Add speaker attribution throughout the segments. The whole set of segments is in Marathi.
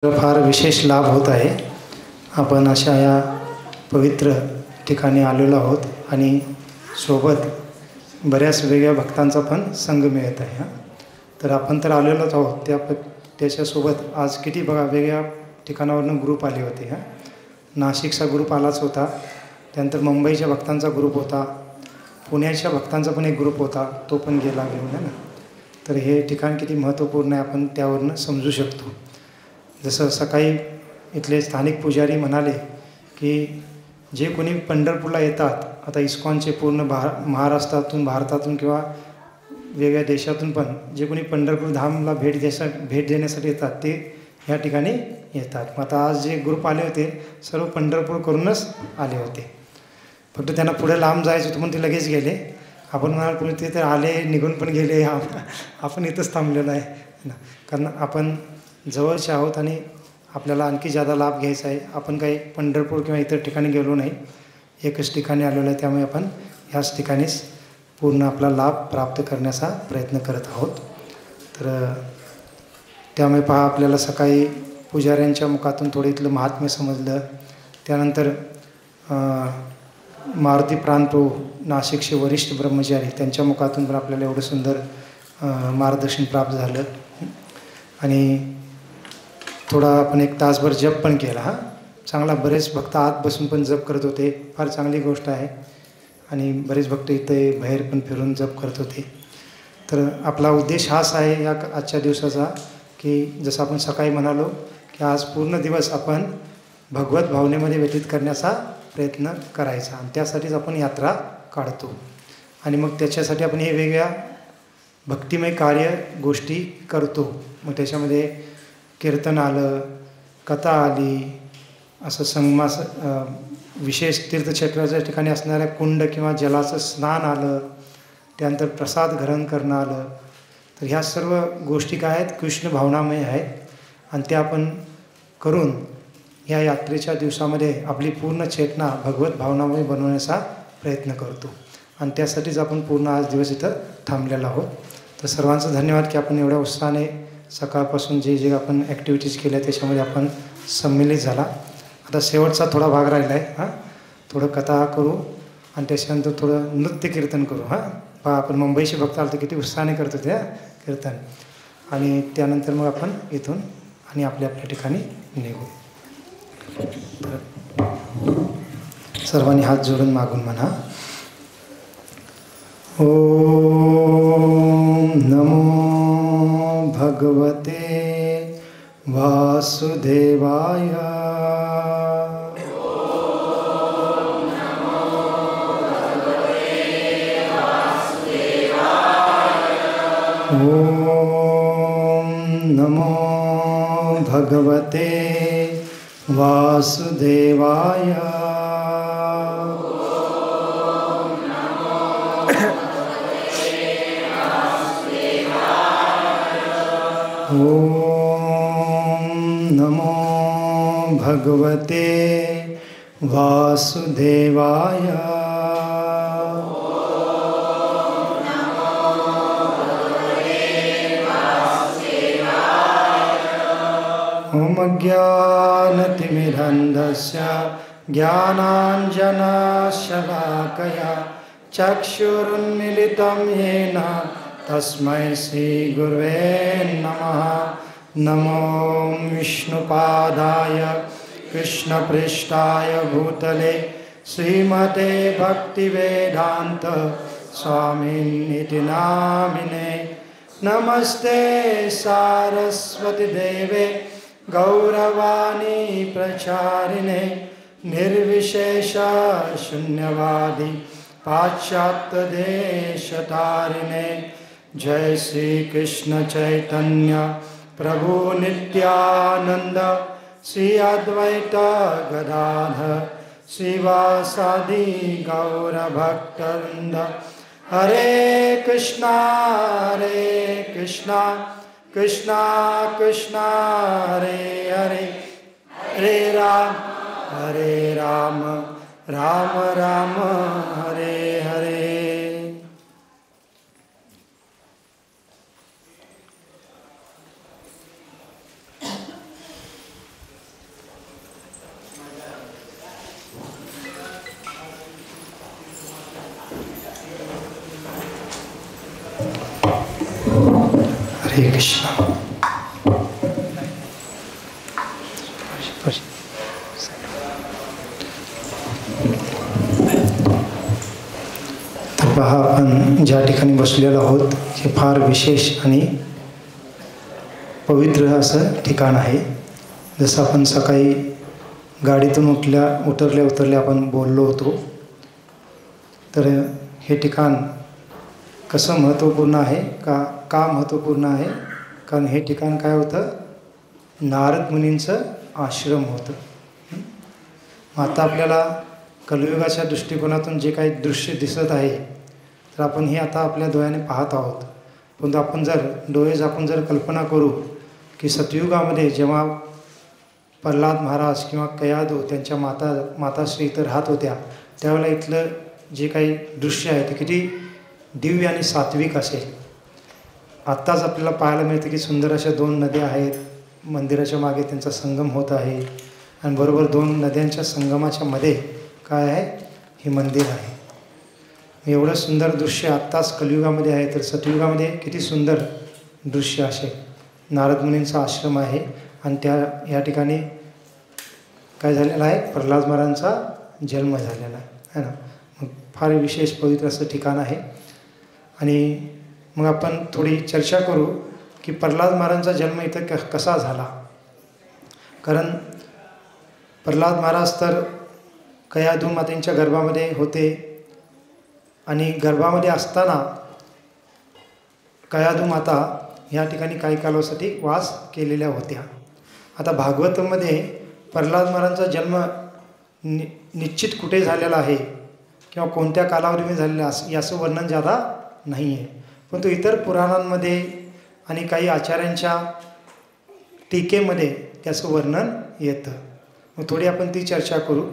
Speaker 1: फार विशेष लाभ होत आहे. आपण अशा या पवित्र ठिकाणी आलेलो आहोत आणि सोबत बऱ्याच वेगळ्या भक्तांचा पण संग मिळत आहे. तर आपण तर आलेलोच आहोत, त्याच्यासोबत आज किती बघा वेगळ्या ठिकाणावरून ग्रुप आले होते. नाशिकचा ग्रुप आलाच होता, त्यानंतर मुंबईच्या भक्तांचा ग्रुप होता, पुण्याच्या भक्तांचा पण एक ग्रुप होता, तो पण गेला घेऊन आहे ना. तर हे ठिकाण किती महत्त्वपूर्ण आहे आपण त्यावरून समजू शकतो. जसं सकाळी इथले स्थानिक पुजारी म्हणाले की जे कोणी पंढरपूरला येतात, आता इस्कॉनचे पूर्ण महाराष्ट्रातून, भारतातून किंवा वेगळ्या देशातून पण जे कोणी पंढरपूर धामला भेट देण्यासाठी येतात ते ह्या ठिकाणी येतात. मग आता आज जे ग्रुप आले होते सर्व पंढरपूर करूनच आले होते. फक्त त्यांना पुढे लांब जायचं होतं म्हणून ते लगेच गेले. आपण म्हणाल कोणी ते तर आले, निघून पण गेले, आपण इथंच थांबलेलो आहे ना. कारण आपण जवळचे आहोत आणि आपल्याला आणखी जादा लाभ घ्यायचा आहे. आपण काही पंढरपूर किंवा इतर ठिकाणी गेलो नाही, एकच ठिकाणी आलेलो आहे. त्यामुळे आपण ह्याच ठिकाणीच पूर्ण आपला लाभ प्राप्त करण्याचा प्रयत्न करत आहोत. तर त्यामुळे पहा, आपल्याला सकाळी पुजाऱ्यांच्या मुखातून थोडं इथलं महात्म्य समजलं. त्यानंतर मारुती प्राणप्रभू नाशिकचे वरिष्ठ ब्रह्मचारी त्यांच्या मुखातून पण आपल्याला एवढं सुंदर मार्गदर्शन प्राप्त झालं. आणि थोडा आपण एक तासभर जप पण केला. चांगला, बरेच भक्त आत बसून पण जप करत होते, फार चांगली गोष्ट आहे. आणि बरेच भक्त इथे बाहेर पण फिरून जप करत होते. तर आपला उद्देश हाच आहे या आजच्या दिवसाचा की जसं आपण सकाळी म्हणालो की आज पूर्ण दिवस आपण भगवत भावनेमध्ये व्यतीत करण्याचा प्रयत्न करायचा, आणि त्यासाठीच आपण यात्रा काढतो. आणि मग त्याच्यासाठी आपण हे वेगळ्या भक्तिमय कार्य गोष्टी करतो. मग त्याच्यामध्ये कीर्तन आलं, कथा आली, असं संगमास विशेष तीर्थक्षेत्राच्या ठिकाणी असणाऱ्या कुंड किंवा जलाचं स्नान आलं, त्यानंतर प्रसाद ग्रहण करणं आलं. तर ह्या सर्व गोष्टी काय आहेत, कृष्ण भावनामय आहेत. आणि त्या आपण करून ह्या यात्रेच्या दिवसामध्ये आपली पूर्ण चेतना भगवत भावनामय बनवण्याचा प्रयत्न करतो. आणि त्यासाठीच आपण पूर्ण आज दिवस इथं थांबलेलो आहोत. तर सर्वांचं धन्यवाद की आपण एवढ्या उत्साहाने सकाळपासून जे आपण ॲक्टिव्हिटीज केल्या त्याच्यामध्ये आपण सम्मिलित झाला. आता शेवटचा थोडा भाग राहिला आहे. थोडं कथा करू आणि त्याच्यानंतर थोडं नृत्य कीर्तन करू. पहा, आपण मुंबईचे भक्त आलं तर किती उत्साहाने करतो ते कीर्तन. आणि त्यानंतर मग आपण इथून आणि आपल्या ठिकाणी निघू. सर्वांनी हात जोडून मागून म्हणा, ओम नमो भगवते वासुदेवाय. ओम नमो भगवते वासुदेवाय. ओम नमो भगवते वासुदेवाय. ओम ज्ञानतिमिरन्धस्य ज्ञानाञ्जनशलाकया चक्षुरुन्मीलितं येन तस्मै श्रीगुरुवे नमः. नमो विष्णुपादाय कृष्णपृष्ठाय भूतले श्रीमते भक्तिवेदान्त स्वामिनिति नामिने. नमस्ते सारस्वती देवे गौरवाणी प्रचारिणे निर्विशेष शून्यवादी पाश्चात्यदेशतारिणे. जय श्री कृष्ण चैतन्य प्रभु नित्यानंद श्री अद्वैत गदाधर श्रीवासादि गौरभक्तवृंद. हरे कृष्णा कृष्णा कृष्णा हरे हरे, हरे राम राम राम हरे हरे. हरे कृष्ण. तर पहा, आपण ज्या ठिकाणी बसलेलो आहोत हे फार विशेष आणि पवित्र असं ठिकाण आहे. जसं आपण सकाळी गाडीतून उतरल्या आपण बोललो होतो, तर हे ठिकाण कसं महत्त्वपूर्ण आहे, का महत्त्वपूर्ण आहे? कारण हे ठिकाण काय होतं, नारद मुनींचं आश्रम होतं. आता आपल्याला कलियुगाच्या दृष्टिकोनातून जे काही दृश्य दिसत आहे, तर आपण हे आता आपल्या डोळ्याने पाहत आहोत. परंतु आपण जर डोळे झाकून जर कल्पना करू की सतयुगामध्ये जेव्हा प्रल्हाद महाराज किंवा कयादू त्यांच्या माताश्री इथं राहत होत्या, त्यावेळेला इथलं जे काही दृश्य आहे ते किती दिव्य आणि सात्विक असेल. आत्ताच आपल्याला पाहायला मिळतं की सुंदर अशा 2 नद्या आहेत, मंदिराच्या मागे त्यांचा संगम होत आहे आणि बरोबर 2 नद्यांच्या संगमाच्या मध्ये काय आहे, हे मंदिर आहे. एवढं सुंदर दृश्य आत्ताच कलियुगामध्ये आहे, तर सतयुगामध्ये किती सुंदर दृश्य असेल. नारद मुनींचा आश्रम आहे आणि या ठिकाणी काय झालेलं आहे, प्रल्हाद महाराजांचा जन्म झालेला आहे ना. मग फार विशेष पवित्र असं ठिकाण आहे. आणि मग आपण थोडी चर्चा करू की प्रल्हाद महाराजांचा जन्म इथं कसा झाला. कारण प्रल्हाद महाराज तर कयाधू मातेच्या गर्भामध्ये होते आणि गर्भामध्ये असताना कयाधू माता ह्या ठिकाणी काही कालावधीसाठी वास केलेल्या होत्या. आता भागवतामध्ये प्रल्हाद महाराजांचा जन्म निश्चित कुठे झालेला आहे किंवा कोणत्या कालावधीमध्ये झालेला याचं वर्णन जादा नाही आहे. परंतु इतर पुराणांमध्ये आणि काही आचार्यांच्या टीकेमध्ये त्याचं वर्णन येतं. मग थोडी आपण ती चर्चा करू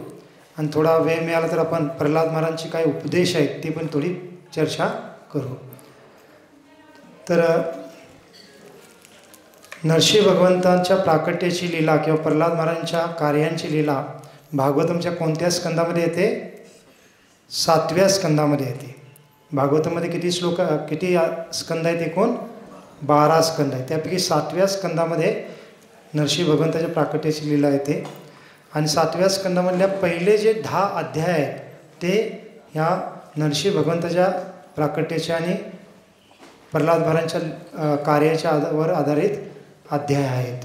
Speaker 1: आणि थोडा वेळ मिळाला तर आपण प्रल्हाद महाराजांचे काही उपदेश आहेत ते पण थोडी चर्चा करू. तर नरसिंह भगवंतांच्या प्राकट्याची लीला किंवा प्रल्हाद महाराजांच्या कार्यांची लीला भागवतमच्या कोणत्या स्कंदामध्ये येते? 7व्या स्कंदामध्ये येते. भागवतामध्ये किती स्कंद आहेत? एकूण 12 स्कंद आहेत. त्यापैकी 7व्या स्कंदामध्ये नरसिंह भगवंताच्या प्राकट्याची लीला येते आणि 7व्या स्कंदामधल्या पहिले जे 10 अध्याय आहेत ते ह्या नरसिंह भगवंताच्या प्राकट्याच्या आणि प्रल्हाद महाराजांच्या कार्याच्या वर आधारित अध्याय आहेत.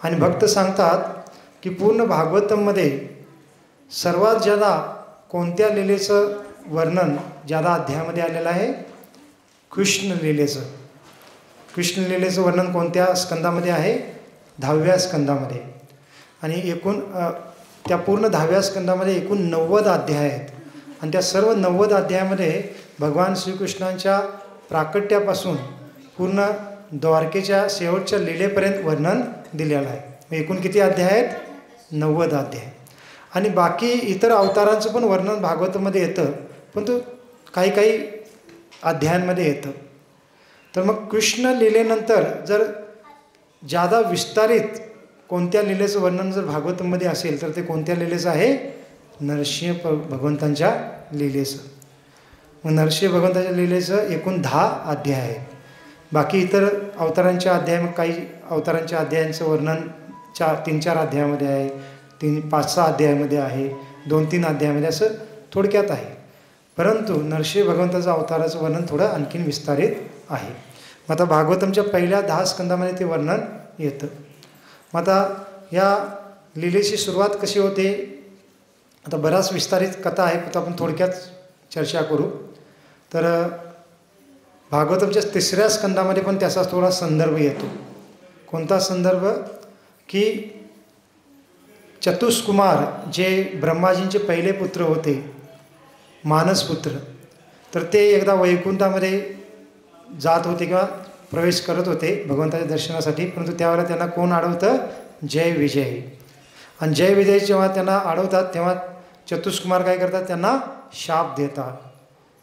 Speaker 1: आणि भक्त सांगतात की पूर्ण भागवतमध्ये सर्वात जादा कोणत्या लीलेचं वर्णन जादा अध्यायामध्ये आलेलं आहे? कृष्ण लीलेचं. कृष्ण लीलेचं वर्णन कोणत्या स्कंदामध्ये आहे? 10व्या स्कंदामध्ये. आणि एकूण त्या पूर्ण 10व्या स्कंदामध्ये एकूण 90 अध्याय आहेत आणि त्या सर्व 90 अध्यायामध्ये भगवान श्रीकृष्णांच्या प्राकट्यापासून पूर्ण द्वारकेच्या शेवटच्या लीलेपर्यंत वर्णन दिलेलं आहे. एकूण किती अध्याय आहेत? 90 अध्याय. आणि बाकी इतर अवतारांचं पण वर्णन भागवतामध्ये येतं, परंतु काही अध्यायांमध्ये येतं. तर मग कृष्ण लीलेनंतर जर जादा विस्तारित कोणत्या लीलेचं वर्णन जर भागवतामध्ये असेल तर ते कोणत्या लीलेचं आहे? नरसिंह भगवंतांच्या लीलेचं. मग नरसिंह भगवंताच्या लीलेचं एकूण 10 अध्याय आहेत. बाकी इतर अवतारांच्या अध्याय, मग काही अवतारांच्या अध्यायांचं वर्णन 3-4 अध्यायामध्ये आहे, 5-6 अध्यायामध्ये आहे, 2-3 अध्यायामध्ये, असं थोडक्यात आहे. परंतु नरसिंह भगवंताचं अवताराचं वर्णन थोडं आणखीन विस्तारित आहे. मग आता भागवतमच्या पहिल्या 10 स्कंदामध्ये ते वर्णन येतं. मग आता या लीलेची सुरुवात कशी होते? आता बराच विस्तारित कथा आहे, पण आपण थोडक्यात चर्चा करू. तर भागवतमच्या 3ऱ्या स्कंदामध्ये पण त्याचा थोडा संदर्भ येतो. कोणता संदर्भ? की चतुष्कुमार जे ब्रह्माजींचे पहिले पुत्र होते, मानसपुत्र, तर ते एकदा वैकुंठामध्ये जात होते किंवा प्रवेश करत होते भगवंताच्या दर्शनासाठी. परंतु त्यावेळेला त्यांना कोण अडवतं? जय विजय. आणि जय विजय जेव्हा त्यांना अडवतात तेव्हा चतुष्कुमार काय करतात? त्यांना शाप देतात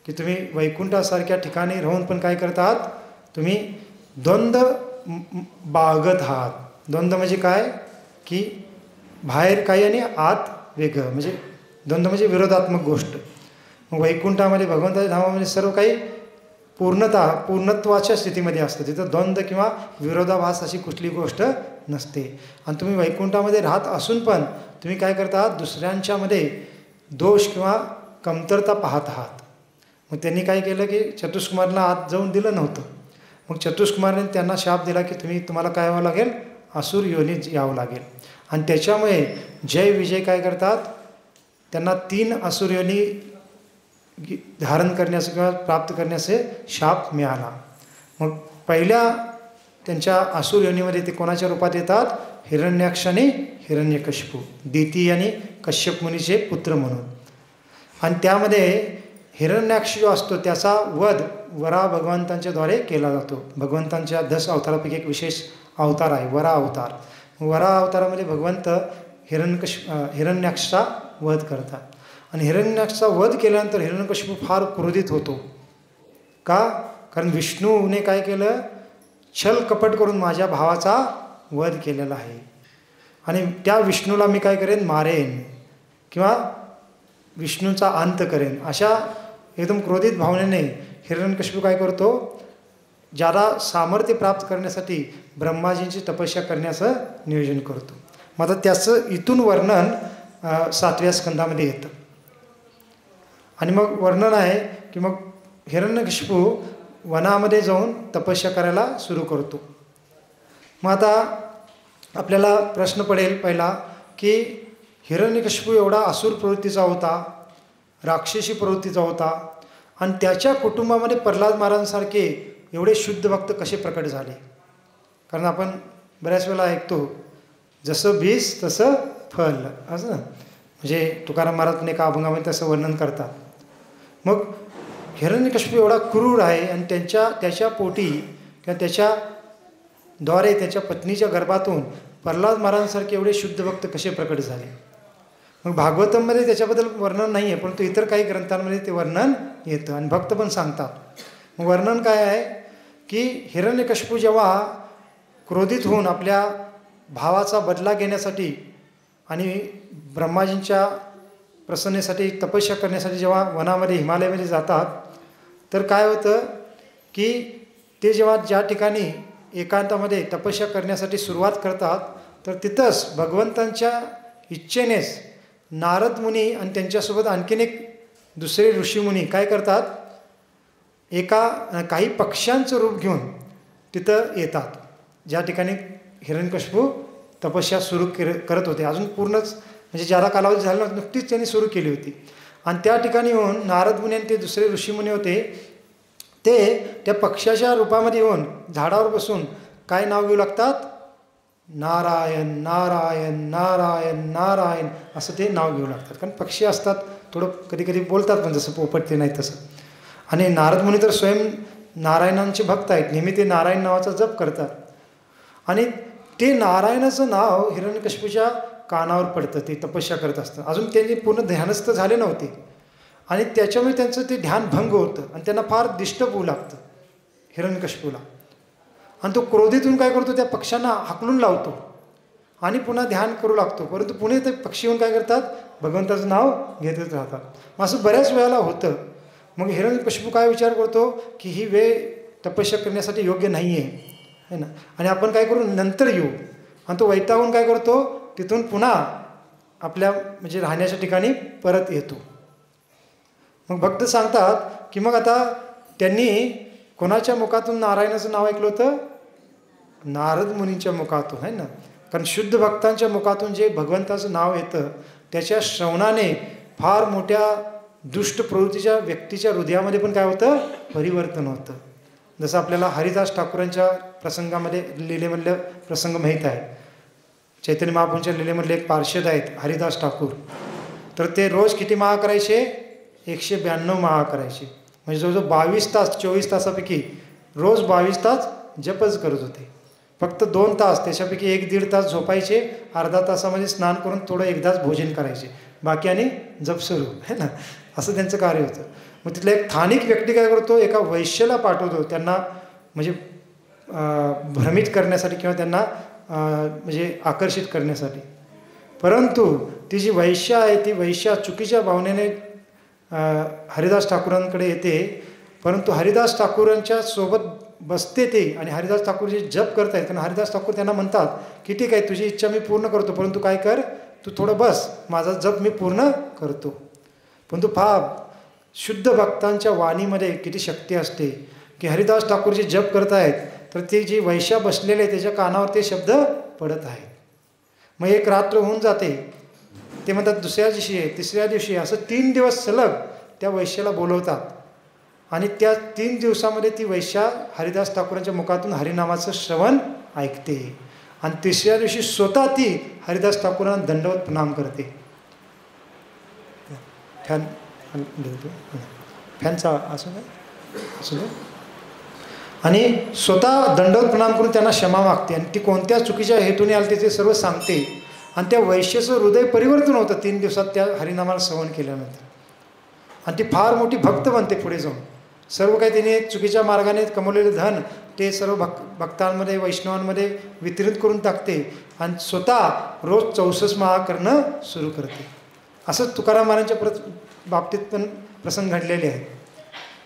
Speaker 1: की तुम्ही वैकुंठासारख्या ठिकाणी राहून पण काय करतात? तुम्ही द्वंद्व बाळगत आहात. द्वंद्व म्हणजे काय? की बाहेर काही आणि आत वेगळं, म्हणजे द्वंद्व म्हणजे विरोधात्मक गोष्ट. मग वैकुंठामध्ये भगवंताच्या धामामध्ये सर्व काही पूर्णत्वाच्या स्थितीमध्ये असतं. तिथं द्वंद्व किंवा विरोधाभास अशी कुठली गोष्ट नसते. आणि तुम्ही वैकुंठामध्ये राहत असून पण तुम्ही काय करता, दुसऱ्यांच्यामध्ये दोष किंवा कमतरता पाहत आहात. मग त्यांनी काय केलं की चतुष्कुमारला आत जाऊन दिलं नव्हतं. मग चतुष्कुमारने त्यांना शाप दिला की तुम्हाला काय यावं लागेल, असुर योनीत यावं लागेल. आणि त्याच्यामुळे जय विजय काय करतात, त्यांना 3 असुर योनी धारण करण्याचे किंवा प्राप्त करण्याचे शाप मिळाला. मग पहिल्या त्यांच्या असुर योनीमध्ये ते कोणाच्या रूपात येतात, हिरण्याक्ष आणि हिरण्यकशिपू, दिती आणि कश्यप मुनीचे पुत्र म्हणून. आणि त्यामध्ये हिरण्याक्ष जो असतो त्याचा वध वरा भगवंतांच्या द्वारे केला जातो. भगवंतांच्या 10 अवतारापैकी एक विशेष अवतार आहे वरा अवतार. वरा अवतारामध्ये भगवंत हिरण्याक्षचा वध करतात. आणि हिरण्याक्षचा वध केल्यानंतर हिरण्यकशिपू फार क्रोधित होतो. का? कारण विष्णूने काय केलं, छल कपट करून माझ्या भावाचा वध केलेला आहे आणि त्या विष्णूला मी काय करेन, मारेन किंवा विष्णूचा अंत करेन. अशा एकदम क्रोधित भावनेने हिरण्यकशिपू काय करतो, ज्याला सामर्थ्य प्राप्त करण्यासाठी ब्रह्माजींची तपस्या करण्याचं नियोजन करतो. मग आता त्याचं इथून वर्णन 7व्या स्कंदामध्ये येतं. आणि मग वर्णन आहे की मग हिरण्यकशिपू वनामध्ये जाऊन तपस्या करायला सुरू करतो. मग आता आपल्याला प्रश्न पडेल पहिला की हिरण्यकशिपू एवढा असुर प्रवृत्तीचा होता, राक्षसी प्रवृत्तीचा होता, आणि त्याच्या कुटुंबामध्ये प्रल्हाद महाराजांसारखे एवढे शुद्ध भक्त कसे प्रकट झाले. कारण आपण बऱ्याच वेळेला ऐकतो, जसं बीज तसं फल, असं ना, म्हणजे तुकाराम महाराज पण एका अभंगामध्ये तसं वर्णन करतात. मग हिरण्यकशिपू एवढा क्रूर आहे आणि त्याच्या पोटी किंवा त्याच्याद्वारे त्याच्या पत्नीच्या गर्भातून प्रल्हाद महाराजांसारखे एवढे शुद्ध भक्त कसे प्रकट झाले. मग भागवतमध्ये त्याच्याबद्दल वर्णन नाही आहे, परंतु इतर काही ग्रंथांमध्ये ते वर्णन येतं आणि भक्त पण सांगतात. मग वर्णन काय आहे की हिरण्यकशिपू जेव्हा क्रोधित होऊन आपल्या भावाचा बदला घेण्यासाठी आणि ब्रह्माजींच्या प्रसन्नेसाठी तपस्या करण्यासाठी जेव्हा वनामध्ये हिमालयामध्ये जातात, तर काय होतं की ते जेव्हा ज्या ठिकाणी एकांतामध्ये तपस्या करण्यासाठी सुरुवात करतात, तर तिथंच भगवंतांच्या इच्छेनेच नारद मुनी आणि त्यांच्यासोबत आणखीन एक दुसरे ऋषीमुनी काय करतात, काही पक्ष्यांचं रूप घेऊन तिथं येतात, ज्या ठिकाणी हिरण्यकशिपू तपस्या सुरू करत होते. अजून पूर्णच म्हणजे ज्याला कालावधी झाला नुकतीच त्यांनी सुरू केली होती. आणि त्या ठिकाणी येऊन नारद मुनी आणि ते दुसरे ऋषीमुनी होते, ते त्या पक्ष्याच्या रूपामध्ये येऊन झाडावर बसून काय नाव घेऊ लागतात, नारायण नारायण नारायण नारायण असं ते नाव घेऊ लागतात. कारण पक्षी असतात, थोडं कधी कधी बोलतात पण जसं पोपट ते नाही तसं. आणि नारद मुनी तर स्वयं नारायणांचे भक्त आहेत, नेहमी ते नारायण नावाचा जप करतात. आणि ते नारायणाचं नाव हिरण्यकशिपूच्या कानावर पडतं, ते तपस्या करत असतं. अजून त्यांनी पूर्ण ध्यानस्थ झाले नव्हते आणि त्याच्यामुळे त्यांचं ते ध्यान भंग होतं आणि त्यांना फार डिस्टर्ब होऊ लागतं हिरण्यकशिपूला. आणि तो क्रोधीतून काय करतो, त्या पक्ष्यांना हाकलून लावतो आणि पुन्हा ध्यान करू लागतो. परंतु पुणे ते पक्षी येऊन काय करतात, भगवंताचं नाव घेतच राहतात. मग असं बऱ्याच वेळेला होतं. मग हिरण्यकशिपू काय विचार करतो की ही वेळ तपस्या करण्यासाठी योग्य नाही आहे ना, आणि आपण काय करू, नंतर येऊ. आणि तो वैतागून काय करतो, तिथून पुन्हा आपल्या म्हणजे राहण्याच्या ठिकाणी परत येतो. मग भक्त सांगतात की मग आता त्यांनी कोणाच्या मुखातून नारायणाचं नाव ऐकलं होतं, नारद मुनींच्या मुखातून, आहे ना. कारण शुद्ध भक्तांच्या मुखातून जे भगवंताचं नाव येतं, त्याच्या श्रवणाने फार मोठ्या दुष्ट प्रवृत्तीच्या व्यक्तीच्या हृदयामध्ये पण काय होतं, परिवर्तन होतं. जसं आपल्याला हरिदास ठाकूरांच्या प्रसंगामध्ये लीलेमधले प्रसंग माहीत आहे. चैतन्य महाप्रभूंच्या लीलेमधले एक पार्षद आहेत हरिदास ठाकूर. तर ते रोज किती महा करायचे, 192 महा करायचे. म्हणजे जवळजवळ 22 तास 24 तासापैकी रोज 22 तास जपच करत होते. फक्त 2 तास त्याच्यापैकी 1-1.5 तास झोपायचे, अर्धा तासामध्ये स्नान करून थोडं एकदाच भोजन करायचे, बाकी आणि जप सुरू, है ना. असं त्यांचं कार्य होतं. मग तिथला एक स्थानिक व्यक्ती काय करतो, एका वैश्याला पाठवतो त्यांना म्हणजे भ्रमित करण्यासाठी किंवा त्यांना म्हणजे आकर्षित करण्यासाठी. परंतु ती जी वैश्या आहे, ती वैश्या चुकीच्या भावनेने हरिदास ठाकूरांकडे येते परंतु हरिदास ठाकूरांच्या सोबत बसते ते आणि हरिदास ठाकूर जे जप करत आहेत, कारण हरिदास ठाकूर त्यांना म्हणतात की ठीक आहे, तुझी इच्छा मी पूर्ण करतो, परंतु काय कर, तू थोडं बस, माझा जप मी पूर्ण करतो. परंतु शुद्ध भक्तांच्या वाणीमध्ये किती शक्ती असते की हरिदास ठाकूर जे जप करत आहेत तर ते जी वैश्या बसलेले त्याच्या कानावर ते शब्द पडत आहेत. मग एक रात्र होऊन जाते, ते म्हणतात दुसऱ्या दिवशी आहे, तिसऱ्या दिवशी आहे, असं 3 दिवस सलग त्या वैश्याला बोलवतात आणि त्या 3 दिवसामध्ये ती वैश्या हरिदास ठाकूरांच्या मुखातून हरिनामाचं श्रवण ऐकते आणि तिसऱ्या दिवशी स्वतः ती हरिदास ठाकूरांना दंडवत प्रणाम करते. फॅनचा असं काय असं आणि स्वतः दंडवत प्रणाम करून त्यांना क्षमा मागते आणि ती कोणत्या चुकीच्या हेतूने आली ते सर्व सांगते आणि त्या वैश्याचं हृदय परिवर्तन होतं 3 दिवसात त्या हरिनामाला श्रवण केल्यानंतर आणि ती फार मोठी भक्त बनते. पुढे जाऊन सर्व काही तिने चुकीच्या मार्गाने कमवलेले धन ते सर्व भक्तांमध्ये वैष्णवांमध्ये वितरित करून टाकते आणि स्वतः रोज 64 माळा करणं सुरू करते. असंच तुकाराम महाराजांच्या बाबतीत पण प्रसंग घडलेले आहेत.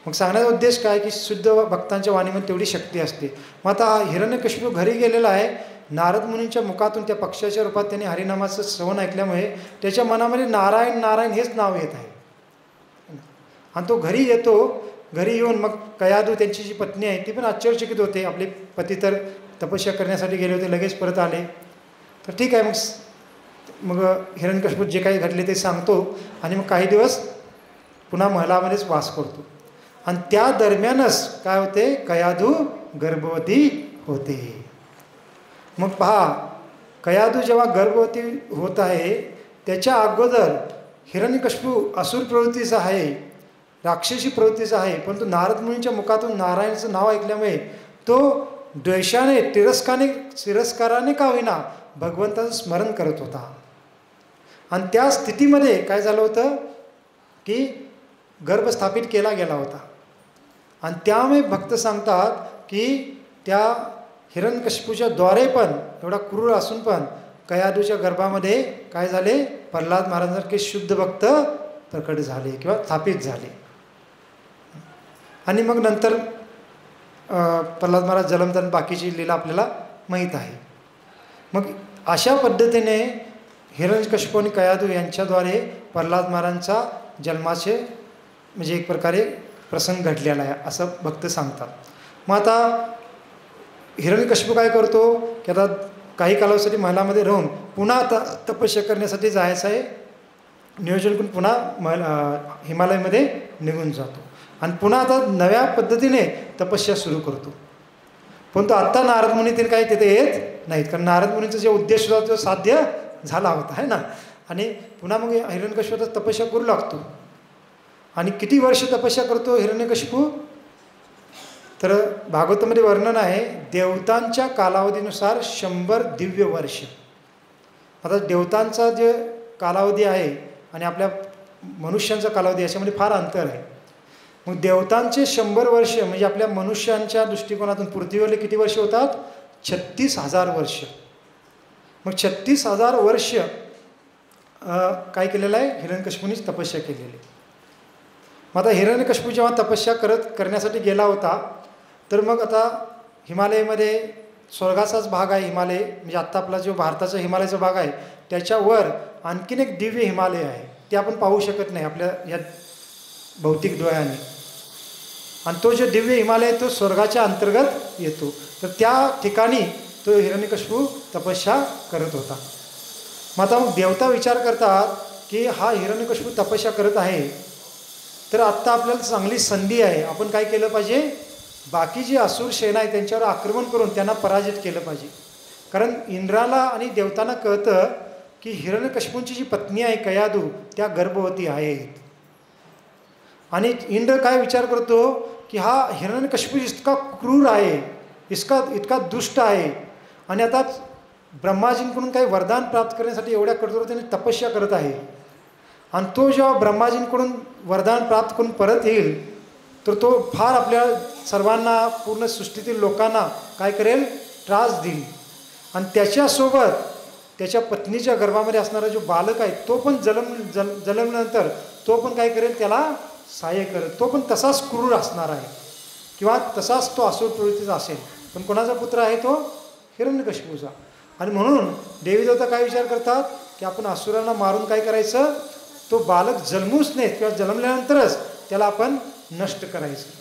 Speaker 1: मग सांगण्याचा उद्देश काय की शुद्ध भक्तांच्या वाणीमध्ये तेवढी शक्ती असते. मग आता हिरण्यकशिपू घरी गेलेला आहे, नारद मुनींच्या मुखातून त्या पक्ष्याच्या रूपात त्यांनी हरिनामाचं श्रवण ऐकल्यामुळे त्याच्या मनामध्ये नारायण नारायण हेच नाव येत आहे आणि तो घरी येतो. घरी येऊन मग कयादू त्यांची जी पत्नी आहे ती पण आश्चर्यचकित होते. आपले पती तर तपस्या करण्यासाठी गेले होते, लगेच परत आले. तर ठीक आहे, मग हिरण्यकशिपू जे काही घडले ते सांगतो आणि मग काही दिवस पुन्हा महलामध्येच वास करतो आणि त्या दरम्यानच काय होते, कयादू गर्भवती होते. मग पहा, कयादू जेव्हा गर्भवती होत आहे त्याच्या अगोदर हिरण्यकशिपू असुर प्रवृत्तीचा आहे, राक्षसी प्रवृत्तीचा आहे, परंतु नारद मुनींच्या मुखातून नारायणाचं नाव ऐकल्यामुळे तो द्वेषाने तिरस्काराने का होईना भगवंताचं स्मरण करत होता. आणि त्या स्थितीमध्ये काय झालं होतं की गर्भ स्थापित केला गेला होता आणि त्यामुळे भक्त सांगतात की त्या हिरण्यकशिपूच्या द्वारे पण एवढा क्रूर असून पण कयादूच्या गर्भामध्ये काय झाले, प्रल्हाद महाराजांसारखे शुद्ध भक्त प्रकट झाले किंवा स्थापित झाले. आणि मग नंतर प्रल्हाद महाराज जन्मताना बाकीची लीला आपल्याला माहीत आहे. मग अशा पद्धतीने हिरण्यकशिपू आणि कयादू यांच्याद्वारे प्रल्हाद महाराजांचा जन्माचे म्हणजे एक प्रकारे प्रसंग घडलेला आहे असं भक्त सांगतात. मग आता हिरण्यकशिपू काय करतो की आता काही कालावधीसाठी महलामध्ये राहून पुन्हा आता तपस्या करण्यासाठी जायचं आहे नियोजन करून पुन्हा हिमालयामध्ये निघून जातो आणि पुन्हा आता नव्या पद्धतीने तपस्या सुरू करतो. परंतु आत्ता नारद मुनी ते काही तिथे येत नाहीत, कारण नारद मुनीचा जे उद्देश होता तो साध्य झाला होता आहे ना. आणि पुन्हा मग हिरण्यकशिपू तपस्या करू लागतो. आणि किती वर्ष तपस्या करतो हिरण्यकशिपू, तर भागवतामध्ये वर्णन आहे देवतांच्या कालावधीनुसार 100 दिव्य वर्ष. आता देवतांचा जे कालावधी आहे आणि आपल्या मनुष्यांचा कालावधी याच्यामध्ये फार अंतर आहे. मग देवतांचे 100 वर्ष म्हणजे आपल्या मनुष्यांच्या दृष्टिकोनातून पृथ्वीवरले किती वर्ष होतात, 36,000 वर्ष. मग 36,000 वर्ष काय केलेलं आहे, हिरण्यकशिपूनीच तपस्या केलेली आहे. मग आता हिरण्यकशिपू जेव्हा तपस्या करण्यासाठी गेला होता तर मग आता हिमालयामध्ये स्वर्गाचाच भाग आहे हिमालय, म्हणजे आत्ता आपला जो भारताचा हिमालयाचा भाग आहे त्याच्यावर आणखीन एक दिव्य हिमालय आहे, ते आपण पाहू शकत नाही आपल्या या भौतिक डोळ्याने. आणि तो जो दिव्य हिमालय आहे तो स्वर्गाच्या अंतर्गत येतो. तर त्या ठिकाणी तो हिरण्यकशिपू तपस्या करत होता. मग आता देवता विचार करतात की हा हिरण्यकशिपू तपस्या करत आहे तर आत्ता आपल्याला चांगली संधी आहे, आपण काय केलं पाहिजे, बाकी जी असुर सेना आहे त्यांच्यावर आक्रमण करून त्यांना पराजित केलं पाहिजे. कारण इंद्राला आणि देवतांना कळतं की हिरण्यकशिपूंची जी पत्नी आहे कयादू त्या गर्भवती आहेत. आणि इंद्र काय विचार करतो की हा हिरण्यकशिपू इतका क्रूर आहे, इतका दुष्ट आहे आणि आता ब्रह्माजींकडून काही वरदान प्राप्त करण्यासाठी एवढ्या कठोरतेने तपस्या करत आहे. आणि तो जेव्हा ब्रह्माजींकडून वरदान प्राप्त करून परत येईल तर तो फार आपल्या सर्वांना पूर्ण सृष्टीतील लोकांना काय करेल, त्रास देईल. आणि त्याच्यासोबत त्याच्या पत्नीच्या गर्भामध्ये असणारा जो बालक आहे तो पण जन्मल्यानंतर तो पण काय करेल, त्याला सहाय्य करत, तो पण तसाच क्रूर असणार आहे किंवा तसाच तो असुर प्रवृत्तीचा असेल. पण कोणाचा पुत्र आहे तो? हिरण्यकशिपूचा. आणि म्हणून देवी देवता काय विचार करतात की आपण असुरांना मारून काय करायचं, तो बालक जन्मूच नाहीत किंवा जन्मल्यानंतरच त्याला आपण नष्ट करायचं.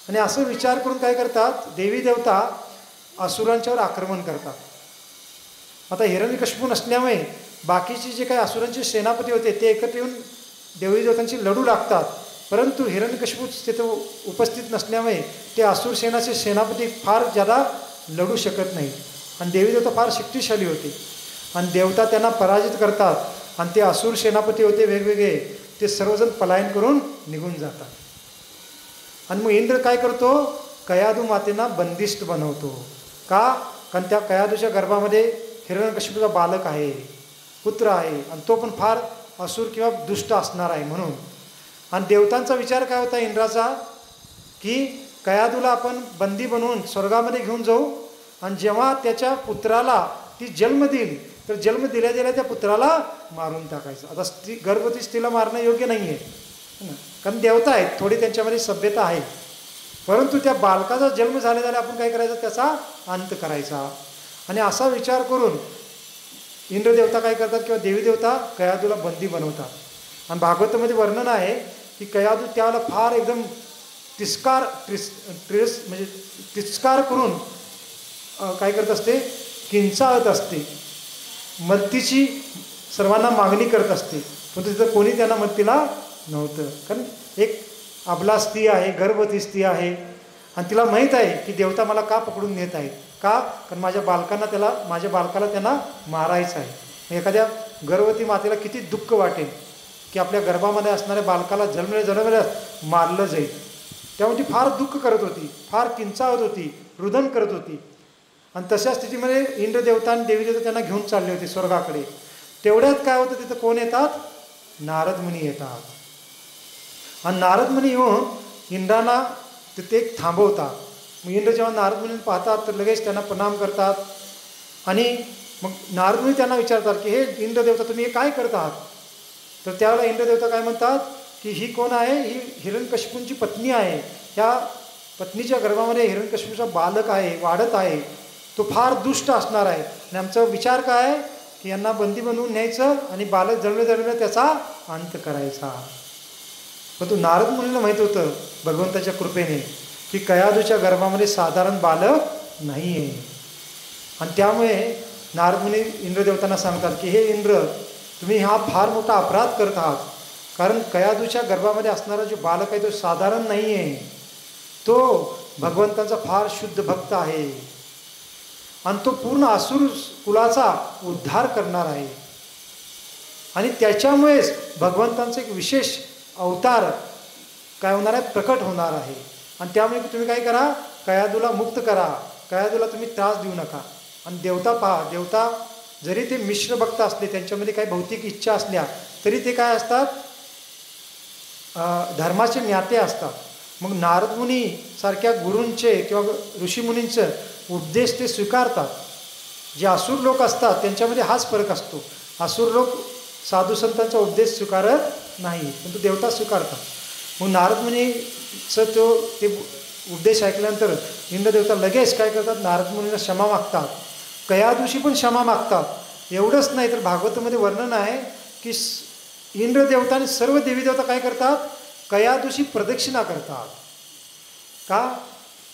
Speaker 1: आणि असं विचार करून काय करतात देवी देवता असुरांच्यावर आक्रमण करतात. आता हिरण्यकशिपू नसल्यामुळे बाकीचे जे काही असुरांचे सेनापती होते ते एकत्र येऊन देवी देवतांची लढू लागतात. परंतु हिरण्यकशिपू तिथं उपस्थित नसल्यामुळे ते असुर सेनाचे सेनापती फार ज्यादा लढू शकत नाही. आणि देवी देवता फार शक्तिशाली होते आणि देवता त्यांना पराजित करतात. आणि ते असुर सेनापती होते वेगवेगळे, ते सर्वजण पलायन करून निघून जातात. आणि मग इंद्र काय करतो, कयाधू मातेंना बंदिस्त बनवतो. का? कारण त्या कयाधूच्या गर्भामध्ये हिरण्यकशिपूचा बालक आहे, पुत्र आहे, आणि तो पण फार असुर किंवा दुष्ट असणार आहे म्हणून. आणि देवतांचा विचार काय होता इंद्राचा, की कयाधूला आपण बंदी बनवून स्वर्गामध्ये घेऊन जाऊ आणि जेव्हा त्याच्या पुत्राला ती जन्म देईल तर जन्म दिल्या दिल्या त्या पुत्राला मारून टाकायचं. आता गर्भवती स्त्रीला मारणं योग्य नाही आहे, कारण देवता आहेत, थोडी त्यांच्यामध्ये सभ्यता आहे. परंतु त्या बालकाचा जन्म झाल्या झाल्या आपण काय करायचं, त्याचा अंत करायचा. आणि असा विचार करून इंद्रदेवता काय करतात किंवा देवी देवता कयाधूला बंदी बनवतात. आणि भागवतामध्ये वर्णन आहे की कयाधू त्याला फार एकदम म्हणजे तिरस्कार करून काय करत असते, किंचाळत असते, मदतीची सर्वांना मागणी करत असते. पण तिथं कोणी त्यांना मदतीला नव्हतं. कारण एक अबला स्त्री आहे, गर्भवती स्त्री आहे, आणि तिला माहीत आहे की देवता मला का पकडून नेत आहेत. का? कारण माझ्या बालकाला त्यांना मारायचं आहे. एखाद्या गर्भवती मातेला किती दुःख वाटेल की आपल्या गर्भामध्ये असणाऱ्या बालकाला जन्मल्या मारलं जाईल. त्यामुळे ती फार दुःख करत होती, फार किंचाळत होती, रुदन करत होती. आणि तशा स्थितीमध्ये इंद्रदेवता आणि देवी देवता त्यांना घेऊन चालले होते स्वर्गाकडे. तेवढ्यात काय होतं, तिथं कोण येतात, नारद मुनी येतात. आणि नारद मुनी येऊन इंद्रांना तिथे थांबवतात. मग इंद्र जेव्हा नारद मुनींना पाहतात तर लगेच त्यांना प्रणाम करतात. आणि मग नारद मुनी त्यांना विचारतात की हे इंद्रदेवता तुम्ही हे काय करत आहात. तर त्यावेळेला इंद्रदेवता काय म्हणतात की ही कोण आहे, ही हिरण्यकशिपूंची पत्नी आहे. ह्या पत्नीच्या गर्भामध्ये हिरण्यकशिपूचा बालक आहे, वाढत आहे, तो फार दुष्ट असणार आहे. आणि आमचा विचार काय आहे की यांना बंदी बनवून न्यायचं आणि बालक जन्मल्या त्याचा अंत करायचा. पण तो नारद मुनीला माहीत होतं भगवंताच्या कृपेने की कयाधूच्या गर्भामध्ये साधारण बालक नाही आहे. आणि त्यामुळे नारद मुनी इंद्रदेवतांना सांगतात की हे इंद्र, तुम्ही हा फार मोठा अपराध करत आहात. कारण कयाधूच्या गर्भामध्ये असणारा जो बालक आहे तो साधारण नाही आहे, तो भगवंताचा फार शुद्ध भक्त आहे आणि तो पूर्ण असुर कुलाचा उद्धार करणार आहे. आणि त्याच्यामुळेच भगवंतांचा एक विशेष अवतार काय होणार आहे, प्रकट होणार आहे. आणि त्यामुळे तुम्ही काय करा, कयाधूला मुक्त करा, कयाधूला तुम्ही त्रास देऊ नका. आणि देवता पहा, देवता जरी ते मिश्र भक्त असले, त्यांच्यामध्ये काही भौतिक इच्छा असल्या तरी ते काय असतात, धर्माचे ज्ञाते असतात. मग नारद मुनी सारख्या गुरूंचे किंवा ऋषीमुनींचं उपदेश ते स्वीकारतात. जे असुर लोक असतात त्यांच्यामध्ये हाच फरक असतो. असुर लोक साधू संतांचा उपदेश स्वीकारत नाही, पण तो देवता स्वीकारतात. मग नारद मुनीचं ते उपदेश ऐकल्यानंतर इंद्रदेवता लगेच काय करतात, नारद मुनीला क्षमा मागतात, कयाधूशी पण क्षमा मागतात. एवढंच नाही तर भागवतामध्ये वर्णन आहे की इंद्रदेवता आणि सर्व देवी देवता काय करतात, कयाधूशी प्रदक्षिणा करतात. का?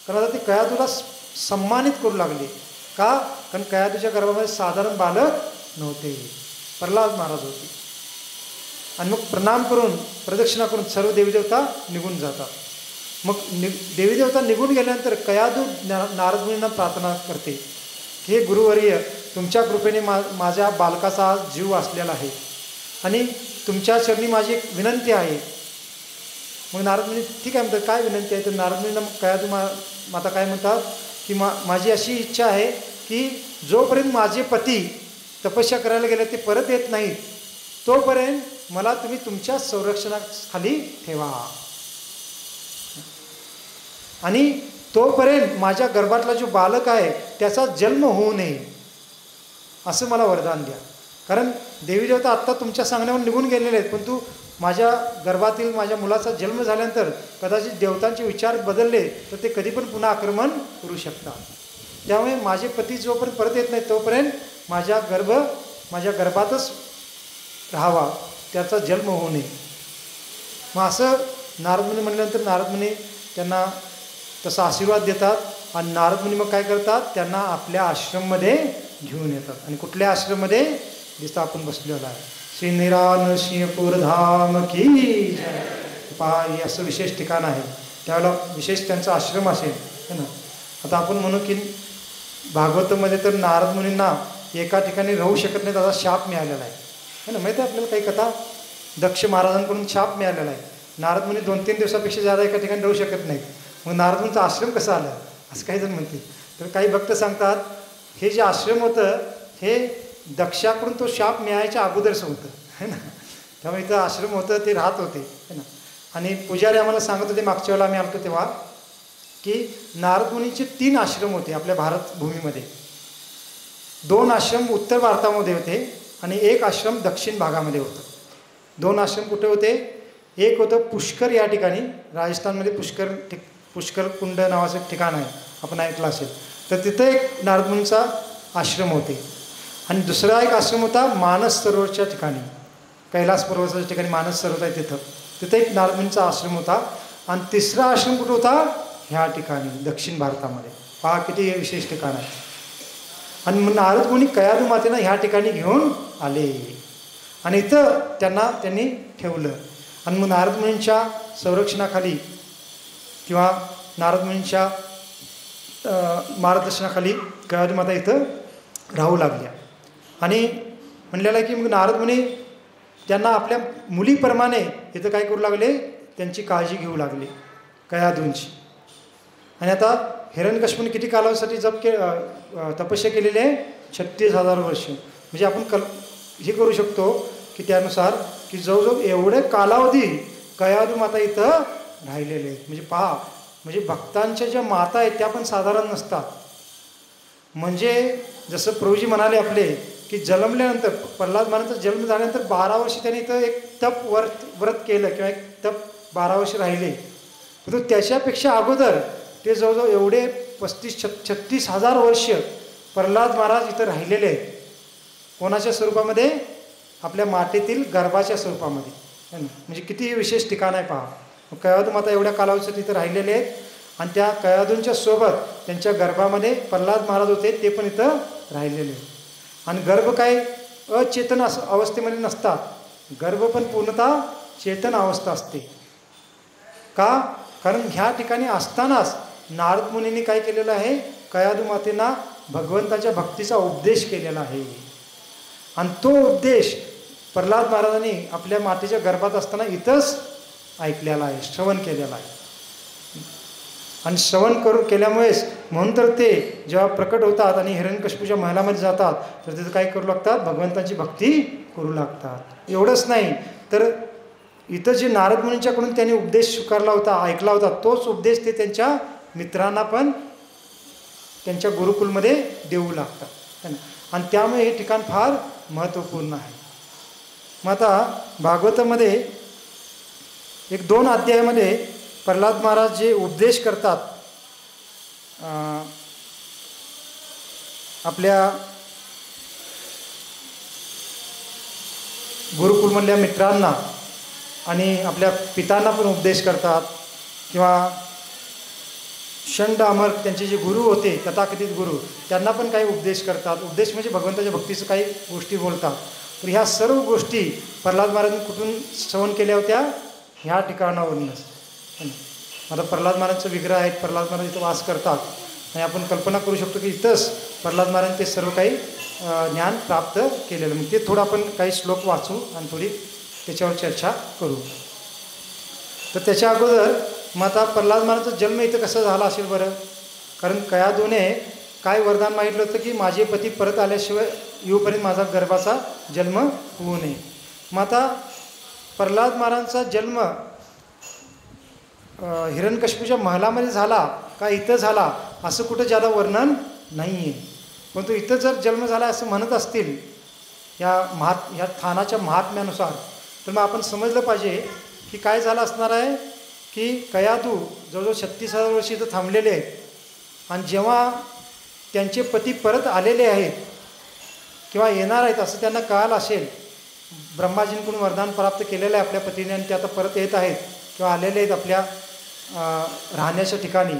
Speaker 1: कारण आता ते कयाधूला सन्मानित करू लागले. का? कारण कयाधूच्या गर्भामध्ये साधारण बालक नव्हते, प्रल्हाद महाराज होते. आणि मग प्रणाम करून प्रदक्षिणा करून सर्व देवी देवता निघून जातात. मग देवी देवता निघून गेल्यानंतर कयाधू नारद मुनींना प्रार्थना करते की हे गुरुवर्य, तुमच्या कृपेने माझ्या बालकाचा आज जीव असलेला आहे आणि तुमच्या चरणी माझी एक विनंती आहे. मग नारद मुनी ठीक आहे म्हणतात, काय विनंती आहे. तर नारद मुनींना मग कयाधू माता काय म्हणतात की माझी अशी इच्छा आहे की जोपर्यंत माझे पती तपस्या करायला गेले ते परत येत नाहीत, तोपर्यंत मला तुम्ही तुमच्या संरक्षणाखाली ठेवा आणि तोपर्यंत माझ्या गर्भातला जो बालक आहे त्याचा जन्म होऊ नये असं मला वरदान द्या. कारण देवी देवता आत्ता तुमच्या सांगण्यावर निघून गेलेले आहेत, पण तू माझ्या गर्भातील माझ्या मुलाचा जन्म झाल्यानंतर कदाचित देवतांचे विचार बदलले तर ते कधी पण पुन्हा आक्रमण करू शकतात. त्यामुळे माझे पती जोपर्यंत परत येत नाही तोपर्यंत माझ्या गर्भातच राहावा, त्याचा जन्म होऊ नये. मग असं नारदमुनी म्हणल्यानंतर नारदमुनी त्यांना तसा आशीर्वाद देतात आणि नारदमुनी मग काय करतात, त्यांना आपल्या आश्रममध्ये घेऊन येतात. आणि कुठल्या आश्रममध्ये जिथं आपण बसलेलो आहे, श्री निरानसिंहपूर धाम की जय. पहा, हे असं विशेष ठिकाण आहे, त्यावेळेला विशेष त्यांचा आश्रम असेल है ना. आता आपण म्हणू की भागवतामध्ये तर नारद मुनींना एका ठिकाणी राहू शकत नाही, त्याचा शाप मिळालेला आहे ना. माहिती आहे आपल्याला काही कथा, दक्ष महाराजांकडून शाप मिळालेला आहे. नारद मुनी 2-3 दिवसापेक्षा जादा एका ठिकाणी राहू शकत नाही. मग नारद मुनीचा आश्रम कसा आला असं काही जण म्हणतील. तर काही भक्त सांगतात हे जे आश्रम होतं हे दक्षाकडून तो शाप मिळायच्या अगोदरचं होतं है ना. त्यामुळे इथं आश्रम होतं, ते राहत होते है ना. आणि पुजारी आम्हाला सांगत होते मागच्या वेळेला आम्ही आलतो तेव्हा की नारद मुनीचे 3 आश्रम होते आपल्या भारत भूमीमध्ये. 2 आश्रम उत्तर भारतामध्ये होते आणि 1 आश्रम दक्षिण भागामध्ये होतं. 2 आश्रम कुठे होते, एक होतं पुष्कर या ठिकाणी, राजस्थानमध्ये पुष्कर कुंड नावाचं एक ठिकाण आहे, आपण ऐकलं असेल. तर तिथं एक नारद मुनीचा आश्रम होते. आणि दुसरा एक आश्रम होता मानस सरोवरच्या ठिकाणी, कैलास पर्वताच्या ठिकाणी मानस सरोवर आहे तिथं एक नारद मुनीचा आश्रम होता. आणि तिसरा आश्रम कुठं होता, ह्या ठिकाणी दक्षिण भारतामध्ये. पहा किती विशेष ठिकाण आहे. आणि मग नारद मुनी कयाधू मातेला ह्या ठिकाणी घेऊन आले आणि इथं त्यांनी ठेवलं. आणि मग नारद मुनींच्या संरक्षणाखाली किंवा नारद मुनींच्या मार्गदर्शनाखाली कयाधू माता इथं राहू लागल्या. आणि म्हणलेलं आहे की मग नारद मुनी त्यांना आपल्या मुलीप्रमाणे इथं काय करू लागले, त्यांची काळजी घेऊ लागले कयाधूंची. आणि आता हिरण्यकश्यपूने किती कालावधीसाठी तपस्या केलेली आहे, 36,000 वर्ष. म्हणजे आपण हे करू शकतो की त्यानुसार की जवळजवळ एवढे कालावधी कयाधू माता इथं राहिलेले आहेत. म्हणजे पहा, म्हणजे भक्तांच्या ज्या माता आहेत त्या पण साधारण नसतात. म्हणजे जसं प्रभूजी म्हणाले आपले की जन्मल्यानंतर प्रल्हाद महाराजांचा जन्म झाल्यानंतर 12 वर्ष त्यांनी इथं एक तप व्रत केलं किंवा एक तप 12 वर्ष राहिले. परंतु त्याच्यापेक्षा अगोदर ते जवळजवळ एवढे 35-36,000 वर्ष प्रल्हाद महाराज इथं राहिलेले आहेत. कोणाच्या स्वरूपामध्ये, आपल्या मातेतील गर्भाच्या स्वरूपामध्ये. म्हणजे किती विशेष ठिकाण आहे पहा. कयाधू माता एवढ्या कालावधीसाठी इथं राहिलेले आहेत. आणि त्या कयाधूंच्या सोबत त्यांच्या गर्भामध्ये प्रल्हाद महाराज होते, ते पण इथं राहिलेले आहेत. आणि गर्भ काय अचेतन अवस्थेमध्ये नसतात, गर्भ पण पूर्णतः चेतन अवस्था असते. का, कारण ह्या ठिकाणी असतानाच नारद मुनींनी काय केलेलं आहे, कयाधू मातेंना भगवंताच्या भक्तीचा उपदेश केलेला आहे. आणि तो उपदेश प्रल्हाद महाराजांनी आपल्या मातेच्या गर्भात असताना इथंच ऐकलेला आहे, श्रवण केलेला आहे. आणि श्रवण केल्यामुळेच म्हणून तर ते जेव्हा प्रकट होतात आणि हिरण्यकश्यपूच्या महलामध्ये जातात तर तिथं काय करू लागतात, भगवंताची भक्ती करू लागतात. एवढंच नाही तर इथं जे नारद मुनींच्याकडून त्यांनी उपदेश स्वीकारला होता, ऐकला होता, तोच उपदेश ते त्यांच्या मित्रांना पण त्यांच्या गुरुकुलमध्ये देऊ लागतात. आणि त्यामुळे हे ठिकाण फार महत्त्वपूर्ण आहे. मग आता भागवतामध्ये 1-2 अध्यायामध्ये प्रल्हाद महाराज जे उपदेश करतात आपल्या गुरुकुलमधल्या मित्रांना आणि आपल्या पितांना पण उपदेश करतात. किंवा षंड अमर त्यांचे जे गुरु होते, तथाकथित गुरु, त्यांना पण काही उपदेश करतात. उपदेश म्हणजे भगवंताच्या भक्तीचं काही गोष्टी बोलतात. तर ह्या सर्व गोष्टी प्रल्हाद महाराजांनी कुठून श्रवण केल्या होत्या, ह्या ठिकाणावरूनच. आता प्रल्हाद महाराजांचं विग्रह आहेत, प्रल्हाद महाराज इथं वास करतात. आणि आपण कल्पना करू शकतो की इथंच प्रल्हाद महाराजांनी ते सर्व काही ज्ञान प्राप्त केलेलं. मग ते थोडं आपण काही श्लोक वाचू आणि थोडी त्याच्यावर चर्चा करू. तर त्याच्या अगोदर मग आता प्रल्हाद महाराजांचा जन्म इथं कसा झाला असेल बरं. कारण कयाधूने काय वरदान मागितलं होतं की माझे पती परत आल्याशिवाय येऊपर्यंत माझा गर्भाचा जन्म होऊ नये. मग आता प्रल्हाद महाराजांचा जन्म हिरण्यकश्यपूच्या महलामध्ये झाला का इथं झाला असं कुठं ज्यादा वर्णन नाही आहे. परंतु इथं जर जन्म झाला असं म्हणत असतील ह्या स्थानाच्या महात्म्यानुसार, तर मग आपण समजलं पाहिजे की काय झालं असणार आहे की कयाधू जवळजवळ 36,000 वर्षी इथं थांबलेले आहेत आणि जेव्हा त्यांचे पती परत आलेले आहेत किंवा येणार आहेत असं त्यांना कळालं असेल, ब्रह्माजींकडून वरदान प्राप्त केलेलं आहे आपल्या पतीने आणि ते आता परत येत आहेत किंवा आलेले आहेत आपल्या राहण्याच्या ठिकाणी,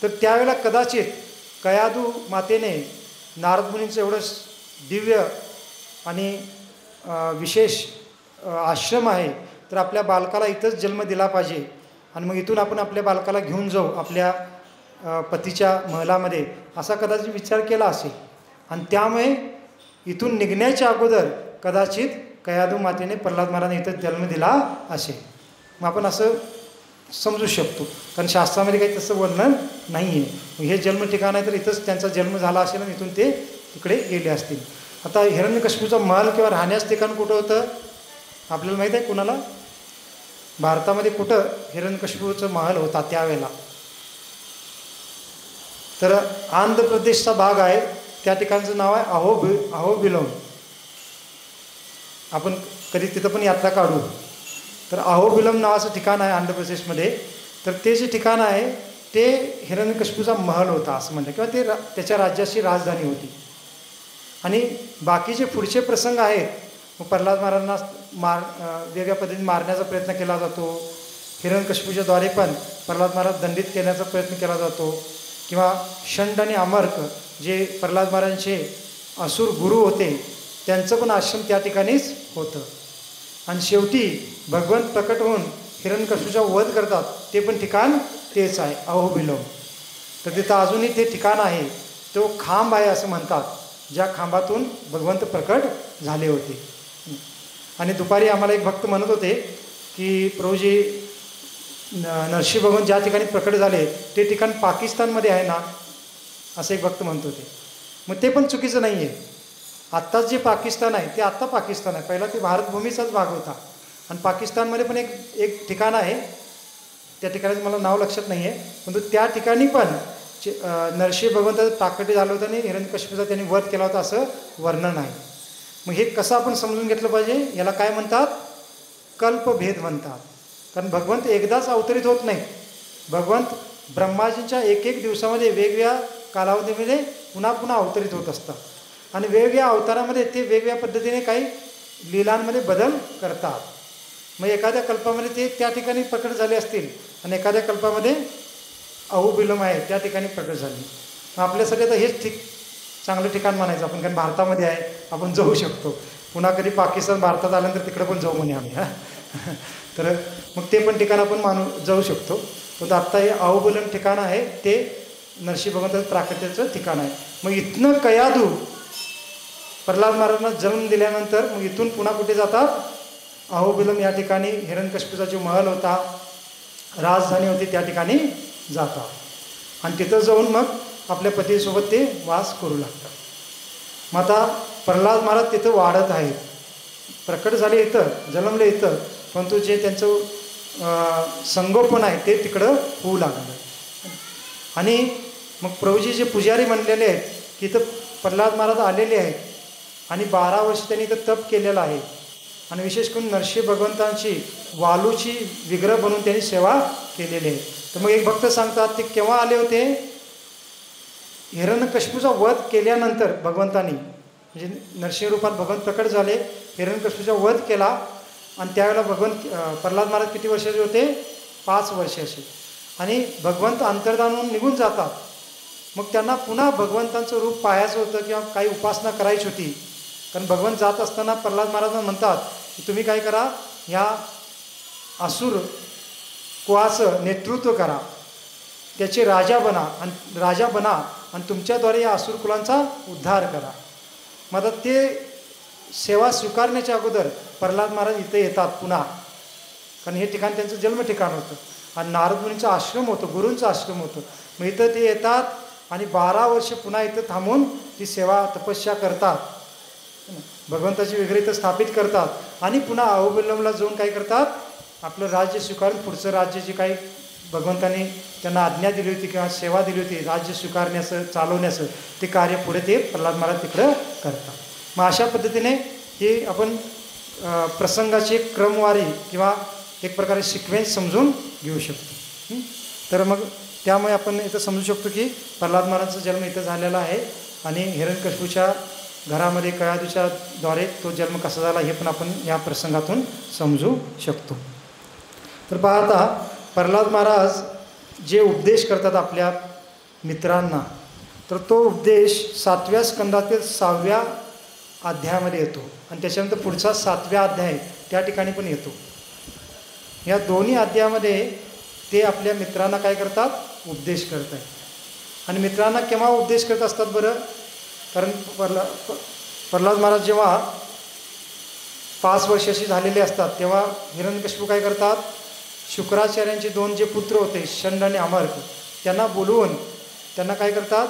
Speaker 1: तर त्यावेळेला कदाचित कयाधू मातेने नारद मुनींचं एवढं दिव्य आणि विशेष आश्रम आहे, तर आपल्या बालकाला इथंच जन्म दिला पाहिजे आणि मग इथून आपण आपल्या बालकाला घेऊन जाऊ आपल्या पतीच्या महलामध्ये, असा कदाचित विचार केला असेल. आणि त्यामुळे इथून निघण्याच्या अगोदर कदाचित कयाधू मातेने प्रल्हाद महाराजांना इथं जन्म दिला असेल. मग आपण असं समजू शकतो, कारण शास्त्रामध्ये काही तसं वर्णन नाही आहे. हे जन्म ठिकाण आहे तर इथंच त्यांचा जन्म झाला असेल आणि इथून ते तिकडे गेले असतील. आता हिरण्यकश्यपूचा महल किंवा राहण्याचं ठिकाण कुठं होतं आपल्याला माहीत आहे कुणाला? भारतामध्ये कुठं हिरण्यकश्यपूचा महल होता त्यावेळेला? तर आंध्र प्रदेशचा भाग आहे, त्या ठिकाणचं नाव आहे अहोबिलम. आपण कधी तिथं पण यात्रा काढू. तर अहोबिलम नावाचं ठिकाण आहे आंध्र प्रदेशमध्ये. तर ते जे ठिकाण आहे ते हिरण्यकश्यपूचा महल होता असं म्हणलं, किंवा ते त्याच्या राज्याची राजधानी होती. आणि बाकीचे पुढचे प्रसंग आहेत, मग प्रल्हाद महाराजांना वेगळ्या पद्धतीने मारण्याचा प्रयत्न केला जातो. हिरण्यकश्यपूच्याद्वारे पण प्रल्हाद महाराज दंडित करण्याचा प्रयत्न केला जातो, किंवा षंड आणि अमर्क जे प्रल्हाद महाराजांचे असुर गुरु होते त्यांचं पण आश्रम त्या ठिकाणीच होतं. आणि शेवटी भगवंत प्रकट होऊन हिरण्यकश्यपूचा वध करतात, ते पण ठिकाण तेच आहे अहोबिलम. तर तिथं अजूनही ते ठिकाण आहे, तो खांब आहे असं म्हणतात, ज्या खांबातून भगवंत प्रकट झाले होते. आणि दुपारी आम्हाला एक भक्त म्हणत होते की प्रभूजी नरसिंह भगवंत ज्या ठिकाणी प्रकट झाले ते ठिकाण पाकिस्तानमध्ये आहे ना, असं एक भक्त म्हणत होते. मग ते पण चुकीचं नाही आहे. आत्ताच जे पाकिस्तान आहे ते आत्ता पाकिस्तान आहे, पहिला ते भारतभूमीचाच भाग होता. आणि पाकिस्तानमध्ये पण एक ठिकाण आहे, त्या ठिकाणाचं मला नाव लक्षात नाही आहे, परंतु त्या ठिकाणी पण नरसिंह भगवंताचं प्राकट्य झालं होतं आणि हिरण्यकश्यपूचा त्यांनी वध केला होता असं वर्णन आहे. मग हे कसं आपण समजून घेतलं पाहिजे? याला काय म्हणतात? कल्पभेद म्हणतात. कारण भगवंत एकदाच अवतरित होत नाही. भगवंत ब्रह्माजींच्या एक दिवसामध्ये वेगवेगळ्या कालावधीमध्ये पुन्हा पुन्हा अवतरित होत असतात. आणि वेगवेगळ्या अवतारामध्ये ते वेगवेगळ्या पद्धतीने काही लीलांमध्ये बदल करतात. मग एखाद्या कल्पामध्ये ते त्या ठिकाणी प्रकट झाले असतील आणि एखाद्या कल्पामध्ये अहोबिलम आहे त्या ठिकाणी प्रकट झाले. मग आपल्यासाठी आता हेच चांगलं ठिकाण म्हणायचं आपण, कारण भारतामध्ये आहे, आपण जाऊ शकतो. पुन्हा कधी पाकिस्तान भारतात आल्यानंतर तिकडे पण जाऊ म्हणे आम्ही. तर मग ते पण ठिकाण आपण जाऊ शकतो. पण आत्ता हे अहोबिलम ठिकाण आहे ते नरसिंह भगवंताचं प्राकट्याचं ठिकाण आहे. मग इथनं कयाधू प्रल्हाद महाराजांना जन्म दिल्यानंतर मग इथून पुन्हा कुठे जातात? अहोबिलम या ठिकाणी हिरण्यकश्यपूचा जो महल होता, राजधानी होती, त्या ठिकाणी जातात. आणि तिथं जाऊन मग आपल्या पतीसोबत ते वास करू लागतात. मग आता प्रल्हाद महाराज तिथं वाढत आहेत, प्रकट झाले इथं, जन्मले इथं, परंतु जे त्यांचं संगोपन आहे ते तिकडं होऊ लागलं. आणि मग प्रभूजी जे पुजारी म्हणलेले आहेत की इथं प्रल्हाद महाराज आलेले आहेत आणि 12 वर्ष त्यांनी इथं तप केलेलं आहे. आणि विशेष करून नरसिंह भगवंतांची वालूची विग्रह बनवून त्यांनी सेवा केलेली आहे. तर मग एक भक्त सांगतात ते केव्हा आले होते? हिरण्यकश्यपूचा वध केल्यानंतर भगवंतांनी, म्हणजे नरसिंह रूपात भगवंत प्रकट झाले, हिरण्यकश्यपूचा वध केला आणि त्यावेळेला भगवंत प्रल्हाद महाराज किती वर्षाचे होते? 5 वर्षाचे. आणि भगवंत अंतर्धान होऊन निघून जातात. मग त्यांना पुन्हा भगवंतांचं रूप पाहायचं होतं किंवा काही उपासना करायची होती. कारण भगवंत जात असताना प्रल्हाद महाराजांना म्हणतात की तुम्ही काय करा, ह्या असुर कुळाचं नेतृत्व करा, त्याचे राजा बना आणि तुमच्याद्वारे या असुर कुलांचा उद्धार करा. मग आता ते सेवा स्वीकारण्याच्या अगोदर प्रल्हाद महाराज इथे येतात पुन्हा, कारण हे ठिकाण त्यांचं जन्म ठिकाण होतं आणि नारद मुनींचा आश्रम होतं, गुरूंचा आश्रम होतं. मग इथं ते येतात आणि 12 वर्ष पुन्हा इथं थांबून ती सेवा तपस्या करतात, भगवंताची विग्रह इथं स्थापित करतात आणि पुन्हा अहोबिलमला जाऊन काय करतात? आपलं राज्य स्वीकारून पुढचं राज्य जे काही भगवंतांनी त्यांना आज्ञा दिली होती किंवा सेवा दिली होती राज्य स्वीकारण्याचं चालवण्याचं, ते कार्य पुढे ते प्रल्हाद महाराज तिकडं करतात. मग अशा पद्धतीने हे आपण प्रसंगाची एक क्रमवारी किंवा एक प्रकारे सिक्वेन्स समजून घेऊ शकतो. तर मग त्यामुळे आपण इथं समजू शकतो की प्रल्हाद महाराजांचा जन्म इथं झालेला आहे आणि हिरण्यकशिपूच्या घरामध्ये कयाधूच्या द्वारे तो जन्म कसा झाला हे पण आपण या प्रसंगातून समजू शकतो. तर पाहता प्रल्हाद महाराज जे उपदेश करतात आपल्या मित्रांना, तर तो उपदेश 7व्या स्कंदातील 6व्या अध्यायामध्ये येतो आणि त्याच्यानंतर पुढचा 7व्या अध्याय त्या ठिकाणी पण येतो. या दोन्ही अध्यायामध्ये ते आपल्या मित्रांना काय करतात, उपदेश करत आहेत. आणि मित्रांना केव्हा उपदेश करत असतात बरं? कारण प्रल्हाद महाराज जेव्हा 5 वर्षाची झालेले असतात तेव्हा हिरण्यकशिपू काय करतात, शुक्राचार्यांचे 2 जे पुत्र होते षंड आणि अमर्क, त्यांना बोलवून त्यांना काय करतात,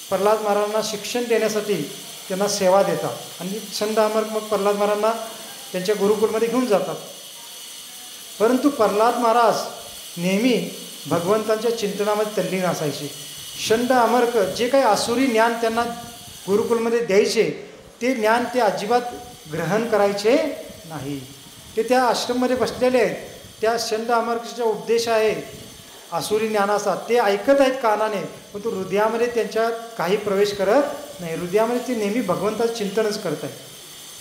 Speaker 1: प्रल्हाद महाराजांना शिक्षण देण्यासाठी त्यांना सेवा देतात. आणि षंड अमर्क मग प्रल्हाद महाराजांना त्यांच्या गुरुकुलमध्ये घेऊन जातात. परंतु प्रल्हाद महाराज नेहमी भगवंतांच्या चिंतनामध्ये तल्लीन असायचे. षंड अमर्क जे काही आसुरी ज्ञान त्यांना गुरुकुलमध्ये द्यायचे ते ज्ञान ते अजिबात ग्रहण करायचे नाही. ते त्या आश्रममध्ये बसलेले आहेत. त्या षंड अमर्कचा उपदेश आहे आसुरी ज्ञानाचा, ते ऐकत आहेत कानाने, परंतु हृदयामध्ये त्यांच्या काही प्रवेश करत नाही. हृदयामध्ये ते नेहमी भगवंताचं चिंतनच करत आहेत.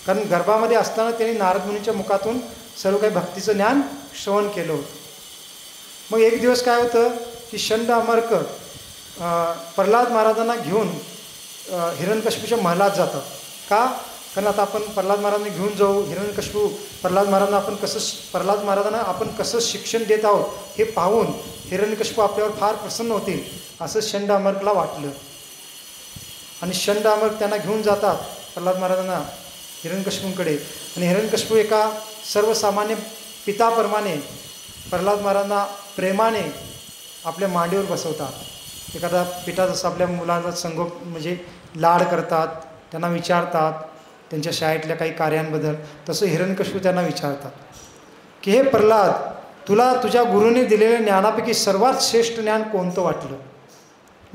Speaker 1: कारण गर्भामध्ये असताना त्यांनी नारद मुनीच्या मुखातून सर्व काही भक्तीचं ज्ञान श्रवण केलं होतं. मग एक दिवस काय होतं की षंड अमर्क प्रल्हाद महाराजांना घेऊन हिरण्यकशिपूच्या महलात जातात. का? कारण आता आपण प्रल्हाद महाराजांना घेऊन जाऊ, हिरण्यकशिपू प्रल्हाद महाराजांना आपण कसं शिक्षण देत आहोत हे पाहून हिरण्यकशिपू आपल्यावर फार प्रसन्न होतील असं षंड अमर्कला वाटलं. आणि षंड अमर्क त्यांना घेऊन जातात प्रल्हाद महाराजांना हिरण्यकशिपूंकडे. आणि हिरण्यकशिपू एका सर्वसामान्य पिताप्रमाणे प्रल्हाद महाराजांना प्रेमाने आपल्या मांडीवर बसवतात. एखादा पिता जसं आपल्या मुलांना म्हणजे लाड करतात, त्यांना विचारतात त्यांच्या शाळेतल्या काही कार्यांबद्दल, तसं हिरण्यकशिपू त्यांना विचारतात की हे प्रल्हाद, तुला तुझ्या गुरुने दिलेल्या ज्ञानापैकी सर्वात श्रेष्ठ ज्ञान कोणतं वाटलं?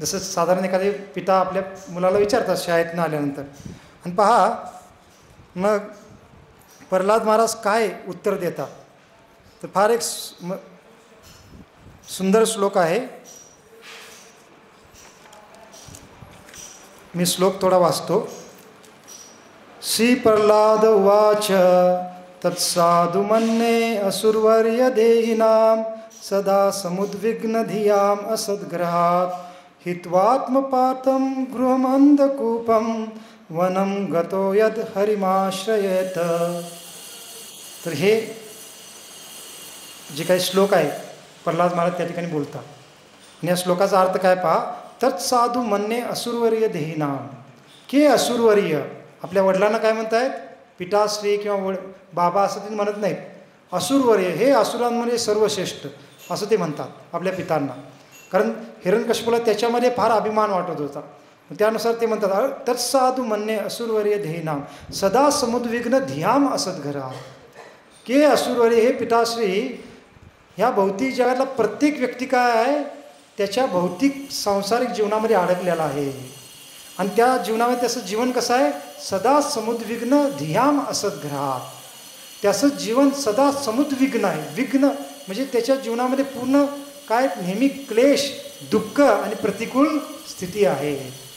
Speaker 1: जसं साधारण एखादे पिता आपल्या मुलाला विचारतात शाळेतनं आल्यानंतर. आणि पहा मग प्रल्हाद महाराज काय उत्तर देतात. तर फार एक सुंदर श्लोक आहे. मी श्लोक थोडा वाचतो. श्री प्रल्हाद उवाच तत्साधु मन्ये असुरवर्य देहिनां सदा समुद्विग्न धियाम असद्ग्रहात् हित्वात्मपातं गृहमन्धकूपं वनं गतो यद हरिमाश्रयेत. तर हे जे काही श्लोक आहे प्रल्हाद महाराज त्या ठिकाणी बोलतात. आणि या श्लोकाचा अर्थ काय पहा. तत्साधु मन्ये असुरवर्य देहिनां, के असुरवर्य, आपल्या वडिलांना काय म्हणतायत, पिताश्री किंवा बाबा असं ते म्हणत नाहीत. असुरवर्य हे असुरांमध्ये सर्वश्रेष्ठ असं ते म्हणतात आपल्या पितांना. कारण हिरण्यकशिपूला त्याच्यामध्ये फार अभिमान वाटत होता. त्यानुसार ते म्हणतात तत्साधु मन्ये असुरवर्य देहिनां सदा समुद्विग्न धियाम असद्घरात्. के असुरवर्य हे पिताश्री, ह्या भौतिक जगातला प्रत्येक व्यक्ती काय आहे, त्याच्या भौतिक सांसारिक जीवनामध्ये अडकलेला आहे. आणि त्या जीवनामध्ये त्याचं जीवन कसं आहे, सदा समुद्विग्न धियाम असद्घरात्. त्याचं जीवन सदा समुद्विग्न आहे. विघ्न म्हणजे त्याच्या जीवनामध्ये पूर्ण काय, नेहमी क्लेश, दुःख आणि प्रतिकूल स्थिती आहे.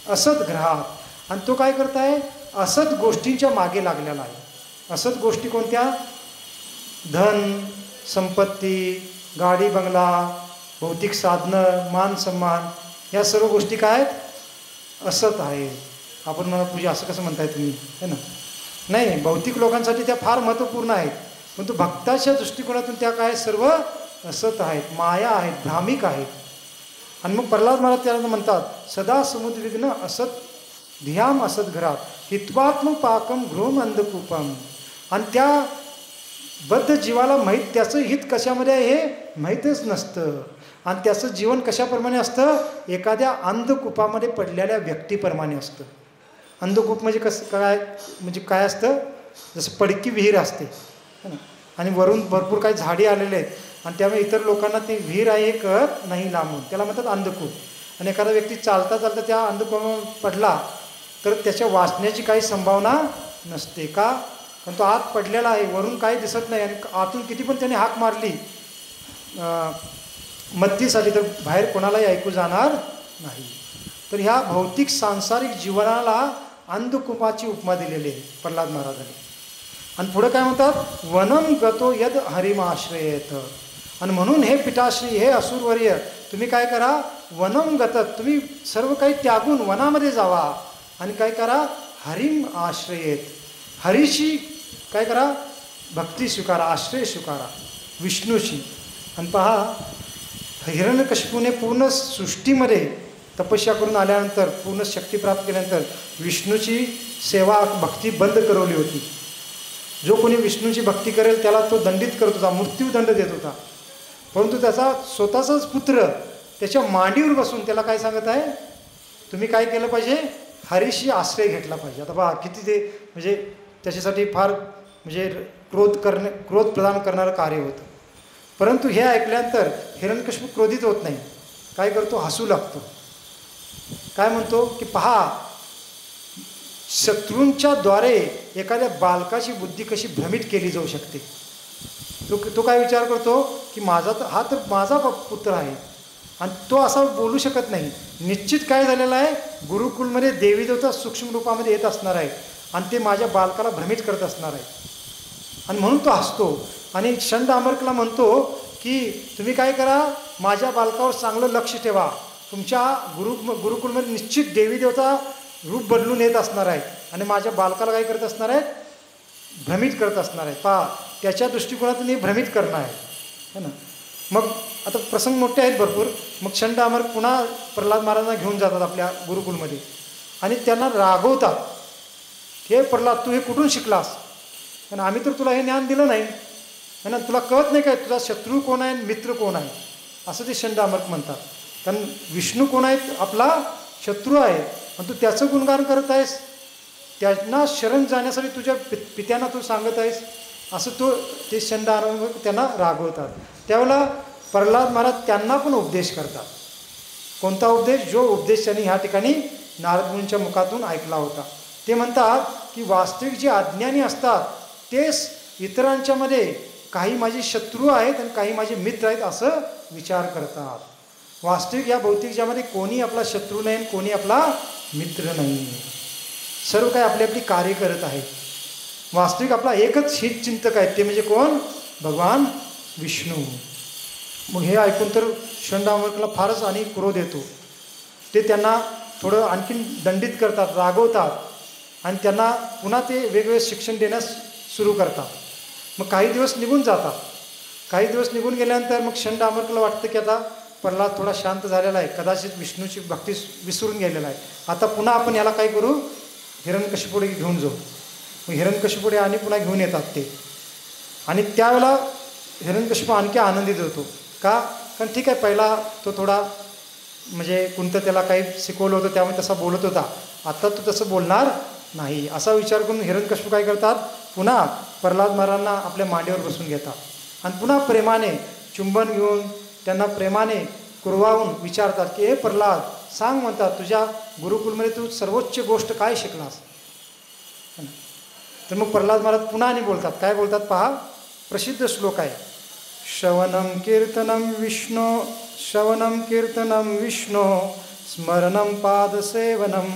Speaker 1: असद्घरात्. आणि तो काय करत आहे, असत गोष्टींच्या मागे लागलेला आहे. असत गोष्टी कोणत्या, धन संपत्ती, गाडी बंगला, भौतिक साधनं, मान सन्मान, या सर्व गोष्टी काय आहेत, असत आहे. आपण म्हणा पूजा असं कसं म्हणताय तुम्ही, है ना? नाही, भौतिक लोकांसाठी त्या फार महत्त्वपूर्ण आहेत, परंतु भक्ताच्या दृष्टिकोनातून त्या काय सर्व असत आहेत, माया आहेत, भ्रामिक आहेत. आणि मग प्रल्हाद महाराज त्याला म्हणतात सदा समुद्विग्न असत धियाम असद्घरात् हित्वात्म पाकम गृहम अंधकूपम. आणि त्या बद्ध जीवाला माहीत त्याचं हित कशामध्ये आहे हे माहीतच नसतं. आणि त्याचं जीवन कशाप्रमाणे असतं, एखाद्या अंधकूपामध्ये पडलेल्या व्यक्तीप्रमाणे असतं. अंधकूप म्हणजे कसं काय, म्हणजे काय असतं, जसं पडकी विहीर असते आणि वरून भरपूर काही झाडी आलेले आहेत आणि त्यामुळे इतर लोकांना ते विहीर आहे हे कळत नाही लांबून, त्याला म्हणतात अंधकूप. आणि एखादा व्यक्ती चालता चालता त्या अंधकूपामध्ये पडला तर त्याच्या वाचण्याची काही संभावना नसते. का? कारण तो आत पडलेला आहे, वरून काही दिसत नाही आणि आतून किती पण त्याने हाक मारली मदतीसाठी तर बाहेर कोणालाही ऐकू जाणार नाही. तर ह्या भौतिक सांसारिक जीवनाला अंधकुपाची उपमा दिलेली आहे प्रल्हाद महाराजांनी. आणि पुढे काय म्हणतात, वनम गतो यद हरिम आश्रयेत. आणि म्हणून हे पिताश्री, हे असुरवर्य, तुम्ही काय करा, वनम गतत, तुम्ही सर्व काही त्यागून वनामध्ये जावा आणि काय करा, हरिम आश्रयेत, हरीशी काय करा, भक्ती स्वीकारा, आश्रय स्वीकारा विष्णूशी. आणि पहा, हिरण्यकशिपूने पूर्ण सृष्टीमध्ये तपस्या करून आल्यानंतर, पूर्ण शक्ती प्राप्त केल्यानंतर विष्णूची सेवा भक्ती बंद करवली होती. जो कोणी विष्णूची भक्ती करेल त्याला तो दंडित करत होता, मृत्यूदंड देत होता. परंतु त्याचा स्वतःचाच पुत्र त्याच्या मांडीवर बसून त्याला काय सांगत आहे, तुम्ही काय केलं पाहिजे, हरीशी आश्रय घेतला पाहिजे. आता पहा किती ते म्हणजे त्याच्यासाठी फार म्हणजे क्रोध प्रदान करणारं कार्य होतं. परंतु हे ऐकल्यानंतर हिरण्यकशिपू क्रोधित होत नाही. काय करतो, हसू लागतो. काय म्हणतो की पहा, शत्रूंच्या द्वारे एखाद्या बालकाची बुद्धी कशी भ्रमित केली जाऊ शकते. तो काय विचार करतो की हा तर माझा पुत्र आहे आणि तो असा बोलू शकत नाही. निश्चित काय झालेलं आहे, गुरुकुलमध्ये देवी देवता सूक्ष्म रूपामध्ये येत असणार आहे आणि ते माझ्या बालकाला भ्रमित करत असणार आहे. आणि म्हणून तो हसतो आणि षंड अमर्कला म्हणतो की तुम्ही काय करा, माझ्या बालकावर चांगलं लक्ष ठेवा. तुमच्या गुरुकुलमध्ये निश्चित देवी देवता रूप बदलून येत असणार आहे आणि माझ्या बालकाला काय करत असणार आहेत, भ्रमित करत असणार आहे. पहा, त्याच्या दृष्टिकोनातून हे भ्रमित करणं आहे, है ना. मग आता प्रसंग मोठे आहेत भरपूर. मग षंड अमर्क पुन्हा प्रल्हाद महाराजांना घेऊन जातात आपल्या गुरुकुलमध्ये आणि त्यांना रागवतात, हे प्रल्हाद तू हे कुठून शिकलास, पण आम्ही तर तुला हे ज्ञान दिलं नाही, है ना, तुला कळत नाही काय तुझा शत्रू कोण आहे मित्र कोण आहे, असं ते षंड अमर्क म्हणतात. कारण विष्णू कोण आहेत, आपला शत्रू आहे आणि तू त्याचं गुणगान करत आहेस, त्यांना शरण जाण्यासाठी तुझ्या पित्यांना तू सांगत आहेस, असं ते षंड अमर्क त्यांना रागवतात. त्यावेळेला प्रल्हाद महाराज त्यांना पण उपदेश करतात. कोणता उपदेश, जो उपदेश त्यांनी ह्या ठिकाणी नारद मुनींच्या मुखातून ऐकला होता. ते म्हणतात की वास्तविक जे अज्ञानी असतात तेच इतरांच्यामध्ये काही माझे शत्रू आहेत आणि काही माझे मित्र आहेत असं विचार करतात. वास्तविक या भौतिक जगामध्ये कोणी आपला शत्रू नाही, कोणी आपला मित्र नाही. सर्व काही आपली आपली कार्य करत आहेत. वास्तविक आपला एकच हितचिंतक आहे, ते म्हणजे कोण, भगवान विष्णू. मग हे ऐकून तर षंड अमर्कला फारच आणि क्रोध येतो. ते त्यांना थोडं आणखीन दंडित करतात, रागवतात आणि त्यांना पुन्हा ते वेगवेगळे शिक्षण देण्यास सुरू करतात. मग काही दिवस निघून जातात. काही दिवस निघून गेल्यानंतर मग षंड अमर्कला वाटतं की आता प्रल्हाद थोडा शांत झालेला आहे, कदाचित विष्णूची भक्ती विसरून गेलेला आहे, आता पुन्हा आपण याला काय करू, हिरण्यकशिपूकडे घेऊन जाऊ. मग हिरण्यकशिपूकडे आणि पुन्हा घेऊन येतात ते. आणि त्यावेळेला हिरण्यकशिपू आणखी आनंदित होतो. का? कारण ठीक आहे, पहिला तो थोडा म्हणजे कोणतं त्याला काही शिकवलं होतं त्यामुळे तसा बोलत होता, आता तो तसं बोलणार नाही असा विचार करून हिरण्यकशिपू काय करतात, पुन्हा प्रल्हाद महाराजांना आपल्या मांडीवर बसून घेतात आणि पुन्हा प्रेमाने चुंबन घेऊन त्यांना प्रेमाने कुरवावून विचारतात की हे प्रल्हाद सांग, म्हणतात तुझ्या गुरुकुलमध्ये तू सर्वोच्च गोष्ट काय शिकलास. तर मग प्रल्हाद महाराज पुन्हा आणि बोलतात. काय बोलतात पहा, प्रसिद्ध श्लोक आहे, श्रवणं कीर्तनं विष्णो स्मरणं पादसेवनं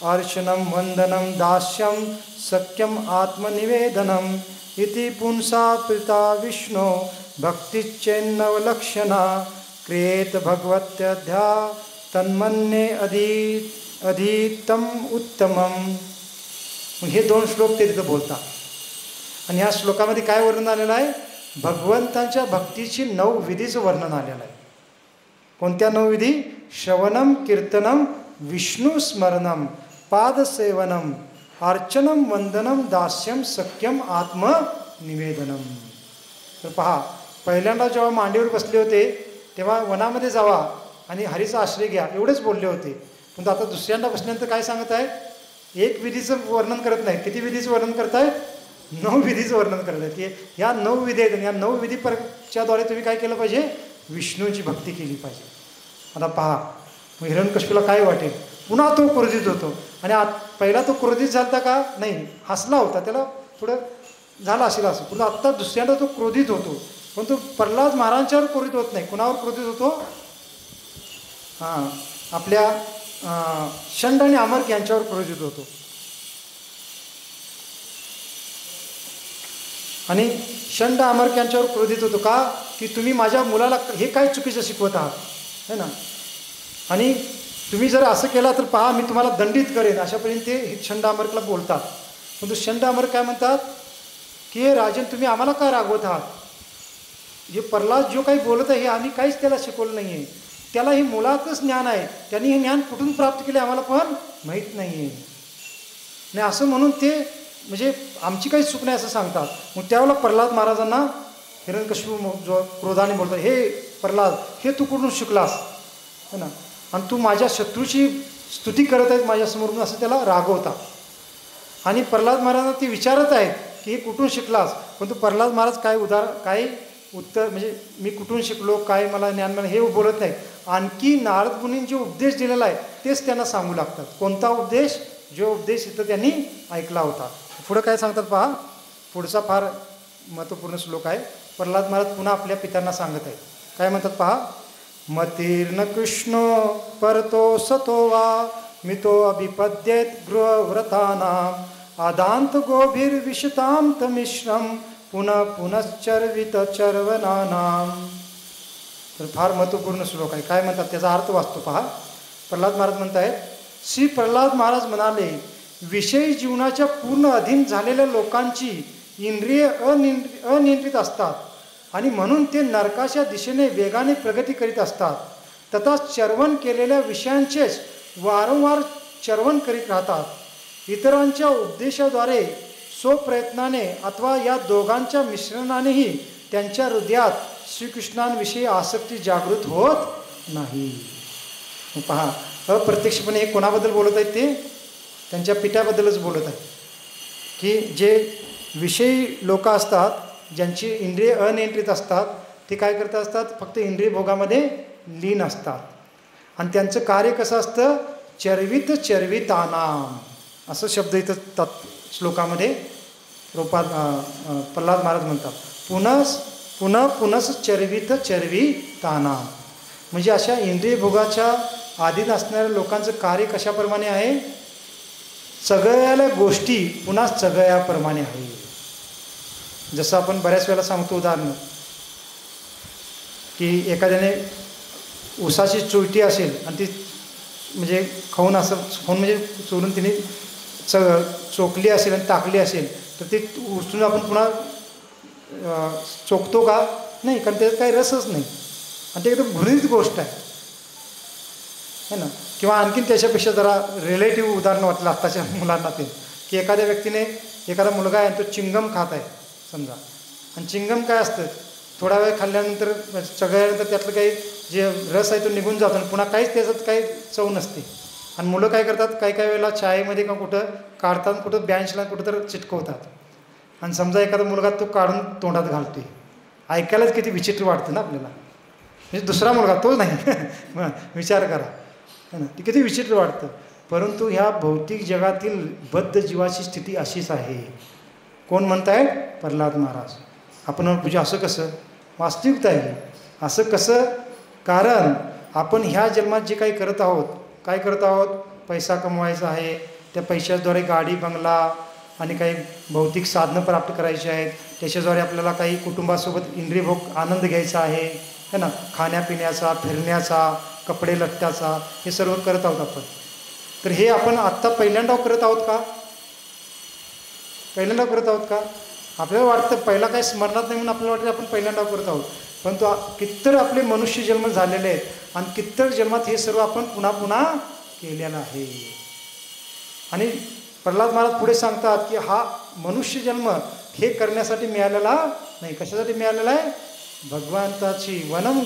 Speaker 1: अर्चनं वंदनं दास्यं सख्यम आत्मनिवेदनम इति पुंसा प्रीता विष्णो भक्तिश्चेन्नवलक्षणा क्रियेत भगवत्यध्या तन्मन्ये अधीतम उत्तमम. हे दोन श्लोक ते तिथं बोलतात. आणि ह्या श्लोकामध्ये काय वर्णन आलेलं आहे, भगवंतांच्या भक्तीची 9 विधीचं वर्णन आलेलं आहे. कोणत्या 9 विधी, श्रवणम कीर्तनम विष्णू स्मरणम पादसेवनम अर्चनम वंदनम दास्यम सख्यम आत्मनिवेदनम. तर पहा, पहिल्यांदा जेव्हा मांडीवर बसले होते तेव्हा वनामध्ये जावा आणि हरीचा आश्रय घ्या एवढेच बोलले होते. पण आता दुसऱ्यांदा बसल्यानंतर काय सांगत आहे, एक विधीचं वर्णन करत नाही, किती विधीचं वर्णन करत आहेत, 9 विधीचं वर्णन करत आहेत. की ह्या 9 विधी आहेत आणि या 9 विधीच्याद्वारे तुम्ही काय केलं पाहिजे, विष्णूची भक्ती केली पाहिजे. आता पहा, मग हिरण्यकशिपूला काय वाटेल, पुन्हा तो क्रोधित होतो. आणि पहिला तो क्रोधित झाला का नाही, हसला होता, त्याला थोडं झालं असेल असं, पण आत्ता दुसऱ्यांदा तो क्रोधित होतो. पण तो प्रल्हाद महाराजांच्यावर क्रोधित होत नाही. कुणावर क्रोधित होतो? आपल्या षंड आणि अमर्क यांच्यावर क्रोधित होतो. आणि षंड अमर्क यांच्यावर क्रोधित होतो का, की तुम्ही माझ्या मुलाला हे काय चुकीचं शिकवत आहात, है ना, आणि तुम्ही जर असं केलं तर पहा मी तुम्हाला दंडित करेन, अशापर्यंत ते षंड अमर्कला बोलतात. पण तो षंड अमर्क काय म्हणतात की हे राजन तुम्ही आम्हाला का रागवत आहात, जे प्रल्हाद जो काही बोलत आहे हे आम्ही काहीच त्याला शिकवलं नाही आहे, त्याला हे मुलातच ज्ञान आहे, त्यांनी हे ज्ञान कुठून प्राप्त केले आम्हाला पण माहीत नाही आहे. नाही असं म्हणून ते म्हणजे आमची काही चूक नाही असं सांगतात. मग त्यावेळेला प्रल्हाद महाराजांना हिरण्यकशिपू जो क्रोधाने बोलतात, हे प्रल्हाद हे तू कुठून शिकलास, है ना, आणि तू माझ्या शत्रूची स्तुती करत आहेस माझ्यासमोरून, असं त्याला रागवतात. आणि प्रल्हाद महाराजांना ते विचारत आहेत की हे कुठून शिकलास, पण तू प्रल्हाद महाराज काय उत्तर म्हणजे मी कुठून शिकलो, काय मला ज्ञान मिळालं हे बोलत नाही. आणखी नारद मुनींनी जो उपदेश दिलेला आहे तेच त्यांना सांगू लागतात. कोणता उपदेश? जो उपदेश इथं त्यांनी ऐकला होता. पुढं काय सांगतात पहा, पुढचा फार महत्त्वपूर्ण श्लोक आहे. प्रल्हाद महाराज पुन्हा आपल्या पित्यांना सांगत आहेत. काय म्हणतात पहा, मतीर्न कृष्ण परतो सतो वा मितो अभिपद्येत गृहव्रतानां आदांत गोभिर्विशतां मिश्रम पुनः पुनश्चर्वित चर्वनानां. तर फार महत्त्वपूर्ण श्लोक आहे. काय म्हणतात त्याचा अर्थ वाचतो पहा. प्रल्हाद महाराज म्हणत आहेत, श्री प्रल्हाद महाराज म्हणाले, विषयी जीवनाच्या पूर्ण अधीन झालेल्या लोकांची इंद्रिय अनियंत्रित असतात आणि म्हणून ते नरकाच्या दिशेने वेगाने प्रगती करीत असतात. तथा चर्वण केलेल्या विषयांचेच वारंवार चर्वण करीत राहतात. इतरांच्या उपदेशाद्वारे स्वप्रयत्नाने अथवा या दोघांच्या मिश्रणानेही त्यांच्या हृदयात श्रीकृष्णांविषयी आसक्ती जागृत होत नाही. पहा, अप्रत्यक्षपणे हे कोणाबद्दल बोलत आहेत? ते त्यांच्या पित्याबद्दलच बोलत आहेत की जे विषयी लोक असतात, ज्यांची इंद्रिय अनियंत्रित असतात, ते काय करत असतात, फक्त इंद्रिय भोगामध्ये लीन असतात. आणि त्यांचं कार्य कसं असतं, चर्वित चर्वितानाम असं शब्द इथं श्लोकामध्ये प्रल्हाद महाराज म्हणतात. पुनः चर्वित चर्वितानाम म्हणजे अशा इंद्रिय भोगाच्या अधीन असणाऱ्या लोकांचं कार्य कशाप्रमाणे आहे, चगळ्याला गोष्टी पुन्हा चगळ्याप्रमाणे आहे. जसं आपण बऱ्याच वेळेला सांगतो उदाहरण, की एखाद्याने ऊसाची चोयटी असेल आणि ती म्हणजे खाऊन म्हणजे चोरून तिने चोखली असेल आणि टाकली असेल, तर ती उचलून आपण पुन्हा चोखतो का? नाही, कारण त्याच्यात काही रसच नाही आणि ते एकदम घृणित गोष्ट आहे, है ना. किंवा आणखीन त्याच्यापेक्षा जरा रिलेटिव्ह उदाहरण वाटलं आत्ताच्या मुलांना ते, की एखाद्या व्यक्तीने एखादा मुलगा आहे आणि तो चिंगम खात आहे समजा, आणि चिंगम काय असतं, थोडा वेळ खाल्ल्यानंतर चगळल्यानंतर त्यातलं काही जे रस आहे तो निघून जातो आणि पुन्हा काहीच त्याच्यात काही चव नसते. आणि मुलं काय करतात, काही वेळेला चायमध्ये का कुठं काढतात, कुठं बेंचला कुठं तर चिटकवतात, आणि समजा एखादा मुलगा तो काढून तोंडात घालतोय, ऐकायलाच किती विचित्र वाटतं ना आपल्याला. म्हणजे दुसरा मुलगा तो नाही विचार करा, है ना, ते किती विचित्र वाटतं. परंतु ह्या भौतिक जगातील बद्ध जीवाची स्थिती अशीच आहे. कोण म्हणताय? प्रल्हाद महाराज. आपण पूजा असं कसं, वास्तविकता आहे असं कसं, कारण आपण ह्या जन्मात जे काही करत आहोत, काय करत आहोत, पैसा कमवायचा आहे, त्या पैशाद्वारे गाडी बंगला आणि काही भौतिक साधनं प्राप्त करायची आहेत, त्याच्याद्वारे आपल्याला काही कुटुंबासोबत इंद्रियभोग आनंद घ्यायचा आहे, है ना, खाण्यापिण्याचा, फिरण्याचा, कपडे लत्त्याचा, हे सर्व करत आहोत आपण. तर हे आपण आत्ता पहिल्यांदा करत आहोत का? पहिल्यांदा करत आहोत का? आपल्याला वाटतं पहिला काही स्मरणात नाही म्हणून आपल्याला वाटतं आपण पहिल्यांदा करत आहोत, परंतु कित्तर आपले मनुष्य जन्म झालेले आहेत आणि कित्तर जन्मात हे सर्व आपण पुन्हा पुन्हा केलेलं आहे. आणि प्रल्हाद महाराज पुढे सांगतात की हा मनुष्य जन्म हे करण्यासाठी मिळालेला नाही. कशासाठी मिळालेला आहे? भगवंताची वनम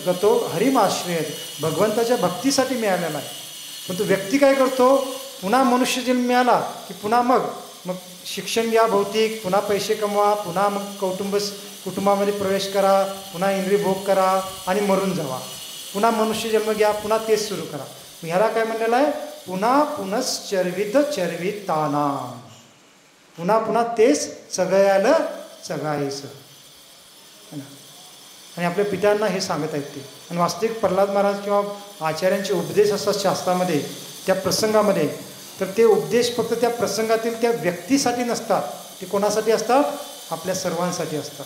Speaker 1: गतो हरिमाश्रयत, भगवंताच्या भक्तीसाठी मिळालेला आहे. पण तो व्यक्ती काय करतो, पुन्हा मनुष्य जन्म मिळाला की पुन्हा मग शिक्षण घ्या भौतिक, पुन्हा पैसे कमवा, पुन्हा मग कुटुंबामध्ये प्रवेश करा, पुन्हा इंद्रिय भोग करा आणि मरून जावा, पुन्हा मनुष्य जन्म घ्या, पुन्हा तेच सुरू करा. ह्याला काय म्हणलेलं आहे? पुन्हा पुनश्चर्वित चर्विताना, पुन्हा पुन्हा तेच चगयालं चगायचं. आणि आपल्या पित्यांना हे सांगत आहेत ते. आणि वास्तविक प्रल्हाद महाराज किंवा आचार्यांचे उपदेश असतात शास्त्रामध्ये त्या प्रसंगामध्ये, तर ते उपदेश फक्त त्या प्रसंगातील त्या व्यक्तीसाठी नसतात, ते कोणासाठी असतात? आपल्या सर्वांसाठी असतात.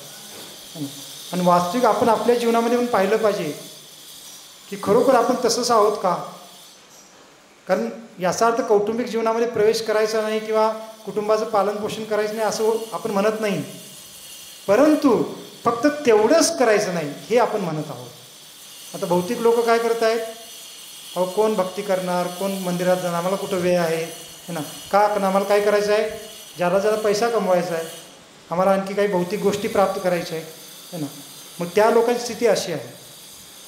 Speaker 1: आणि वास्तविक आपण आपल्या जीवनामध्ये पण पाहिलं पाहिजे की खरोखर आपण तसंच आहोत का. कारण याचा अर्थ कौटुंबिक जीवनामध्ये प्रवेश करायचा नाही किंवा कुटुंबाचं पालनपोषण करायचं नाही असं आपण म्हणत नाही, परंतु फक्त तेवढंच करायचं नाही हे आपण म्हणत आहोत. आता भौतिक लोक काय करत आहेत? अहो कोण भक्ती करणार, कोण मंदिरात जाणार, आम्हाला कुठं वेळ आहे ना. का? कारण आम्हाला काय करायचं आहे? ज्यादा ज्यादा पैसा कमवायचा आहे, आम्हाला आणखी काही भौतिक गोष्टी प्राप्त करायच्या आहे ना. मग त्या लोकांची स्थिती अशी आहे.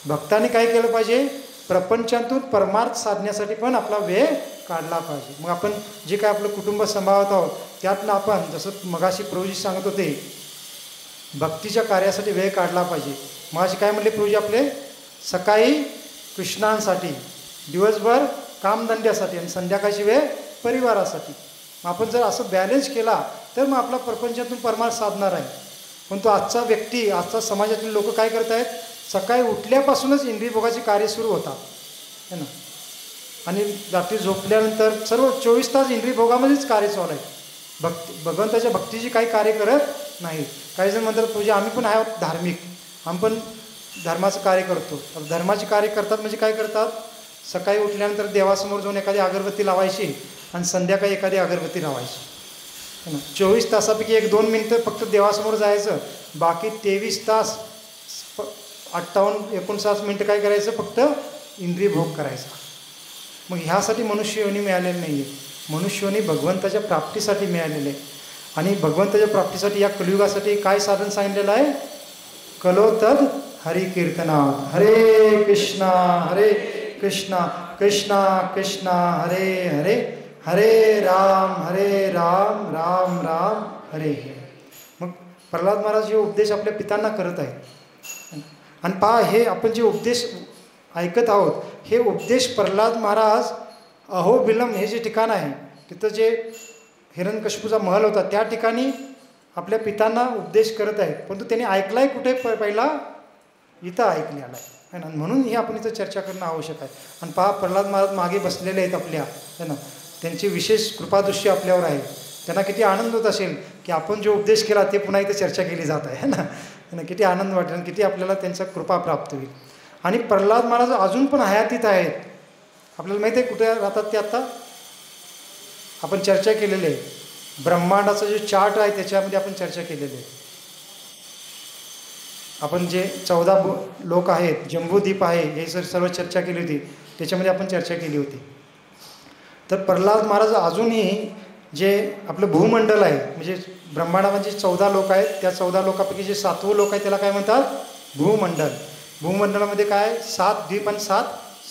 Speaker 1: भक्तांनी काय केलं पाहिजे? प्रपंचातून परमार्थ साधण्यासाठी पण आपला वेळ काढला पाहिजे. मग आपण जे काय आपलं कुटुंब सांभाळत आहोत त्यातनं आपण, जसं मगाशी प्रभूजी सांगत होते, भक्तीच्या कार्यासाठी वेळ काढला पाहिजे. मगाशी काय म्हणले प्रभूजी आपले? सकाळी कृष्णांसाठी, दिवसभर कामधंद्यासाठी आणि संध्याकाळची वेळ परिवारासाठी. मग आपण जर असं बॅलन्स केला तर मग आपला प्रपंचातून परमार्थ साधणार आहे. पण तो आजचा व्यक्ती, आजचा समाजातील लोक काय करत आहेत? सकाळी उठल्यापासूनच इंद्रियभोगाची कार्य सुरू होतात है ना. आणि रात्री झोपल्यानंतर सर्व 24 तास इंद्रियभोगामध्येच कार्य चालू आहे. भगवंताच्या भक्तीची काही कार्य करत नाही. काही जण म्हणतात पूजा आम्ही पण आहोत धार्मिक, आम्ही पण धर्माचं कार्य करतो. धर्माचे कार्य करतात म्हणजे काय करतात? सकाळी उठल्यानंतर देवासमोर जाऊन एखादी अगरबत्ती लावायची आणि संध्याकाळी एखादी अगरबत्ती लावायची है ना. 24 तासापैकी 1-2 मिनटं फक्त देवासमोर जायचं, बाकी 23 तास 58-59 मिनटं काय करायचं? फक्त इंद्रिय भोग करायचा. मग ह्यासाठी मनुष्य योनी मिळालेली नाही आहे. मनुष्य योनी भगवंताच्या प्राप्तीसाठी मिळालेले आहे. आणि भगवंताच्या प्राप्तीसाठी या कलियुगासाठी काय साधन सांगितलेलं आहे? कलो तद हरिकीर्तनात, हरे कृष्णा कृष्णा कृष्णा हरे हरे, हरे राम राम राम हरे हरे. मग प्रल्हाद महाराज हे उपदेश आपल्या पितांना करत आहेत. आणि पहा, हे आपण जे उपदेश ऐकत आहोत हे उपदेश प्रल्हाद महाराज अहोबिलम हे जे ठिकाण आहे, तिथं जे हिरण्यकशिपूचा महल होता त्या ठिकाणी आपल्या पितांना उपदेश करत आहेत. परंतु त्यांनी ऐकलाय कुठे? पहिला इथं ऐकण्याला आहे ना. म्हणून ही आपण इथं चर्चा करणं आवश्यक आहे. आणि पहा, प्रल्हाद महाराज मागे बसलेले आहेत आपल्या है ना. त्यांची विशेष कृपादृष्टी आपल्यावर आहे. त्यांना किती आनंद होत असेल की आपण जो उपदेश केला ते पुन्हा इथं चर्चा केली जात आहे ना. किती आनंद वाटेल आणि किती आपल्याला त्यांचा कृपा प्राप्त होईल. आणि प्रल्हाद महाराज अजून पण हयातीत आहेत. आपल्याला माहिती आहे कुठे राहतात ते? आता आपण चर्चा केलेली आहे. ब्रह्मांडाचा जो चार्ट आहे त्याच्यामध्ये आपण चर्चा केलेली आहे. आपण जे 14 लोक आहेत, जम्बूद्वीप आहे, हे सर्व चर्चा केली होती. त्याच्यामध्ये आपण चर्चा केली होती. तर प्रल्हाद महाराज अजूनही जे आपलं भूमंडल आहे, म्हणजे ब्रह्मांडामध्ये 14 लोक आहेत, त्या 14 लोकांपैकी जे 7वं लोक आहे त्याला काय म्हणतात? भूमंडल. भूमंडलामध्ये काय 7 द्वीप आणि 7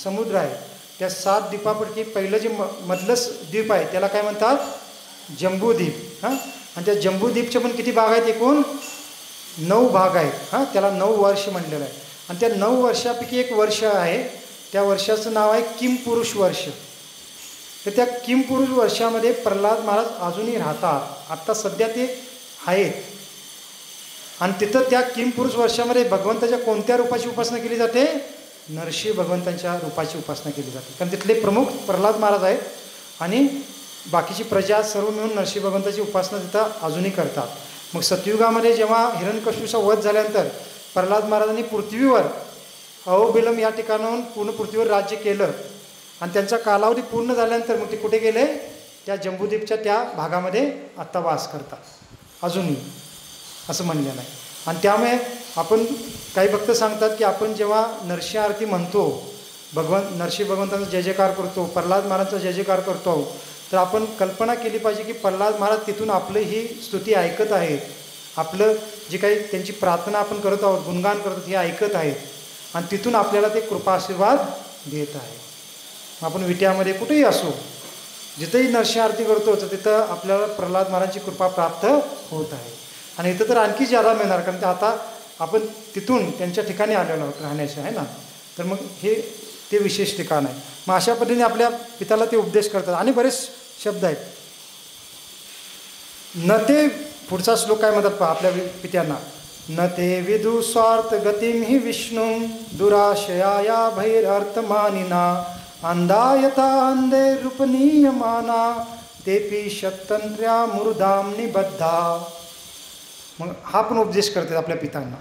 Speaker 1: समुद्र आहे. त्या 7 द्वीपापैकी पहिलं जे मधलं द्वीप आहे त्याला काय म्हणतात? जम्बूद्वीप. हां. आणि त्या जम्बूद्वीपचे पण किती भाग आहेत? एकूण 9 भाग आहेत. हां. त्याला 9 वर्ष म्हणलेलं आहे. आणि त्या 9 वर्षापैकी एक वर्ष आहे, त्या वर्षाचं नाव आहे किमपुरुष वर्ष. तर त्या किमपुरुष वर्षामध्ये प्रल्हाद महाराज अजूनही राहतात. आत्ता सध्या ते आहेत. आणि तिथं त्या किमपुरुष वर्षामध्ये भगवंताच्या कोणत्या रूपाची उपासना केली जाते? नरसिंह भगवंतांच्या रूपाची उपासना केली जाते. कारण तिथले प्रमुख प्रल्हाद महाराज आहेत आणि बाकीची प्रजा सर्व मिळून नरसिंह भगवंताची उपासना तिथं अजूनही करतात. मग सतयुगामध्ये जेव्हा हिरण्यकशिपूचा वध झाल्यानंतर प्रल्हाद महाराजांनी पृथ्वीवर अहोबिलम या ठिकाणाहून पूर्ण पृथ्वीवर राज्य केलं. आणि त्यांचा कालावधी पूर्ण झाल्यानंतर मग ते कुठे गेले? त्या जम्बूद्वीपच्या त्या भागामध्ये आत्ता वास करतात अजूनही, असं म्हणलेलं आहे. आणि त्यामुळे आपण काही भक्त सांगतात की आपण जेव्हा नरसिंह आरती म्हणतो, नरसिंह भगवंताचा जय जयकार करतो, प्रल्हाद महाराजांचा जय जयकार करतो, तर आपण कल्पना केली पाहिजे की प्रल्हाद महाराज तिथून आपलं ही स्तुती ऐकत आहेत. आपलं जे काही त्यांची प्रार्थना आपण करत आहोत, गुणगान करतो, हे ऐकत आहेत. आणि तिथून आपल्याला ते कृपा आशीर्वाद देत आहे. आपण विट्यामध्ये कुठेही असो, जिथंही नरसिंह आरती करतो तर तिथं आपल्याला प्रल्हाद महाराजांची कृपा प्राप्त होत आहे. आणि इथं तर आणखी जादा मिळणार, कारण ते आता आपण तिथून त्यांच्या ठिकाणी आलेलो आहोत राहण्याचे आहे ना. तर मग हे ते विशेष ठिकाण आहे. मग अशा पद्धतीने आपल्या पित्याला ते उपदेश करतात. आणि बरेच शब्द आहेत. न ते पुढचा श्लोक काय म्हणतात पहा आपल्या पित्यांना, न ते विदु स्वार्थ गतिम हि विष्णू दुराशया भैरर्थमानिना अंधायता अंधे रूपनीयमाना तेपी शतंत्र्या मुरुदाम निबद्धा. मग हा पण उपदेश करतात आपल्या पितांना.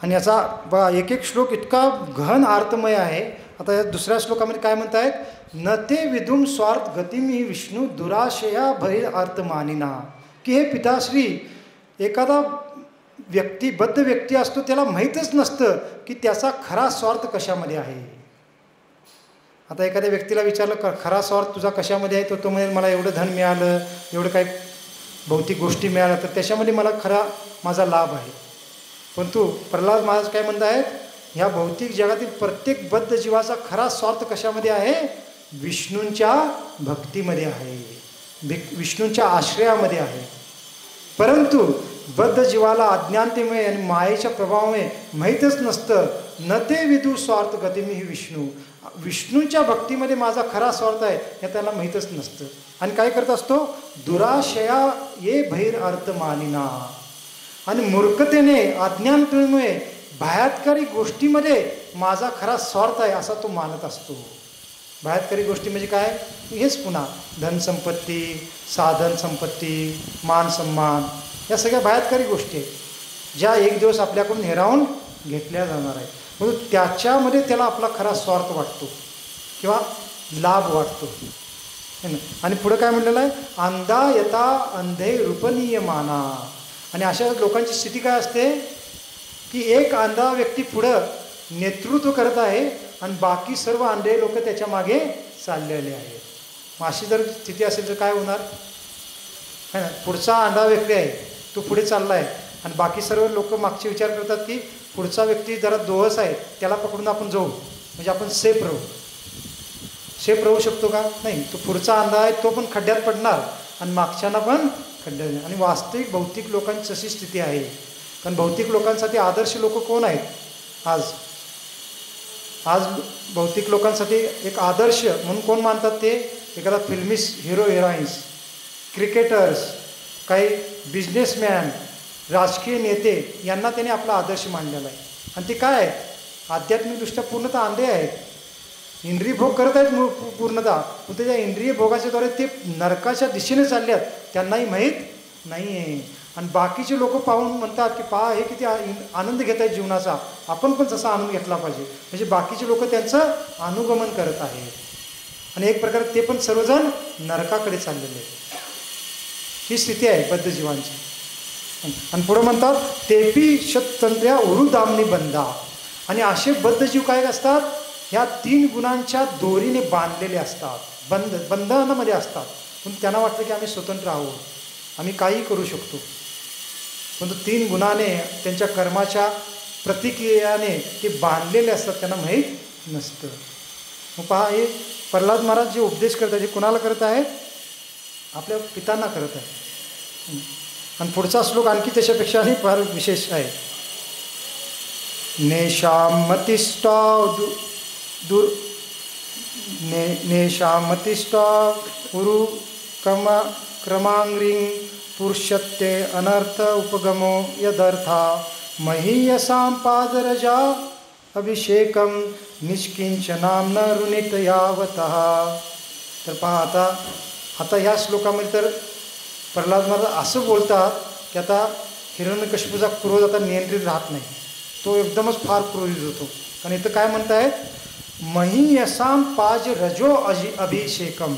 Speaker 1: आणि याचा एक एक श्लोक इतका घन अर्थमय आहे. आता या दुसऱ्या श्लोकामध्ये काय म्हणत आहेत, न ते विदुम स्वार्थ गतिमी विष्णू दुराशया भय अर्थमानिना, की हे पिताश्री एखादा बद्ध व्यक्ती असतो त्याला माहीतच नसतं की त्याचा खरा स्वार्थ कशामध्ये आहे. आता एखाद्या व्यक्तीला विचारलं खरा स्वार्थ तुझा कशामध्ये आहे, तो म्हणजे मला एवढं धन मिळालं, एवढं काही भौतिक गोष्टी मिळाल्या तर त्याच्यामध्ये मला खरा माझा लाभ आहे. परंतु प्रल्हाद महाराज काय म्हणत आहेत, ह्या भौतिक जगातील प्रत्येक बद्ध जीवाचा खरा स्वार्थ कशामध्ये आहे, विष्णूंच्या भक्तीमध्ये आहे, विष्णूंच्या आश्रयामध्ये आहे. परंतु बद्ध जीवाला अज्ञानतेमुळे आणि मायेच्या प्रभावामुळे माहीतच नसतं, न ते विदु स्वार्थ गतिमी ही विष्णू, विष्णूंच्या भक्तीमध्ये माझा खरा स्वार्थ आहे हे त्याला माहीतच नसतं. आणि काय करत असतो, दुराशया ये भैर अर्थ मानिना, आणि मूर्खतेने अज्ञानतेमुळे बाह्यातकारी गोष्टीमध्ये माझा खरा स्वार्थ आहे असा तो मानत असतो. बाह्यातकारी गोष्टी म्हणजे काय, हेच पुन्हा धनसंपत्ती, साधन संपत्ती, मान सन्मान, या सगळ्या बाह्यातकारी गोष्टी आहेत ज्या एक दिवस आपल्याकडून हिरावून घेतल्या जाणार आहेत. म्हणून त्याच्यामध्ये त्याला आपला खरा स्वार्थ वाटतो किंवा लाभ वाटतो. आणि पुढं काय म्हटलेलं आहे, अंधा यथा अंधे रूपनीय माना. आणि अशा लोकांची स्थिती काय असते की एक अंधा व्यक्ती पुढं नेतृत्व करत आहे आणि बाकी सर्व अंधे लोक त्याच्या मागे चाललेले आहेत. मग अशी जर स्थिती असेल तर काय होणार है ना. पुढचा अंधा व्यक्ती आहे, तो पुढे चालला आहे आणि बाकी सर्व लोक मागचे विचार करतात की पुढचा व्यक्ती जरा दोहस आहे, त्याला पकडून आपण जाऊ म्हणजे आपण सेफ राहू शकतो का, नाही. तो पुढचा अंधा आहे तो पण खड्ड्यात पडणार आणि मागच्यांना पण खड्ड्यात. आणि वास्तविक भौतिक लोकांची अशी स्थिती आहे. कारण भौतिक लोकांसाठी आदर्श लोक कोण आहेत आज भौतिक लोकांसाठी एक आदर्श म्हणून कोण मानतात, ते एखादा फिल्मिस हिरो हिरोईन्स, क्रिकेटर्स, काही बिझनेसमॅन, राजकीय नेते, यांना त्याने आपला आदर्श मानलेला आहे. आणि ते काय आहेत, आध्यात्मिकदृष्ट्या पूर्णतः अंधे आहेत, इंद्रिय भोग करत आहेत पूर्णतः, पण त्याच्या इंद्रिय भोगाच्याद्वारे ते नरकाच्या दिशेने चालले आहेत, त्यांनाही माहीत नाही आहे. आणि बाकीचे लोक पाहून म्हणतात की पहा हे किती आनंद घेत आहेत जीवनाचा, आपण पण तसा आनंद घेतला पाहिजे. म्हणजे बाकीचे लोक त्यांचं अनुगमन करत आहेत आणि एक प्रकारे ते पण सर्वजण नरकाकडे चाललेले आहेत. ही स्थिती आहे बद्ध जीवांची. आणि पुढं म्हणतात तेपी शतंत्र्या उरुदामनी बंधा. आणि असे बद्ध जीव काय असतात, ह्या 3 गुणांच्या दोरीने बांधलेले असतात, बंधनामध्ये असतात. पण त्यांना वाटतं की आम्ही स्वतंत्र आहोत, आम्ही काही करू शकतो. परंतु 3 गुणाने त्यांच्या कर्माच्या प्रतिक्रियाने ते बांधलेले असतात, त्यांना माहीत नसतं. मग पहा, हे प्रल्हाद महाराज जे उपदेश करत आहेत हे कुणाला करत आहेत, आपल्या पितांना करत आहेत. आणि पुढचा श्लोक आणखी त्याच्यापेक्षाही फार विशेष आहे. नेशामतिष्ठा नेशामतिष्ठा उरु क्रमांग्रिं पुरुषत्ते अनर्थ उपगमो यदर्था महीयसां पादरजा अभिषेकम निष्किंचनाम न ऋणित यावतः. तर पहा आता ह्या श्लोकामध्ये तर प्रल्हाद महाराज असं बोलतात की आता हिरण्यकशिपूचा क्रोध आता नियंत्रित राहत नाही, तो एकदमच फार क्रोधित होतो. कारण इथं काय म्हणतायत, महीयसां पाज रजो अभिषेकम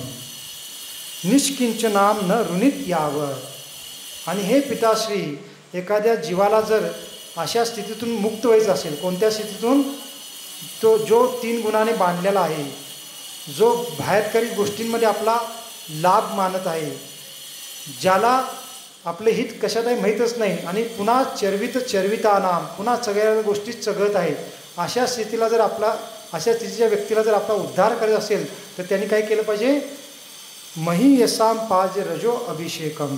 Speaker 1: निष्किंचनाम न ऋणित यावं. आणि हे पिताश्री, एखाद्या जीवाला जर अशा स्थितीतून मुक्त व्हायचं असेल, कोणत्या स्थितीतून, तो जो 3 गुणाने बांधलेला आहे, जो बाहेरकारी गोष्टींमध्ये आपला लाभ मानत आहे, ज्याला आपले हित कशातही माहीतच नाही आणि पुन्हा चर्विता नाम, पुन्हा सगळ्या गोष्टी चघळत आहे, अशा स्थितीला जर अशा स्थितीच्या व्यक्तीला जर आपला उद्धार करायचा असेल तर त्यांनी काय केलं पाहिजे, महीयसां पाज रजो अभिषेकम.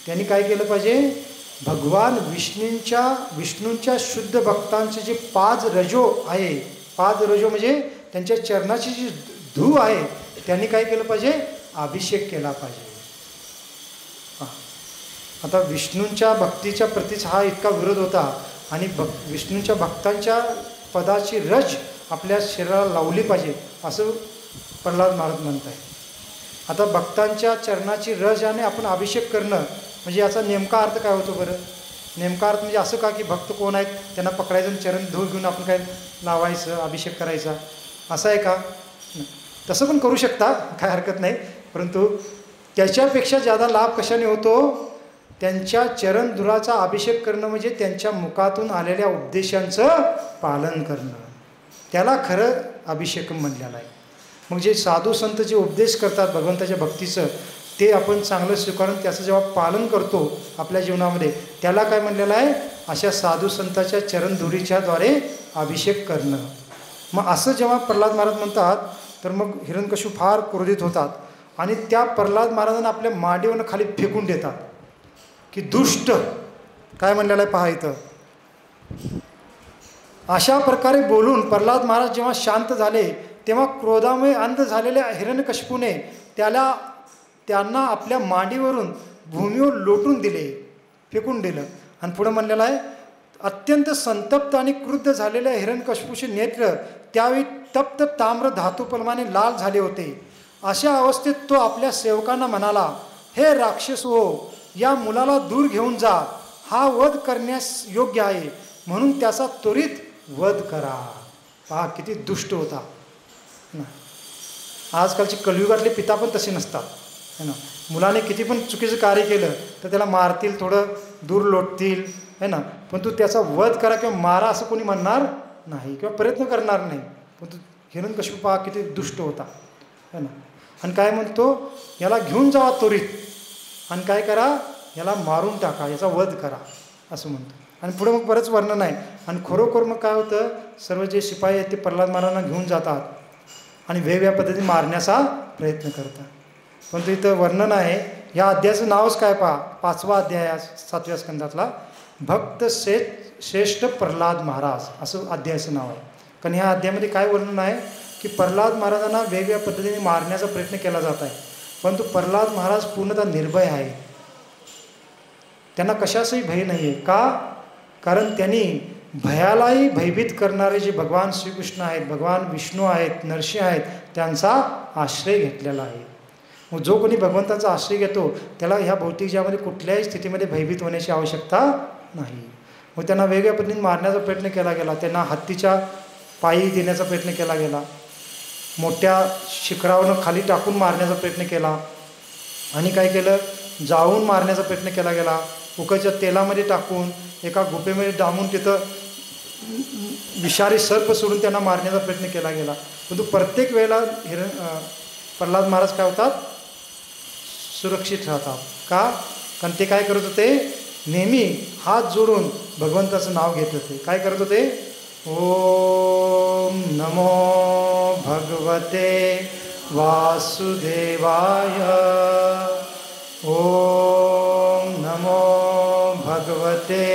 Speaker 1: त्यांनी काय केलं पाहिजे, भगवान विष्णूंच्या शुद्ध भक्तांचे जे 5 रजो आहे, 5 रजो म्हणजे त्यांच्या चरणाची जी धूळ आहे त्यांनी काय केलं पाहिजे, अभिषेक केला पाहिजे. आता विष्णूंच्या भक्तीच्या प्रतीच हा इतका विरोध होता आणि विष्णूंच्या भक्तांच्या पदाची रज आपल्या शरीराला लावली पाहिजे असं प्रल्हाद महाराज म्हणत आहे. आता भक्तांच्या चरणाची रज आणि आपण अभिषेक करणं म्हणजे याचा नेमका अर्थ काय होतो बरं? नेमका अर्थ म्हणजे असं का की भक्त कोण आहेत त्यांना पकडायचं आणि चरण धूळ घेऊन आपण काय लावायचं, अभिषेक करायचा, असं आहे का? तसं पण करू शकता, काय हरकत नाही. परंतु त्याच्यापेक्षा जादा लाभ कशाने होतो? त्यांच्या चरणधुराचा अभिषेक करणं म्हणजे त्यांच्या मुखातून आलेल्या उपदेशांचं पालन करणं, त्याला खरं अभिषेक म्हणलेलं आहे. मग जे साधू संत जे उपदेश करतात भगवंताच्या भक्तीचं ते आपण चांगलं स्वीकारून त्याचं जेव्हा पालन करतो आपल्या जीवनामध्ये, त्याला काय म्हणलेलं आहे? अशा साधू संताच्या चरणधुरीच्याद्वारे अभिषेक करणं. मग असं जेव्हा प्रल्हाद महाराज म्हणतात तर मग हिरण्यकशिपू फार क्रोधित होतात आणि त्या प्रल्हाद महाराजांना आपल्या मांडीवरनं खाली फेकून देतात की दुष्ट, काय म्हणलेलं आहे पहा इथं. अशा प्रकारे बोलून प्रल्हाद महाराज जेव्हा शांत झाले तेव्हा क्रोधामुळे अंध झालेल्या हिरण्यकशिपूने त्यांना आपल्या मांडीवरून भूमीवर लोटून दिले, फेकून दिलं. आणि पुढं म्हणलेलं आहे, अत्यंत संतप्त आणि क्रुद्ध झालेल्या हिरण्यकशिपूचे नेत्र त्यावेळी तप्त ताम्र धातूप्रमाणे लाल झाले होते. अशा अवस्थेत तो आपल्या सेवकांना म्हणाला, हे राक्षस हो, या मुलाला दूर घेऊन जा, हा वध करण्यास योग्य आहे, म्हणून त्याचा त्वरित वध करा. पहा किती दुष्ट होता ना. आजकालचे कलियुगातले पिता पण तसे नसतात है ना. मुलाने किती पण चुकीचं कार्य केलं तर त्याला मारतील, थोडं दूर लोटतील है ना, पण तू त्याचा वध करा किंवा मारा असं कोणी म्हणणार नाही किंवा प्रयत्न करणार नाही. पण तू हिरण्यकशिपू पहा किती दुष्ट होता है ना. आणि काय म्हणतो, याला घेऊन जावा त्वरित आणि काय करा, याला मारून टाका, याचा वध करा असं म्हणतो. आणि पुढं मग बरंच वर्णन आहे. आणि खरोखर मग काय होतं, सर्व जे शिपाई आहेत ते प्रल्हाद महाराजांना घेऊन जातात आणि वेगवेगळ्या पद्धतीने मारण्याचा प्रयत्न करतात. पण तो इथं वर्णन आहे. या अध्यायाचं नावच काय पहा, 5वा अध्याय 7व्या स्कंदातला, भक्त श्रेष्ठ प्रल्हाद महाराज असं अध्यायाचं नाव आहे. कारण ह्या अध्यायामध्ये काय वर्णन आहे की प्रल्हाद महाराजांना वेगवेगळ्या पद्धतीने मारण्याचा प्रयत्न केला जात आहे, परंतु प्रल्हाद महाराज पूर्णतः निर्भय आहे. त्यांना कशाचाही भय नाही आहे. का? कारण त्यांनी भयालाही भयभीत करणारे जे भगवान श्रीकृष्ण आहेत, भगवान विष्णू आहेत, नरसिंह आहेत, त्यांचा आश्रय घेतलेला आहे. मग जो कोणी भगवंताचा आश्रय घेतो त्याला ह्या भौतिक जगामध्ये कुठल्याही स्थितीमध्ये भयभीत होण्याची आवश्यकता नाही. मग त्यांना वेगळ्या पद्धतीने मारण्याचा प्रयत्न केला गेला, त्यांना हत्तीच्या पायी देण्याचा प्रयत्न केला गेला, मोठ्या शिखरावरून खाली टाकून मारण्याचा प्रयत्न केला आणि काय केलं, जाळून मारण्याचा प्रयत्न केला गेला, उकळच्या तेलामध्ये टाकून एका गुफेमध्ये डांबून तिथं विषारी सर्प सोडून त्यांना मारण्याचा प्रयत्न केला गेला. परंतु प्रत्येक वेळेला प्रल्हाद महाराज काय होतात, सुरक्षित राहतात. का? कारण ते काय करत होते, नेहमी हात जोडून भगवंताचं नाव घेत होते. काय करत होते, ओम नमो भगवते वासुदेवाय, ओम नमो भगवते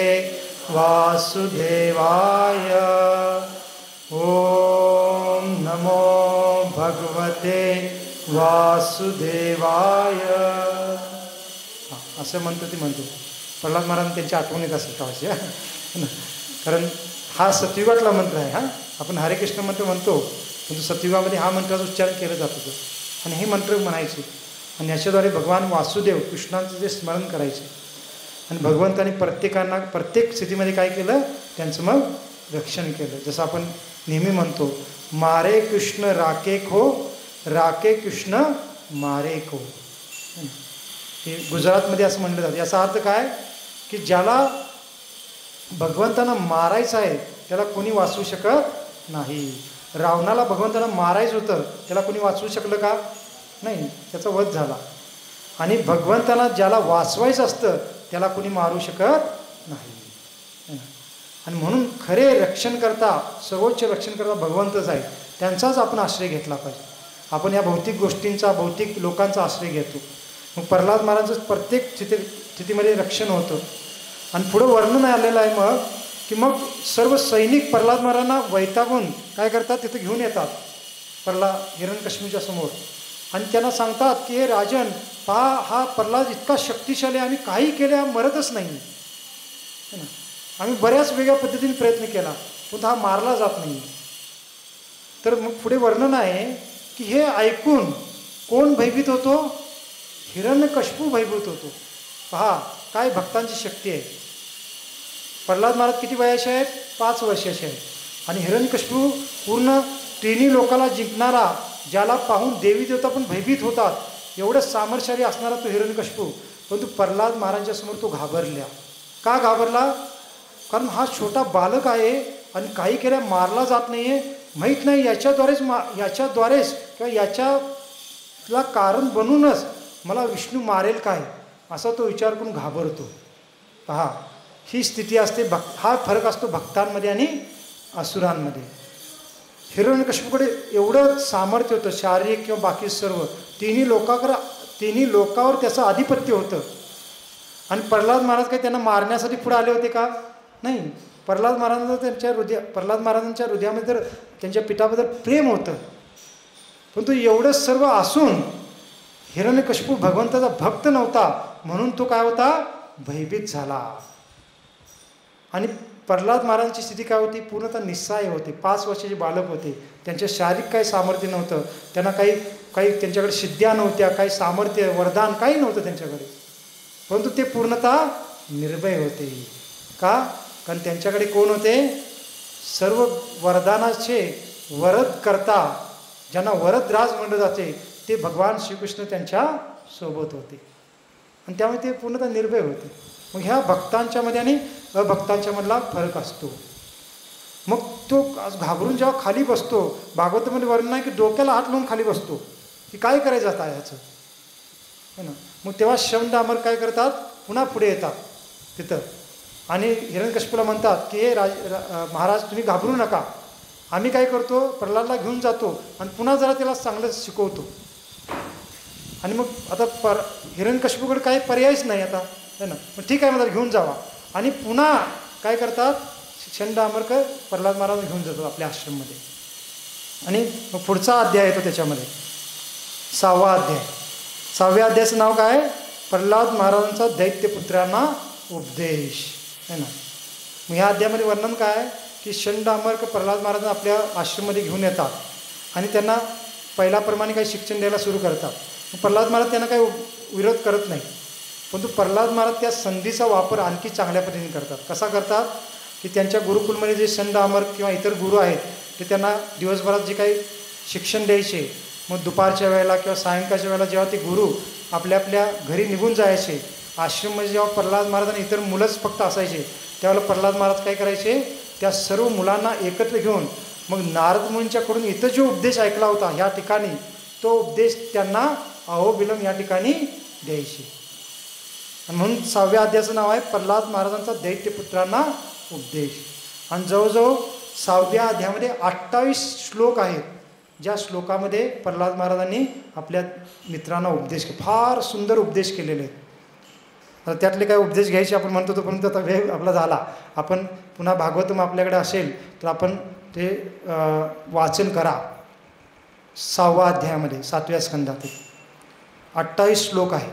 Speaker 1: वासुदेवाय, ओम नमो भगवते वासुदेवाय. असं म्हणतो ते म्हणतो. प्रल्हाद महाराज त्यांच्या आठवणीत असेल कावाची, कारण हा सतयुगातला मंत्र आहे. आपण हरे कृष्ण मंत्र म्हणतो, परंतु सतयुगामध्ये हा मंत्राचा उच्चारण केलं जात होतं आणि हे मंत्र म्हणायचे आणि याच्याद्वारे भगवान वासुदेव कृष्णांचं जे स्मरण करायचे. आणि भगवंताने प्रत्येकांना प्रत्येक स्थितीमध्ये काय केलं, त्यांचं मग रक्षण केलं. जसं आपण नेहमी म्हणतो, मारे कृष्ण राके खो, राके कृष्ण मारे को. हे गुजरातमध्ये असं म्हणलं जातं. याचा अर्थ काय की ज्याला भगवंतांना मारायचं आहे त्याला कोणी वाचवू शकत नाही. रावणाला भगवंतांना मारायचं होतं, त्याला कोणी वाचवू शकलं का? नाही, त्याचा वध झाला. आणि भगवंतांना ज्याला वाचवायचं असतं त्याला कोणी मारू शकत नाही. आणि म्हणून खरे रक्षणकर्ता, सर्वोच्च रक्षणकर्ता भगवंतच आहे, त्यांचाच आपण आश्रय घेतला पाहिजे. आपण या भौतिक गोष्टींचा, भौतिक लोकांचा आश्रय घेतो. मग प्रल्हाद महाराजांचं प्रत्येक स्थितीमध्ये रक्षण होतं. आणि पुढं वर्णन आलेलं आहे मग की मग सर्व सैनिक प्रल्हाद महाराजांना वैतागून काय करतात, तिथं घेऊन येतात हिरण्यकश्यपूच्या समोर, आणि त्यांना सांगतात की हे राजन पहा, हा प्रल्हाद इतका शक्तिशाली, आम्ही काही केले हा मरतच नाही है ना, आम्ही बऱ्याच वेगळ्या पद्धतीने प्रयत्न केला पण हा मारला जात नाही. तर मग पुढे वर्णन आहे की हे ऐकून कोण भयभीत होतो? हिरण्यकश्यपू भयभीत होतो. पहा काय भक्तांची शक्ती आहे. प्रल्हाद महाराज किती वयाचे आहेत? 5 वर्षाचे आहेत. आणि हिरण्यकश्यपू पूर्ण तिन्ही लोकाला जिंकणारा, ज्याला पाहून देवी देवता पण भयभीत होतात, एवढं सामर्थ्यशाली असणारा तो हिरण्यकश्यपू, परंतु प्रल्हाद महाराजांच्या समोर तो घाबरला. का घाबरला? कारण हा छोटा बालक आहे आणि काही केल्या मारला जात नाही आहे, माहीत नाही याच्याद्वारेच किंवा याच्याला कारण बनूनच मला विष्णू मारेल काय, असा तो विचार करून घाबरतो. पहा ही स्थिती असते. हा फरक असतो भक्तांमध्ये आणि असुरांमध्ये. हिरण्यकश्यपूकडे एवढं सामर्थ्य होतं, शारीरिक किंवा बाकी सर्व, तिन्ही लोकावर त्याचं आधिपत्य होतं. आणि प्रल्हाद महाराज काही त्यांना मारण्यासाठी पुढे आले होते का? नाही. प्रल्हाद महाराजांच्या हृदयामध्ये तर त्यांच्या पिठाबद्दल प्रेम होतं. परंतु एवढं सर्व असून हिरण्यकश्यपू भगवंताचा भक्त नव्हता, म्हणून तो काय होता? भयभीत झाला. आणि प्रल्हाद महाराजांची स्थिती काय होती? पूर्णतः निस्सहाय्य होते. 5 वर्षाचे बालक होते. त्यांच्या शारीरिक काही सामर्थ्य नव्हतं, त्यांना काही त्यांच्याकडे सिद्ध्या नव्हत्या, काही सामर्थ्य वरदान काही नव्हतं त्यांच्याकडे, परंतु ते पूर्णतः निर्भय होते. का? कारण त्यांच्याकडे कोण होते? सर्व वरदानाचे वरद करता, ज्यांना वरदराज म्हणलं जाते, ते भगवान श्रीकृष्ण त्यांच्या सोबत होते आणि त्यामुळे ते पूर्णतः निर्भय होते. मग ह्या भक्तांच्यामध्ये आणि अभक्तांच्या मधला फरक असतो. मग तो घाबरून जेव्हा खाली बसतो, भागवतामध्ये वर्णन आहे की डोक्याला हात लावून खाली बसतो की काय करायचं आता ह्याचं, है ना. मग तेव्हा शमडामर काय करतात? पुन्हा पुढे येतात तिथं आणि हिरण्यकश्यपूला म्हणतात की हे महाराज तुम्ही घाबरू नका, आम्ही काय करतो? प्रल्हादला घेऊन जातो आणि पुन्हा जरा त्याला चांगलं शिकवतो. आणि मग आता हिरण्यकश्यपूकडे काही पर्यायच नाही आता, है ना. मग ठीक आहे, मला घेऊन जावा. आणि पुन्हा काय करतात? शंडामरकर प्रल्हाद महाराज घेऊन जातो आपल्या आश्रममध्ये. आणि मग पुढचा अध्याय येतो त्याच्यामध्ये, 6वा अध्याय. 6व्या अध्यायाचं नाव काय? प्रल्हाद महाराजांचा दैत्यपुत्रांना उपदेश, है ना. मग ह्या अध्यायामध्ये वर्णन काय की शंडामरकर प्रल्हाद महाराजांना आपल्या आश्रममध्ये घेऊन येतात आणि त्यांना पहिल्याप्रमाणे काही शिक्षण द्यायला सुरू करतात. प्रल्हाद महाराज त्यांना काही विरोध करत नाही, परंतु प्रल्हाद महाराज त्या संधीचा वापर आणखी चांगल्या पद्धतीने करतात. कसा करतात की त्यांच्या गुरुकुलमध्ये जे शंडामर किंवा इतर गुरु आहेत ते त्यांना दिवसभरात जे काही शिक्षण द्यायचे, मग दुपारच्या वेळेला किंवा सायंकाळच्या वेळेला जेव्हा ते गुरु आपल्या आपल्या घरी निघून जायचे, आश्रममध्ये जेव्हा प्रल्हाद महाराज आणि इतर मुलंच फक्त असायचे, त्यावेळेला प्रल्हाद महाराज काय करायचे? त्या सर्व मुलांना एकत्र घेऊन मग नारद मुनींच्याकडून इथं जो उपदेश ऐकला होता ह्या ठिकाणी, तो उपदेश त्यांना अहोबिलम या ठिकाणी द्यायचे. आणि म्हणून 6व्या अध्यायाचं नाव आहे प्रल्हाद महाराजांचा दैत्यपुत्रांना उपदेश. आणि जवळजवळ 6व्या अध्यायामध्ये 28 श्लोक आहेत, ज्या श्लोकामध्ये प्रल्हाद महाराजांनी आपल्या मित्रांना उपदेश फार सुंदर उपदेश केलेले आहेत. आता त्यातले काय उपदेश घ्यायचे आपण म्हणतो, तोपर्यंत आता वेळ आपला झाला. आपण पुन्हा भागवतम आपल्याकडे असेल तर आपण ते वाचन करा. 6व्या अध्यायामध्ये 7व्या स्कंदातील 28 श्लोक आहे.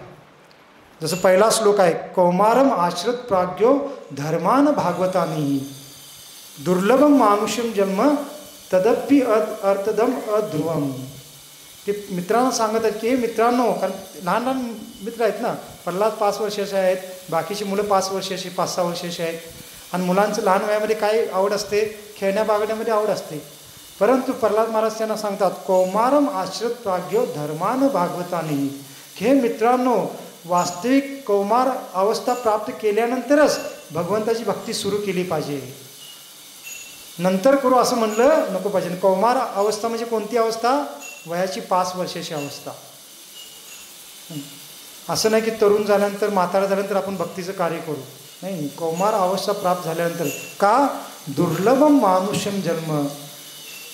Speaker 1: जसं पहिला श्लोक आहे, कौमारम आश्रित प्राज्ञो धर्मान भागवतानी दुर्लभम मानुष्यम जन्म तदपि अर्थदम अध्रुवम. ते मित्रांना सांगत आहेत की हे मित्रांनो, कारण लहान लहान मित्र आहेत ना, प्रल्हाद 5 वर्षाचे आहेत, बाकीची मुलं 5 वर्षाची 5-6 वर्षाची आहेत. आणि मुलांचं लहान वयामध्ये काय आवड असते? खेळण्या बागण्यामध्ये आवड असते. परंतु प्रल्हाद महाराज त्यांना सांगतात, कौमारम आश्रित प्राज्ञो धर्मान भागवतानी, हे मित्रांनो, वास्तविक कौमार अवस्था प्राप्त केल्यानंतरच भगवंताची भक्ती सुरू केली पाहिजे, नंतर करू असं म्हणलं नको पाहिजे. कौमार अवस्था म्हणजे कोणती अवस्था? वयाची 5 वर्षाची अवस्था. असं नाही की तरुण झाल्यानंतर म्हातारा झाल्यानंतर आपण भक्तीचं कार्य करू, नाही. कौमार अवस्था प्राप्त झाल्यानंतर. का? दुर्लभम मानुष्यम जन्म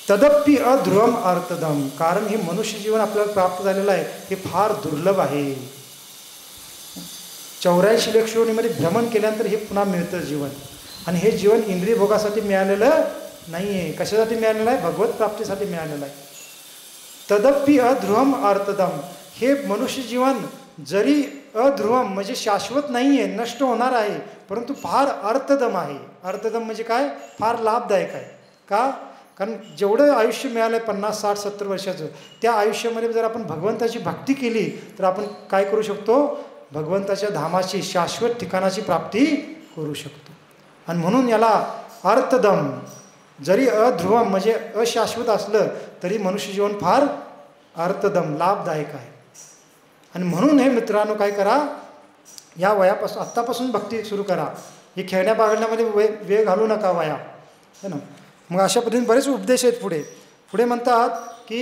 Speaker 1: तदपि अध्रुवम अर्थदम, कारण हे मनुष्य जीवन आपल्याला प्राप्त झालेलं आहे हे फार दुर्लभ आहे. 84 लाख योनीमध्ये भ्रमण केल्यानंतर हे पुन्हा मिळतं जीवन. आणि हे जीवन इंद्रिय भोगासाठी मिळालेलं नाही आहे. कशासाठी मिळालेलं आहे? भगवत प्राप्तीसाठी मिळालेलं आहे. तदपि अध्रुवम अर्थदम, हे मनुष्य जीवन जरी अध्रुवम म्हणजे शाश्वत नाही आहे, नष्ट होणार आहे, परंतु फार अर्थदम आहे. अर्थदम म्हणजे काय? फार लाभदायक आहे. का? कारण जेवढं आयुष्य मिळालं आहे 50, 60, 70 वर्षाचं, त्या आयुष्यामध्ये जर आपण भगवंताची भक्ती केली तर आपण काय करू शकतो? भगवंताच्या धामाची, शाश्वत ठिकाणाची प्राप्ती करू शकतो. आणि म्हणून याला अर्थदम, जरी अध्रुवम म्हणजे अशाश्वत असलं तरी मनुष्य जीवन फार अर्थदम, लाभदायक आहे. आणि म्हणून हे मित्रांनो काय करा, या वयापासून, आत्तापासून भक्ती सुरू करा. हे खेळण्या बागडण्यामध्ये वेळ घालू नका वया, है ना. मग अशा पद्धतीने बरेच उपदेश आहेत. पुढे म्हणतात की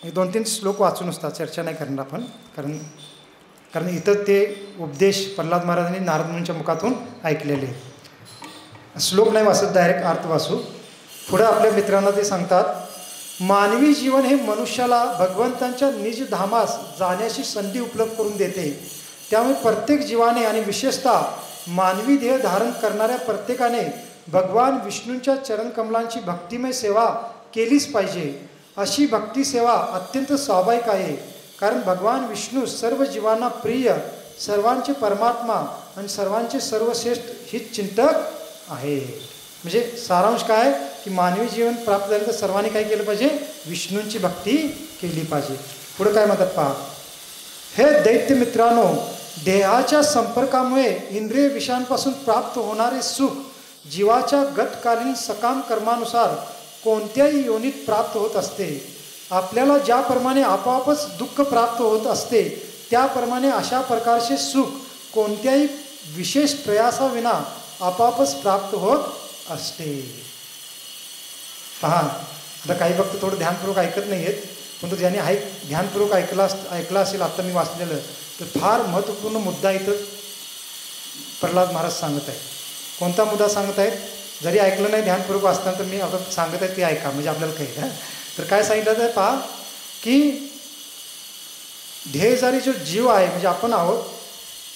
Speaker 1: 2-3 श्लोक वाचून असतात, चर्चा नाही करणार आपण, कारण इथं ते उपदेश प्रल्हाद महाराजांनी नारद मुनींच्या मुखातून ऐकलेले. श्लोक नाही वाचत, डायरेक्ट अर्थ वाचू. पुढे आपल्या मित्रांना ते सांगतात, मानवी जीवन हे मनुष्याला भगवंतांच्या निजधामास जाण्याची संधी उपलब्ध करून देते. त्यामुळे प्रत्येक जीवाने आणि विशेषतः मानवी देह धारण करणाऱ्या प्रत्येकाने भगवान विष्णूंच्या चरणकमलांची भक्तिमय सेवा केलीच पाहिजे. अशी भक्ती सेवा अत्यंत स्वाभाविक आहे, कारण भगवान विष्णू सर्व जीवांना प्रिय, सर्वांचे परमात्मा आणि सर्वांचे सर्वश्रेष्ठ हित चिंतक आहे. म्हणजे सारांश काय की मानवी जीवन प्राप्त झालं तर सर्वांनी काय केलं पाहिजे? विष्णूंची भक्ती केली पाहिजे. पुढे काय म्हणतात पहा, हे दैत्य मित्रांनो, देहाच्या संपर्कामुळे इंद्रिय विषयांपासून प्राप्त होणारे सुख जीवाच्या गतकालीन सकाम कर्मानुसार कोणत्याही योनीत प्राप्त होत असते. आपल्याला ज्याप्रमाणे आपोआपच दुःख प्राप्त होत असते त्याप्रमाणे अशा प्रकारचे सुख कोणत्याही विशेष प्रयासाविना आपोआपच प्राप्त होत असते. पहा, आता काही भक्त थोडं ध्यानपूर्वक ऐकत नाही आहेत, पण ज्याने ध्यानपूर्वक ऐकला असेल आता मी वाचलेलं, तर फार महत्त्वपूर्ण मुद्दा इथं प्रल्हाद महाराज सांगत आहे. कोणता मुद्दा सांगत आहेत? जरी ऐकलं नाही ध्यानपूर्वक असताना तर मी आता सांगत आहे ते ऐका, म्हणजे आपल्याला काही. तर काय सांगितलं तर पहा की ध्येयधारी जो जीव आहे, म्हणजे आपण आहोत,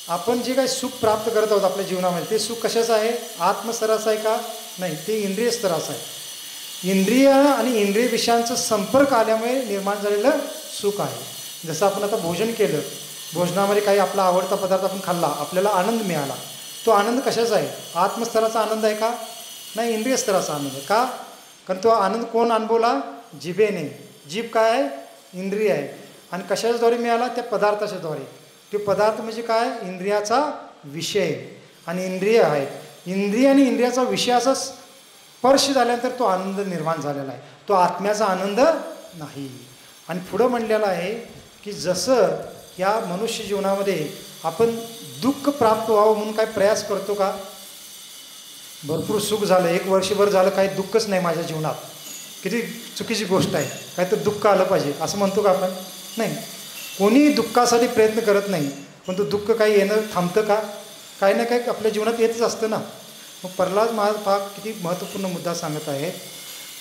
Speaker 1: आपण जे काही सुख प्राप्त करत आहोत आपल्या जीवनामध्ये, ते सुख कशाचं आहे? आत्मस्तराचं आहे का? नाही, ते इंद्रिय स्तराचं आहे. इंद्रिय आणि इंद्रिय विषयांचा संपर्क आल्यामुळे निर्माण झालेलं सुख आहे. जसं आपण आता भोजन केलं, भोजनामध्ये काही आपला आवडता पदार्थ आपण खाल्ला, आपल्याला आनंद मिळाला, तो आनंद कशाचा आहे? आत्मस्तराचा आनंद आहे का? नाही, इंद्रिय स्तराचा आनंद आहे. का? कारण तो आनंद कोण अनुभवला? जिभेने. जीभ काय आहे? इंद्रिय आहे. आणि कशाच्याद्वारे मिळाला? त्या पदार्थाच्या द्वारे. तो पदार्थ म्हणजे काय? इंद्रियाचा विषय आणि इंद्रिय आहेत. इंद्रिय आणि इंद्रियाचा विषयाचा स्पर्श झाल्यानंतर तो आनंद निर्माण झालेला आहे, तो आत्म्याचा आनंद नाही. आणि पुढं म्हणलेलं आहे की जसं या मनुष्य जीवनामध्ये आपण दुःख प्राप्त व्हावं म्हणून काय प्रयास करतो का? भरपूर सुख झालं, 1 वर्षभर झालं, काही दुःखच नाही माझ्या जीवनात, किती चुकीची गोष्ट आहे, काय तर दुःख आलं पाहिजे असं म्हणतो का आपण? नाही, कोणी दुःखासाठी प्रयत्न करत नाही, पण तो दुःख काही येणं थांबतं का? काही ना काही आपल्या जीवनात येतच असतं ना. मग प्रल्हाद महाराज हा किती महत्त्वपूर्ण मुद्दा सांगत आहे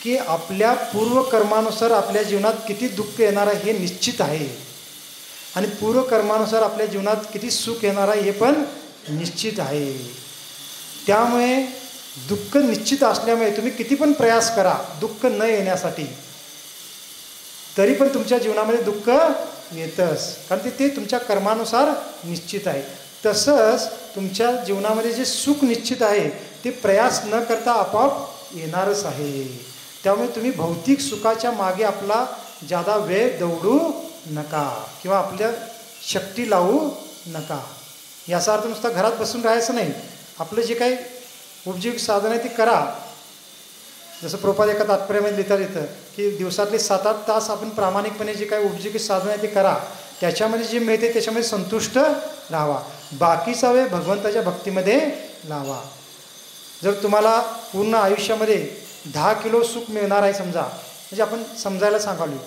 Speaker 1: की आपल्या पूर्वकर्मानुसार आपल्या जीवनात किती दुःख येणार आहे हे निश्चित आहे, आणि पूर्वकर्मानुसार आपल्या जीवनात किती सुख येणार आहे हे पण निश्चित आहे. त्यामुळे दुःख निश्चित असल्यामुळे तुम्ही किती पण प्रयास करा दुःख न येण्यासाठी, तरी पण तुमच्या जीवनामध्ये दुःख येतंच, कारण ते तुमच्या कर्मानुसार निश्चित आहे. तसंच तुमच्या जीवनामध्ये जे सुख निश्चित आहे ते प्रयास न करता आपोआप येणारच आहे. त्यामुळे तुम्ही भौतिक सुखाच्या मागे आपला जादा वेळ दौडू नका किंवा आपल्या शक्ती लावू नका. याचा अर्थ नुसता घरात बसून राहायचं नाही, आपलं जे काही उपजीविक साधन आहे ते करा. जसं प्रभुपाद एका तात्पर्यामध्ये लिहिता येतं की दिवसातले 7-8 तास आपण प्रामाणिकपणे जे काही उपजीविक साधन आहे ते करा, त्याच्यामध्ये जे मिळते त्याच्यामध्ये संतुष्ट राहावा, बाकीचा वेळ भगवंताच्या भक्तीमध्ये लावा. जर तुम्हाला पूर्ण आयुष्यामध्ये 10 किलो सुख मिळणार आहे समजा, म्हणजे आपण समजायला सांगावी,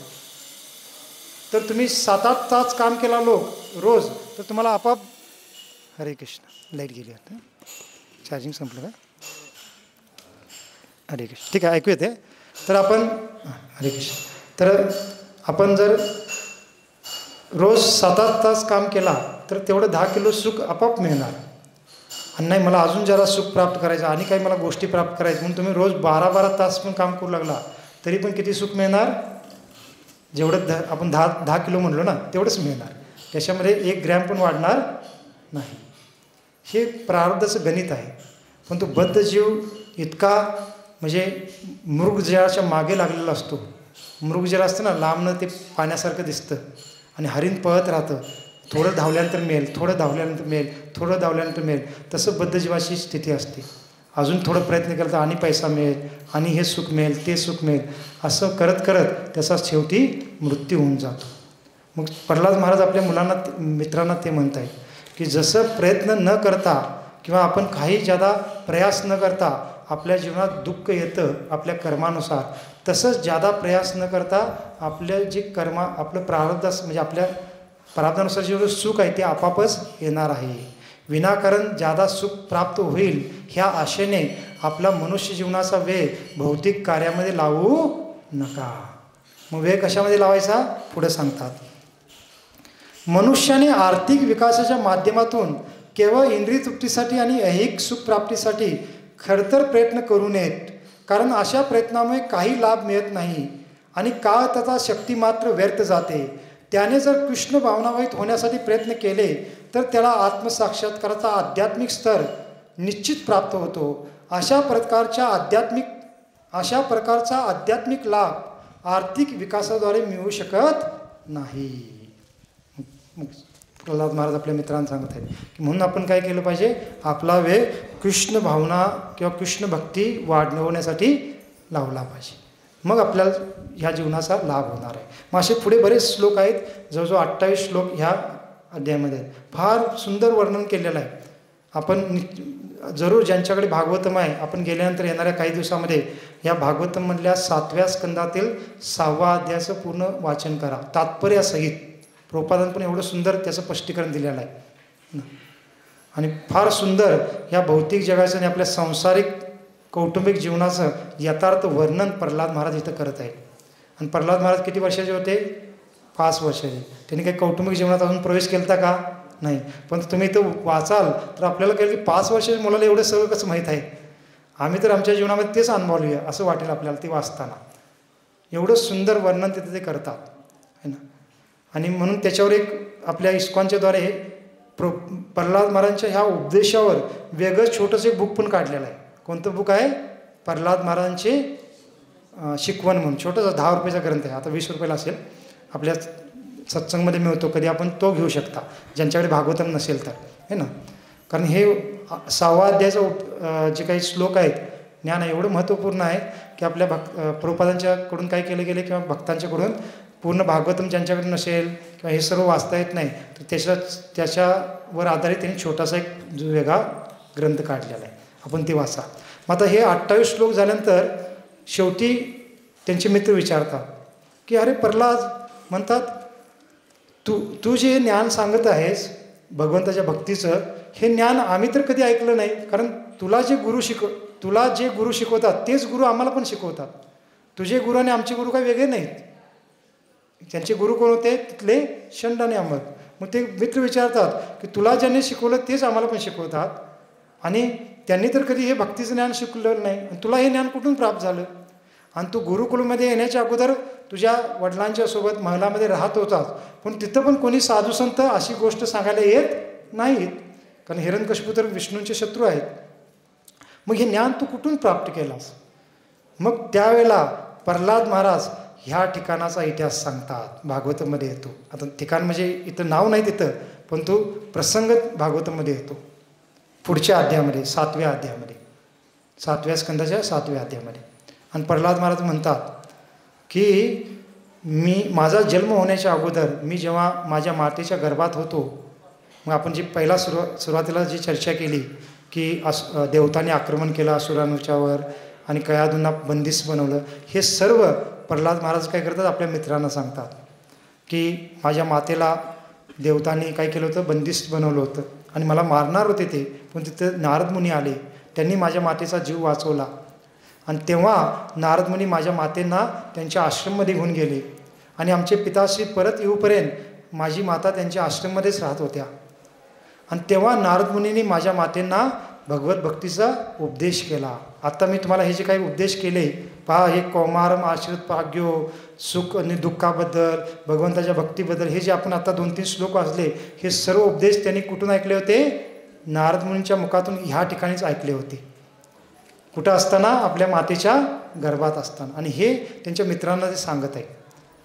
Speaker 1: तर तुम्ही 7-8 तास काम केला रोज, तर तुम्हाला आपोआप. हरे कृष्ण, लाईट गेली आता, चार्जिंग संपलं का? हरे कृष्ण, ठीक आहे, ऐकू येते. तर आपण हरे कृष्ण, तर आपण जर रोज 7-8 तास काम केला तर तेवढं 10 किलो सुख आपोआप मिळणार. आणि नाही मला अजून जरा सुख प्राप्त करायचं आणि काही मला गोष्टी प्राप्त करायचं म्हणून तुम्ही रोज 12-12 तास पण काम करू लागला तरी पण किती सुख मिळणार? जेवढं आपण 10 किलो म्हणलो ना तेवढंच मिळणार, त्याच्यामध्ये 1 ग्रॅम पण वाढणार नाही. हे प्रारब्धाचं गणित आहे. पण तो बद्ध जीव इतका म्हणजे मृगजळाच्या मागे लागलेला असतो. मृगजळ असतं ना, लांबनं ते पाण्यासारखं दिसतं आणि हरिण पळत राहतं, थोडं धावल्यानंतर मिळेल, थोडं धावल्यानंतर मिळेल, थोडं धावल्यानंतर मिळेल. तसं बद्धजीवाची स्थिती असते. अजून थोडं प्रयत्न केला तर आणि पैसा मिळेल, आणि हे सुख मिळेल, ते सुख मिळेल, असं करत करत त्याचा शेवटी मृत्यू होऊन जातो. मग प्रल्हाद महाराज आपल्या मुलांना मित्रांना ते म्हणत आहेत की जसं प्रयत्न न करता किंवा आपण काही ज्यादा प्रयास न करता आपल्या जीवनात दुःख येतं आपल्या कर्मानुसार, तसंच ज्यादा प्रयास न करता आपल्या जे आपलं प्रारब्धास म्हणजे आपल्या प्रारब्धानुसार जेवढं सुख आहे ते आपापच येणार आहे. विनाकारण ज्यादा सुख प्राप्त होईल ह्या आशेने आपला मनुष्य जीवनाचा वेळ भौतिक कार्यामध्ये लावू नका. मग वेळ कशामध्ये लावायचा पुढे सांगतात. मनुष्याने आर्थिक विकासाच्या माध्यमातून केवळ इंद्रिय तृप्तीसाठी आणि ऐहिक सुख प्राप्तीसाठी खडतर प्रयत्न करू नयेत, कारण अशा प्रयत्नामुळे काही लाभ मिळत नाही आणि काळ तथा शक्ती मात्र व्यर्थ जाते. त्याने जर कृष्ण भावनावाहित होण्यासाठी प्रयत्न केले तर त्याला आत्मसाक्षात्काराचा आध्यात्मिक स्तर निश्चित प्राप्त होतो. अशा प्रकारचा आध्यात्मिक लाभ आर्थिक विकासाद्वारे मिळू शकत नाही. प्रल्हाद महाराज आपल्या मित्रांना सांगत आहेत की म्हणून आपण काय केलं पाहिजे, आपला वेळ कृष्ण भावना किंवा कृष्ण भक्ती वाढवण्यासाठी लावला पाहिजे, मग आपल्याला ह्या जीवनाचा लाभ होणार आहे. मग असे पुढे बरेच श्लोक आहेत, जवळजवळ 28 श्लोक ह्या अध्यायामध्ये आहेत. फार सुंदर वर्णन केलेलं आहे. आपण जरूर ज्यांच्याकडे भागवतम आहे, आपण गेल्यानंतर येणाऱ्या काही दिवसामध्ये या भागवतममधल्या 7व्या स्कंदातील 6वा अध्यायाचं पूर्ण वाचन करा तात्पर्यासहित. प्रभुपादांनी पण एवढं सुंदर त्याचं स्पष्टीकरण दिलेलं आहे आणि फार सुंदर ह्या भौतिक जगाचं आणि आपल्या सांसारिक कौटुंबिक जीवनाचं यथार्थ वर्णन प्रल्हाद महाराज इथं करत आहेत. आणि प्रल्हाद महाराज किती वर्षाचे होते? 5 वर्षाचे. त्यांनी काही कौटुंबिक जीवनात अजून प्रवेश केला का? नाही. पण तुम्ही इथं वाचाल तर आपल्याला कळेल की 5 वर्षाच्या मुलाला एवढं सगळं कसं माहीत आहे. आम्ही तर आमच्या जीवनामध्ये तेच अनुभवूया असं वाटेल आपल्याला ते वाचताना. एवढं सुंदर वर्णन तिथे ते करतात है ना. आणि म्हणून त्याच्यावर एक आपल्या इस्कॉनच्याद्वारे प्रल्हाद महाराजांच्या ह्या उपदेशावर वेगळं छोटंसं एक बुक पण काढलेलं आहे. कोणतं बुक आहे? प्रल्हाद महाराजांचे शिकवण म्हणून. छोटंसं 10 रुपयाचा ग्रंथ आहे, आता 20 रुपयाला असेल. आपल्या सत्संगमध्ये मिळतो, कधी आपण तो घेऊ शकता ज्यांच्याकडे भागवतम नसेल तर है ना. कारण हे 6वा अध्यायाचं जे काही श्लोक आहेत ज्ञान एवढं महत्त्वपूर्ण आहे की आपल्या प्रभुपादांच्याकडून काय केलं गेले किंवा भक्तांच्याकडून पूर्ण भागवतम ज्यांच्याकडे नसेल किंवा हे सर्व वाचता येत नाही तर त्याच्यावर आधारित त्यांनी छोटासा एक वेगळा ग्रंथ काढलेला आहे, आपण ते वाचा. मग आता हे 28 श्लोक झाल्यानंतर शेवटी त्यांचे मित्र विचारतात की अरे प्रल्हाद, म्हणतात तू जे ज्ञान सांगत आहेस भगवंताच्या भक्तीचं, हे ज्ञान आम्ही तर कधी ऐकलं नाही. कारण तुला जे गुरु शिकवतात तेच गुरु आम्हाला पण शिकवतात. तुझे गुरु आणि आमचे गुरु काही वेगळे नाहीत. त्यांचे गुरु कोण होते? तिथले षंड आणि अमर. मग ते मित्र विचारतात की तुला ज्यांनी शिकवलं तेच आम्हाला पण शिकवतात आणि त्यांनी तर कधी हे भक्तीचं ज्ञान शिकवलं नाही, तुला हे ज्ञान कुठून प्राप्त झालं? आणि तू गुरुकुलमध्ये येण्याच्या अगोदर तुझ्या वडिलांच्या सोबत महलामध्ये राहत होतास, पण तिथं पण कोणी साधू संत अशी गोष्ट सांगायला येत नाहीत, कारण हिरण्यकशिपू तर विष्णूंचे शत्रू आहेत. मग हे ज्ञान तू कुठून प्राप्त केलास? मग त्यावेळेला प्रल्हाद महाराज ह्या ठिकाणाचा इतिहास सांगतात. भागवतमध्ये येतो. आता ठिकाण म्हणजे इथं नाव नाही तिथं, पण तो प्रसंग भागवतमध्ये येतो पुढच्या अध्यायामध्ये 7व्या अध्यायामध्ये, 7व्या स्कंदाच्या 7व्या अध्यायामध्ये. आणि प्रल्हाद महाराज म्हणतात की माझा जन्म होण्याच्या अगोदर मी जेव्हा माझ्या मातेच्या गर्भात होतो, मग आपण जी पहिला सुरुवातीला जी चर्चा केली की देवतांनी आक्रमण केलं असुरांच्यावर आणि कयाधूंना बंदिस्त बनवलं, हे सर्व प्रल्हाद महाराज काय करतात आपल्या मित्रांना सांगतात की माझ्या मातेला देवतांनी काय केलं होतं? बंदिस्त बनवलं होतं आणि मला मारणार होते ते, पण तिथं नारद मुनी आले, त्यांनी माझ्या मातेचा जीव वाचवला. आणि तेव्हा नारद मुनी माझ्या मातेंना त्यांच्या आश्रममध्ये घेऊन गेले आणि आमचे पिताश्री परत येऊपर्यंत माझी माता त्यांच्या आश्रममध्येच राहत होत्या. आणि तेव्हा नारद मुनींनी माझ्या मातेंना भगवत भक्तीचा उपदेश केला. आता मी तुम्हाला हे जे काही उपदेश केले पहा, हे कौमारम आश्रित भाग्यो, सुख आणि दुःखाबद्दल, भगवंताच्या भक्तीबद्दल, हे जे आपण आता 2-3 श्लोक वाचले, हे सर्व उपदेश त्यांनी कुठून ऐकले होते? नारद मुनींच्या मुखातून ह्या ठिकाणीच ऐकले होते. कुठं असताना? आपल्या मातेच्या गर्भात असताना. आणि हे त्यांच्या मित्रांना ते सांगत आहे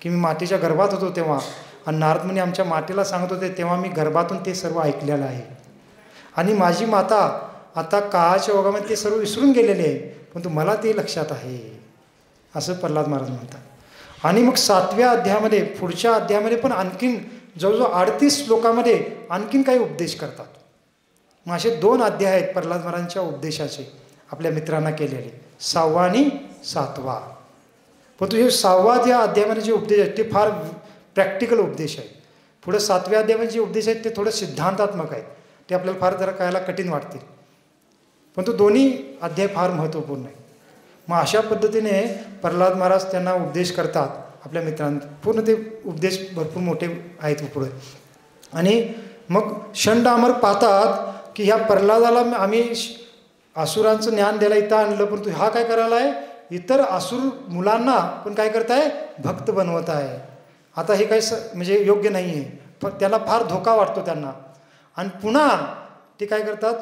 Speaker 1: की मी मातेच्या गर्भात होतो तेव्हा, आणि नारद मुनी आमच्या मातेला सांगत होते तेव्हा मी गर्भातून ते सर्व ऐकलेलं आहे. आणि माझी माता आता काळाच्या ओघामध्ये ते सर्व विसरून गेलेले आहे, परंतु मला ते लक्षात आहे, असं प्रल्हाद महाराज म्हणतात. आणि मग 7व्या अध्यायामध्ये, पुढच्या अध्यायामध्ये पण आणखीन जवळजवळ 38 श्लोकामध्ये आणखीन काही उपदेश करतात. मग असे 2 अध्याय आहेत प्रल्हाद महाराजांच्या उपदेशाचे आपल्या मित्रांना केलेले, 6वा आणि 7वा. परंतु हे 6वा ज्या अध्यायामध्ये जे उपदेश आहेत ते फार प्रॅक्टिकल उपदेश आहेत. पुढे 7व्या अध्यायामध्ये जे उपदेश आहेत ते थोडं सिद्धांतात्मक आहेत, ते आपल्याला फार जरा कळायला कठीण वाटतील, परंतु दोन्ही अध्याय फार महत्त्वपूर्ण आहेत. मग अशा पद्धतीने प्रल्हाद महाराज त्यांना उपदेश करतात आपल्या मित्रांना. पूर्ण ते उपदेश भरपूर मोठे आहेत पुढे. आणि मग षंडामर पाहतात की ह्या प्रल्हादाला आम्ही असुरांचं ज्ञान द्यायला इथं आणलं, परंतु हा काय करायला आहे? इतर असुर मुलांना पण काय करताय? भक्त बनवत आहे. आता हे काही म्हणजे योग्य नाही आहे, पण त्याला फार धोका वाटतो त्यांना. आणि पुन्हा ते काय करतात?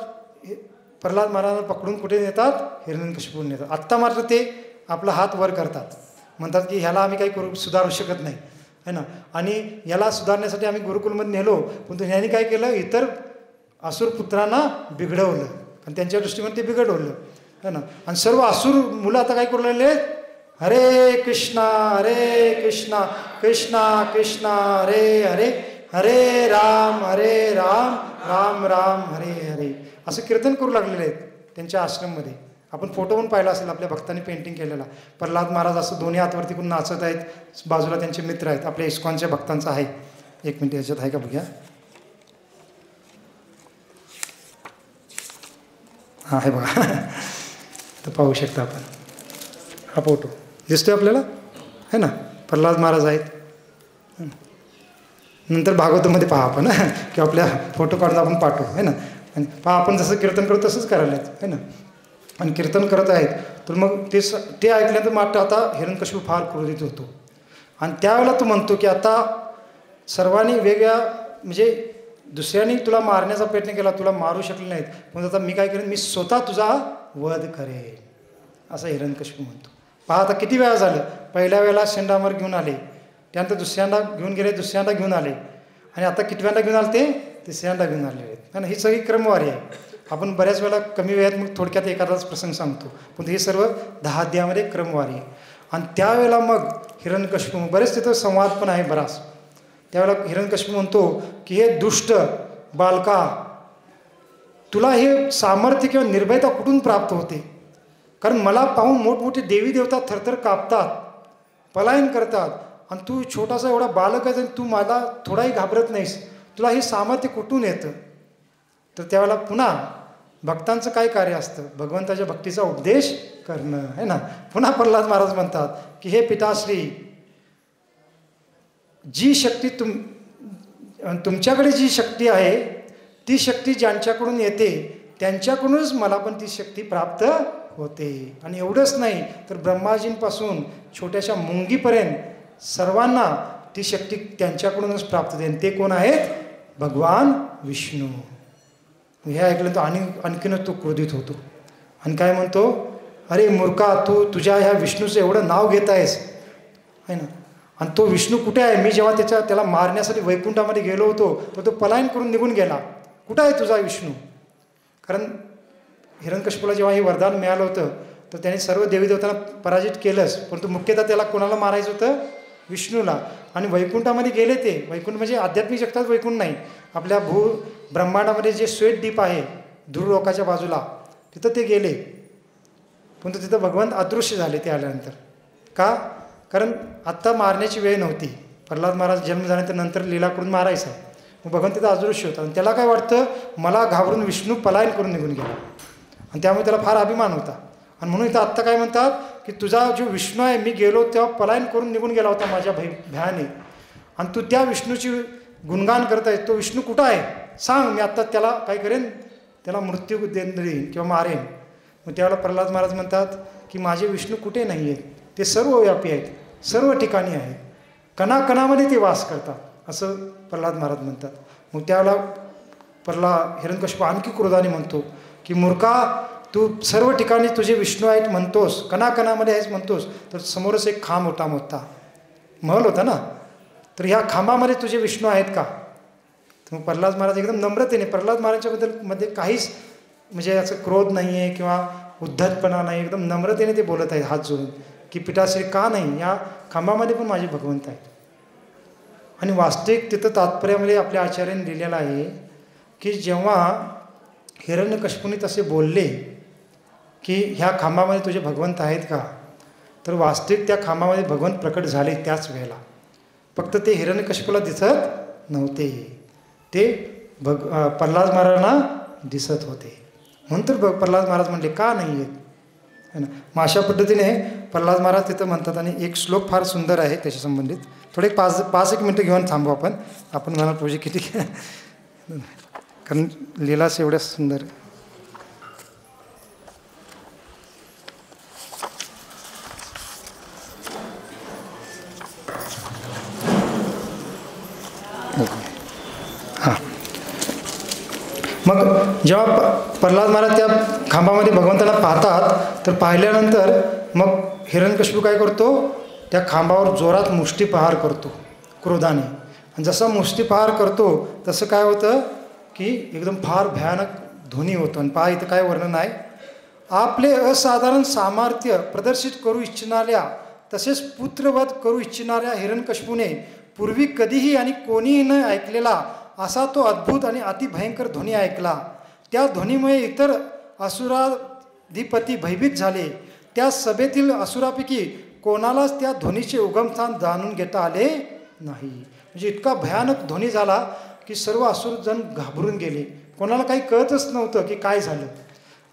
Speaker 1: प्रल्हाद महाराजांना पकडून कुठे नेतात? हिरण्यकशिपूला नेतात. आत्ता मात्र ते आपला हात वर करतात, म्हणतात की ह्याला आम्ही काही सुधारू शकत नाही, है ना, आणि याला सुधारण्यासाठी आम्ही गुरुकुलमध्ये नेलो, परंतु ह्याने काय केलं? इतर असुर पुत्रांना बिघडवलं, आणि त्यांच्या दृष्टीने ते बिघडवलं, है ना. आणि सर्व असुर मुलं आता काय करू लागले? हरे कृष्णा कृष्णा कृष्णा हरे हरे, हरे राम राम राम हरे हरे, असं कीर्तन करू लागलेले आहेत त्यांच्या आश्रममध्ये. आपण फोटो पण पाहिला असेल, आपल्या भक्तांनी पेंटिंग केलेला. प्रल्हाद महाराज असं दोन्ही हातवरती करून नाचत आहेत, बाजूला त्यांचे मित्र आहेत. आपल्या इस्कॉनच्या भक्तांचा आहे. 1 मिनिट याच्यात आहे का बघूया. हां, आहे बघा. तर पाहू शकता आपण, हा फोटो दिसतोय आपल्याला, है ना. प्रल्हाद महाराज आहेत. नंतर भागवतामध्ये पहा आपण की आपल्या फोटो काढून आपण पाठवू, है ना. आणि पहा, आपण जसं कीर्तन करतो तसंच करायला आहेत, है ना. आणि कीर्तन करत आहेत, तर मग ते ऐकल्यानंतर मात्र आता हिरण्यकशिपू फार क्रोधित होतो. आणि त्यावेळेला तो म्हणतो की आता सर्वांनी वेगळ्या, म्हणजे दुसऱ्यांनी तुला मारण्याचा प्रयत्न केला, तुला मारू शकले नाहीत, पण आता मी काय करेन? मी स्वतः तुझा वध करेन, असं हिरण्यकशिपू म्हणतो. पहा आता किती वेळा झालं. पहिल्या वेळेला षंडामर घेऊन आले, त्यानंतर दुसऱ्यांदा घेऊन गेले, दुसऱ्यांदा घेऊन आले, आणि आता कितव्यांदा घेऊन आले? ते तिसऱ्यांदा घेऊन आलेले आहेत. कारण ही सगळी क्रमवारी आहे. आपण बऱ्याच वेळेला कमी वेळात मग थोडक्यात एखादाच प्रसंग सांगतो, पण हे सर्व 10 अध्यायामध्ये क्रमवारी आहे. आणि त्यावेळेला मग हिरण्यकशिपू, बरेच तिथं संवाद पण आहे बराच. त्यावेळेला हिरण्यकशिपू म्हणतो की हे दुष्ट बालका, तुला हे सामर्थ्य किंवा निर्भयता कुठून प्राप्त होते? कारण मला पाहून मोठमोठे देवी देवता थरथर कापतात, पलायन करतात, आणि तू छोटासा एवढा बालक आहे, तू मला थोडाही घाबरत नाहीस, तुला हे सामर्थ्य कुठून येतं? तर त्यावेळेला पुन्हा भक्तांचं काय कार्य असतं? भगवंताच्या भक्तीचा उपदेश करणं, है ना. पुन्हा प्रल्हाद महाराज म्हणतात की हे पिताश्री, जी शक्ती तुमच्याकडे जी शक्ती आहे, ती शक्ती ज्यांच्याकडून येते त्यांच्याकडूनच मला पण ती शक्ती प्राप्त होते. आणि एवढंच नाही तर ब्रह्माजींपासून छोट्याशा मुंगीपर्यंत सर्वांना ती शक्ती त्यांच्याकडूनच प्राप्त होते. ते कोण आहेत? भगवान विष्णू. हे ऐकलं तर आणखीनच तो क्रोधित होतो आणि काय म्हणतो? अरे मूर्खा, तू तुझ्या ह्या विष्णूचं एवढं नाव घेत आहेस, आहे ना, आणि तो विष्णू कुठे आहे? मी जेव्हा त्याला मारण्यासाठी वैकुंठामध्ये गेलो होतो तर तो पलायन करून निघून गेला. कुठं आहे तुझा विष्णू? कारण हिरण्यकशिपूला जेव्हा हे वरदान मिळालं होतं तर त्याने सर्व देवी देवतांना पराजित केलंच, परंतु मुख्यतः त्याला कोणाला मारायचं होतं? विष्णूला. आणि वैकुंठामध्ये गेले ते. वैकुंठ म्हणजे आध्यात्मिक जगतात वैकुंठ नाही, आपल्या ब्रह्मांडामध्ये जे श्वेतद्वीप आहे ध्रुवलोकाच्या बाजूला, तिथं ते गेले, परंतु तिथं भगवंत अदृश्य झाले ते आल्यानंतर. का? कारण आत्ता मारण्याची वेळ नव्हती. प्रल्हाद महाराज जन्म झाल्यानंतर नंतर लीला करून मारायचा, मग भगवंत तिथं अदृश्य होता. आणि त्याला काय वाटतं? मला घाबरून विष्णू पलायन करून निघून गेला, आणि त्यामुळे त्याला फार अभिमान होता. आणि म्हणून इथं आत्ता काय म्हणतात की तुझा जो विष्णू आहे, मी गेलो तेव्हा पलायन करून निघून गेला होता माझ्या भयाने, आणि तू त्या विष्णूची गुणगान करत आहे. तो विष्णू कुठं आहे? सांग, मी आत्ता त्याला काय करेन? त्याला मृत्यू देईन किंवा मारेन. मग त्यावेळेला प्रल्हाद महाराज म्हणतात की माझे विष्णू कुठे नाही आहेत, ते सर्वव्यापी आहेत, सर्व ठिकाणी आहेत, कणाकणामध्ये ते वास करतात असं प्रल्हाद महाराज म्हणतात. मग त्यावेळेला हिरण्यकशिपू आणखी क्रोधाने म्हणतो की मूर्खा, तू सर्व ठिकाणी तुझे विष्णू आहेत म्हणतोस, कणाकणामध्ये आहेस म्हणतोस, तर समोरच एक खांब होता, मोठा महल होता ना, तर ह्या खांबामध्ये तुझे विष्णू आहेत का? तर मग प्रल्हाद महाराज एकदम नम्रतेने, प्रल्हाद महाराजांच्याबद्दल मध्ये काहीच म्हणजे असं क्रोध नाही आहे किंवा उद्धटपणा नाही, एकदम नम्रतेने ते बोलत आहेत हात जोडून की पिताश्री का नाही, या खांबामध्ये पण माझे भगवंत आहेत. आणि वास्तविक तिथं तात्पर्यामध्ये आपल्या आचार्यांनी लिहिलेलं आहे की जेव्हा हिरण्यकशिपूने तसे बोलले की ह्या खांबामध्ये तुझे भगवंत आहेत का, तर वास्तविक त्या खांबामध्ये भगवंत प्रकट झाले त्याच वेळेला. फक्त ते हिरण्यकशिपूला दिसत नव्हते, ते प्रल्हाद महाराजांना दिसत होते. म्हणून तर प्रल्हाद महाराज म्हणले का नाही आहेत है ना. मग अशा पद्धतीने प्रल्हाद महाराज तिथं म्हणतात. आणि एक श्लोक फार सुंदर आहे त्याच्या संबंधित, थोडे 5-1 मिनटं घेऊन थांबू आपण म्हणा पूजा किती, कारण लीलाच एवढ्या सुंदर. हां, मग जेव्हा प्रल्हाद महाराज त्या खांबामध्ये भगवंताला पाहतात, तर पाहिल्यानंतर मग हिरण्यकशिपू काय करतो, त्या खांबावर जोरात मुष्टीप्रहार करतो क्रोधाने. आणि जसा मुष्टीप्रहार करतो तसं काय होतं की एकदम फार भयानक ध्वनी होतो. आणि पहा इथं काय वर्णन आहे, आपले असाधारण सामर्थ्य प्रदर्शित करू इच्छिणाऱ्या तसेच पुत्रवध करू इच्छिणाऱ्या हिरण्यकशिपूने पूर्वी कधीही आणि कोणीही न ऐकलेला असा तो अद्भुत आणि अतिभयंकर ध्वनी ऐकला. त्या ध्वनीमुळे इतर असुराधिपती भयभीत झाले. त्या सभेतील असुरापैकी कोणालाच त्या ध्वनीचे उगमस्थान जाणून घेता आले नाही. म्हणजे इतका भयानक ध्वनी झाला की सर्व असुरजण घाबरून गेले, कोणाला काही कळतच नव्हतं की काय झालं.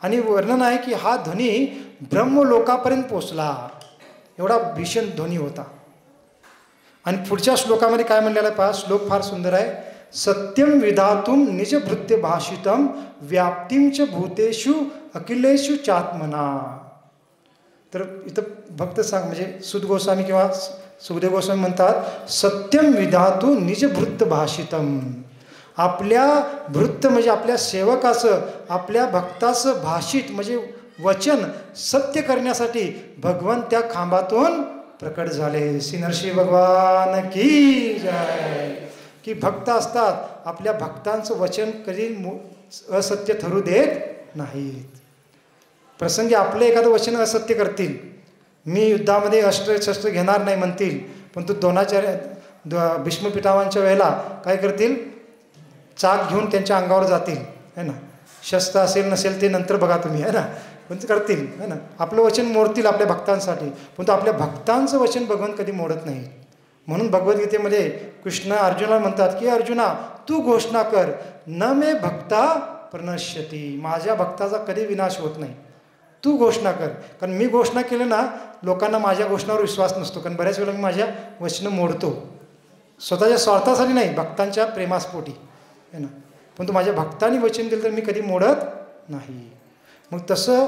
Speaker 1: आणि वर्णन आहे की हा ध्वनी ब्रह्मलोकापर्यंत पोचला, एवढा भीषण ध्वनी होता. आणि पुढच्या श्लोकामध्ये काय म्हणलेलं आहे पहा, श्लोक फार सुंदर आहे. सत्यम विधातुम निजभृत्य भाषितम व्याप्तिंच भूतेषु अखिलेषु चात्मना. तर इथं भक्त सांग म्हणजे सुत गोस्वामी किंवा सुखदेव गोस्वामी म्हणतात सत्यम विधातू निजभृत्य भाषितम. आपल्या भृत्य म्हणजे आपल्या सेवकाचं, आपल्या भक्ताचं भाषित म्हणजे वचन सत्य करण्यासाठी भगवंत त्या खांबातून प्रकट झाले. श्री नरसिंह भगवान की जय. की भक्त असतात, आपल्या भक्तांचं वचन कधी असत्य ठरू देत नाहीत. प्रसंगी आपलं एखादं वचन असत्य करतील, मी युद्धामध्ये अस्त्र घेणार नाही म्हणतील, पण तो द्रोणाचार्य भीष्म पितामहांच्या वेळेला काय करतील, चाक घेऊन त्यांच्या अंगावर जातील है ना. शस्त्र असेल नसेल ते नंतर बघा तुम्ही है ना, पण ते करतील है ना. आपलं वचन मोडतील आपल्या भक्तांसाठी, पण तो आपल्या भक्तांचं वचन भगवान कधी मोडत नाही. म्हणून भगवद्गीतेमध्ये कृष्ण अर्जुनाला म्हणतात की अर्जुना तू घोषणा कर, न मे भक्ता प्रणश्यती. माझ्या भक्ताचा कधी विनाश होत नाही, तू घोषणा कर. कारण मी घोषणा केलं ना, लोकांना माझ्या घोषणावर विश्वास नसतो, कारण बऱ्याच वेळेला मी माझ्या वचनं मोडतो, स्वतःच्या स्वार्थासाठी नाही, भक्तांच्या प्रेमास्पोटी है ना. पण तू माझ्या भक्तांनी वचन दिलं तर मी कधी मोडत नाही. मग तसं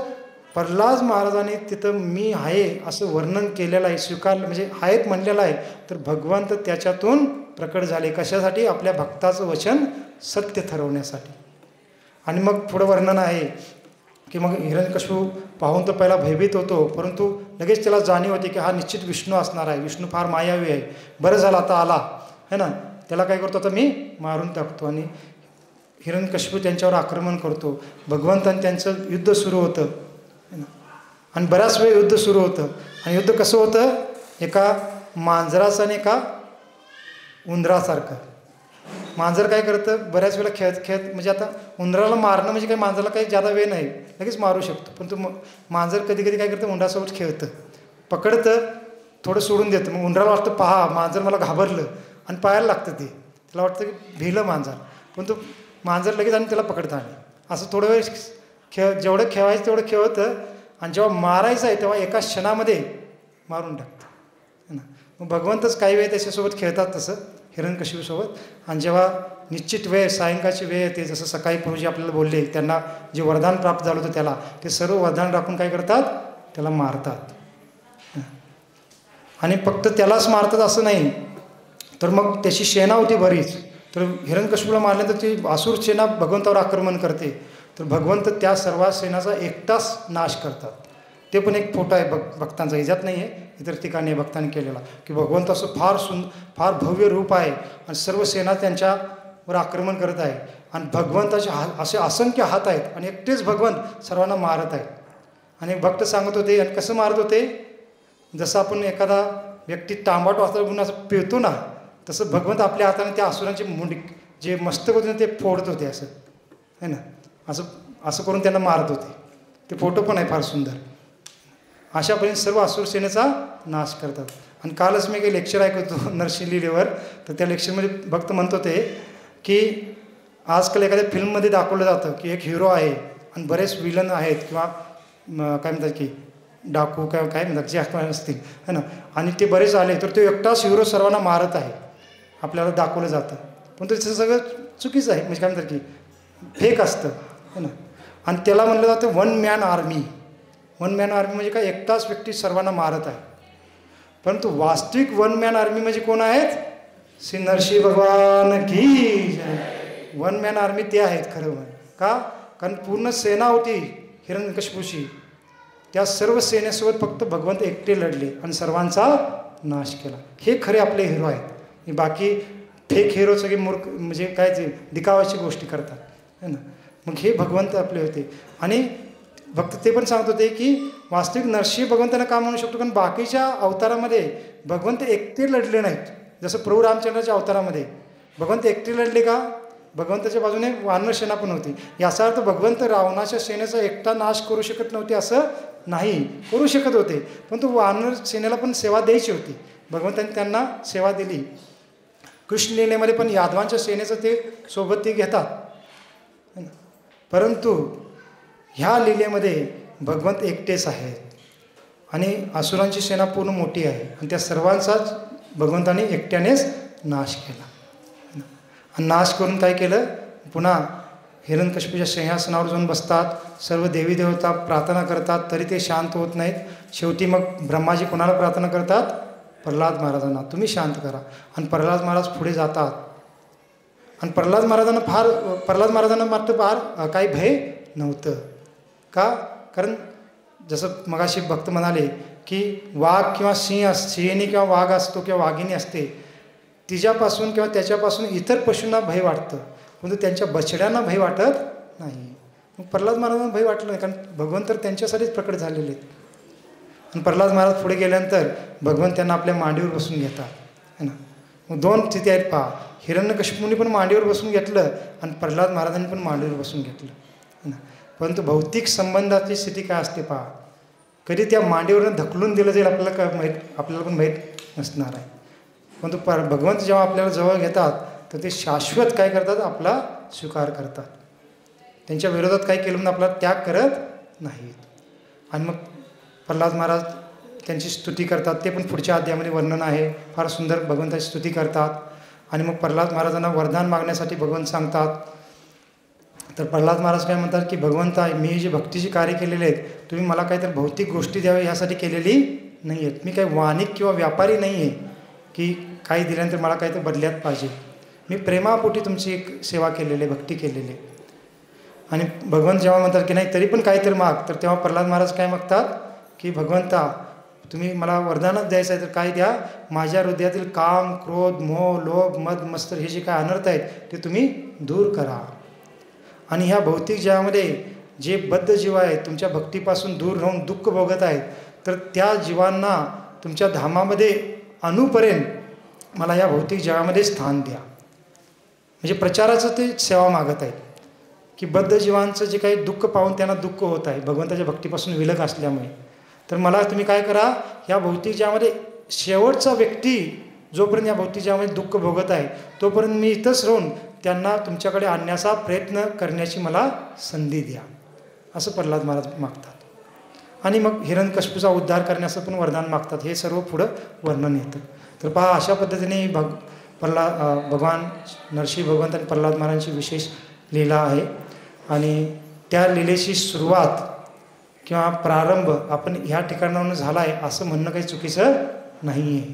Speaker 1: प्रल्हाद महाराजांनी तिथं मी आहे असं वर्णन केलेलं आहे, स्वीकारलं म्हणजे आहेत म्हणलेलं आहे. तर भगवंत त्याच्यातून प्रकट झाले, कशासाठी, आपल्या भक्ताचं वचन सत्य ठरवण्यासाठी. आणि मग पुढं वर्णन आहे की मग हिरण्यकशिपू पाहून तर पहिला भयभीत होतो, परंतु लगेच त्याला जाणीव होती की हा निश्चित विष्णू असणार आहे, विष्णू फार मायावी आहे, बरं झालं आता आला है ना. त्याला काय करतो, आता मी मारून टाकतो. आणि हिरण्यकशिपू त्यांच्यावर आक्रमण करतो. भगवंतांनी त्यांचं युद्ध सुरू होतं आणि बराच वेळ युद्ध सुरू होतं. आणि युद्ध कसं होतं, एका मांजराचं आणि एका उंदरासारखं. मांजर काय करतं, बऱ्याच वेळेला खेळत म्हणजे आता उंदराला मारणं म्हणजे काही मांजराला काही जादा वेळ नाही, लगेच मारू शकतो, पण तो मांजर कधी कधी काय करतं, उंदरासोबत खेळतं, पकडतं, थोडं सोडून देतं. मग उंदराला वाटतं पहा मांजर मला घाबरलं आणि पायाला लागतं, ते त्याला वाटतं की भिलं मांजर, पण तो मांजर लगेच आणि त्याला पकडतं. आणि असं थोडं वेळ जेवढं खेळायचं तेवढं खेळतं, आणि जेव्हा मारायचं आहे तेव्हा एका क्षणामध्ये मारून टाकतं है ना. मग भगवंतच काही वेळ त्याच्यासोबत खेळतात तसं, हिरण्यकशिपूसोबत. आणि जेव्हा निश्चित वेळ सायंकाळची वेळ येते, जसं सकाळी प्रभूजी आपल्याला बोलले, त्यांना जे वरदान प्राप्त झालं होतं त्याला, ते सर्व वरदान राखून काय करतात, त्याला मारतात. आणि फक्त त्यालाच मारतात असं नाही, तर मग त्याची सेना होती बरीच. तर हिरण्यकशिपूला मारल्यानंतर ती असुर सेना भगवंतावर आक्रमण करते. तर भगवंत त्या सर्व सेनाचा एकटाच नाश करतात. ते पण एक फोटो आहे भक्तांचा, ह्याच्यात नाही आहे, इतर ठिकाणी भक्तांनी केलेला, की भगवंत असं फार भव्य रूप आहे आणि सर्व सेना त्यांच्यावर आक्रमण करत आहे. आणि भगवंताचे असे असंख्य हात आहेत आणि एकटेच भगवंत सर्वांना मारत आहेत. आणि भक्त सांगत होते, आणि कसं मारत होते, जसं आपण एखादा व्यक्ती तांबाट वाजता असं पिळतो ना, तसं भगवंत आपल्या हाताने त्या असुरांचे मुंडी जे मस्तक होते ते फोडत होते, असं है ना, असं करून त्यांना मारत होते. ते फोटो पण आहे फार सुंदर. अशापर्यंत सर्व असुर सेनेचा नाश करतात. आणि कालच मी काही लेक्चर ऐकत होतो नरसिंह लीलेवर, तर त्या लेक्चरमध्ये भक्त म्हणत होते की आजकाल एखाद्या फिल्ममध्ये दाखवलं जातं की एक हिरो आहे आणि बरेच विलन आहेत, किंवा काय म्हणतात की डाकू काय म्हणतात जे असतील, है ना, आणि ते बरेच आले, तर तो एकटाच हिरो सर्वांना मारत आहे आपल्याला दाखवलं जातं. पण त्याचं सगळं चुकीचं आहे, म्हणजे काय म्हणतात की फेक असतं, है ना. आणि त्याला म्हणलं जातं one man army. One man army म्हणजे काय, एकटाच व्यक्ती सर्वांना मारत आहे. परंतु वास्तविक वन मॅन आर्मी म्हणजे कोण आहेत, श्री नरसिंह भगवान की वन मॅन आर्मी ते आहेत खरं म्हणजे. का, कारण पूर्ण सेना होती हिरण्यकशिपूची, त्या सर्व सेनेसोबत फक्त भगवंत एकटे लढले आणि सर्वांचा नाश केला. हे खरे आपले हिरो आहेत. बाकी फेक हिरो सगळे मूर्ख, म्हणजे काय ते दिखावाची गोष्टी करतात, है ना. मग हे भगवंत आपले होते. आणि भक्त ते पण सांगत होते की वास्तविक नरसिंह भगवंतांना का म्हणू शकतो, कारण बाकीच्या अवतारामध्ये भगवंत एकटे लढले नाहीत. जसं प्रभू रामचंद्राच्या अवतारामध्ये भगवंत एकटे लढले का, भगवंताच्या बाजूने वानर सेना पण होती. याचा अर्थ भगवंत रावणाच्या सेनेचा एकटा नाश करू शकत नव्हते असं नाही, करू शकत होते, पण तो वानर सेनेला पण सेवा द्यायची होती. भगवंतांनी त्यांना सेवा दिली. कृष्ण लीलेमध्ये पण यादवांच्या सेनेचं ते सोबत ते घेतात, परंतु ह्या लीलेमध्ये भगवंत एकटेच आहेत आणि असुरांची सेना पूर्ण मोठी आहे आणि त्या सर्वांचाच भगवंताने एकट्यानेच नाश केला. आणि नाश करून काय केलं, पुन्हा हिरण्यकशिपूच्या सिंहासनावर जाऊन बसतात. सर्व देवी देवता प्रार्थना करतात, तरी ते शांत होत नाहीत. शेवटी मग ब्रह्माजी कोणाला प्रार्थना करतात, प्रल्हाद महाराजांना, तुम्ही शांत करा. आणि प्रल्हाद महाराज पुढे जातात. आणि प्रल्हाद महाराजांना मात्र फार काही भय नव्हतं. का, कारण जसं मगाशी भक्त म्हणाले की वाघ किंवा सिंहिणी किंवा वाघ असतो किंवा वाघिणी असते, तिच्यापासून किंवा त्याच्यापासून इतर पशूंना भय वाटतं, परंतु त्यांच्या बछड्यांना भय वाटत नाही. मग प्रल्हाद महाराजांना भय वाटलं नाही, कारण भगवंत तर त्यांच्यासाठीच प्रकट झालेले आहेत. आणि प्रल्हाद महाराज पुढे गेल्यानंतर भगवंत त्यांना आपल्या मांडीवर बसून घेतात, है ना. मग दोन स्थिती आहेत पहा, हिरण्यकशिपूने पण मांडीवर बसून घेतलं आणि प्रल्हाद महाराजांनी पण मांडीवर बसून घेतलं, है ना. परंतु भौतिक संबंधाची स्थिती काय असते पहा, कधी त्या मांडीवरनं ढकलून दिलं जाईल आपल्याला पण माहीत नसणार आहे. परंतु भगवंत जेव्हा आपल्याला जवळ घेतात तर ते शाश्वत काय करतात, आपला स्वीकार करतात. त्यांच्या विरोधात काय केलं म्हणून आपला त्याग करत नाहीत. आणि मग प्रल्हाद महाराज त्यांची स्तुती करतात, ते पण पुढच्या अध्यायामध्ये वर्णन आहे, फार सुंदर भगवंताची स्तुती करतात. आणि मग प्रल्हाद महाराजांना वरदान मागण्यासाठी भगवंत सांगतात. तर प्रल्हाद महाराज काय म्हणतात की भगवंता, मी जे भक्तीची कार्य केलेले आहेत, तुम्ही मला काहीतरी भौतिक गोष्टी द्याव्या यासाठी केलेली नाही आहेत. मी काही वाणिक किंवा व्यापारी नाही आहे की काही दिल्यानंतर मला काहीतरी बदल्यात पाहिजे. मी प्रेमापोटी तुमची एक सेवा केलेली आहे, भक्ती केलेली आहे. आणि भगवंत जेव्हा म्हणतात की नाही तरी पण काहीतरी माग, तर तेव्हा प्रल्हाद महाराज काय मागतात की भगवंता, तुम्ही मला वरदानच द्यायचं आहे तर काय द्या, माझ्या हृदयातील काम, क्रोध, मोह, लोभ, मद, मत्सर हे जे काय अनर्थ आहेत ते तुम्ही दूर करा. आणि ह्या भौतिक जगामध्ये जे बद्ध जीव आहेत, तुमच्या भक्तीपासून दूर राहून दुःख भोगत आहेत, तर त्या जीवांना तुमच्या धामामध्ये आणूपर्यंत मला या भौतिक जगामध्ये स्थान द्या. म्हणजे प्रचाराचं ते सेवा मागत आहेत की बद्ध जीवांचं जे काही दुःख पाहून त्यांना दुःख होत आहे भगवंताच्या भक्तीपासून विलग असल्यामुळे, तर मला तुम्ही काय करा, या भौतिक जगामध्ये शेवटचा व्यक्ती जोपर्यंत या भौतिक जगामध्ये दुःख भोगत आहे तोपर्यंत मी इथंच राहून त्यांना तुमच्याकडे आणण्याचा प्रयत्न करण्याची मला संधी द्या, असं प्रल्हाद महाराज मागतात. आणि मग हिरण्यकशिपूचा उद्धार करण्याचं पण वरदान मागतात. हे सर्व पुढं वर्णन येतं. तर पहा, अशा पद्धतीने भगवान नरसिंह भगवंत आणि प्रल्हाद महाराजांची विशेष लीला आहे. आणि त्या लीलेची सुरुवात किंवा प्रारंभ आपण ह्या ठिकाणावरून झाला आहे असं म्हणणं काही चुकीचं नाही आहे.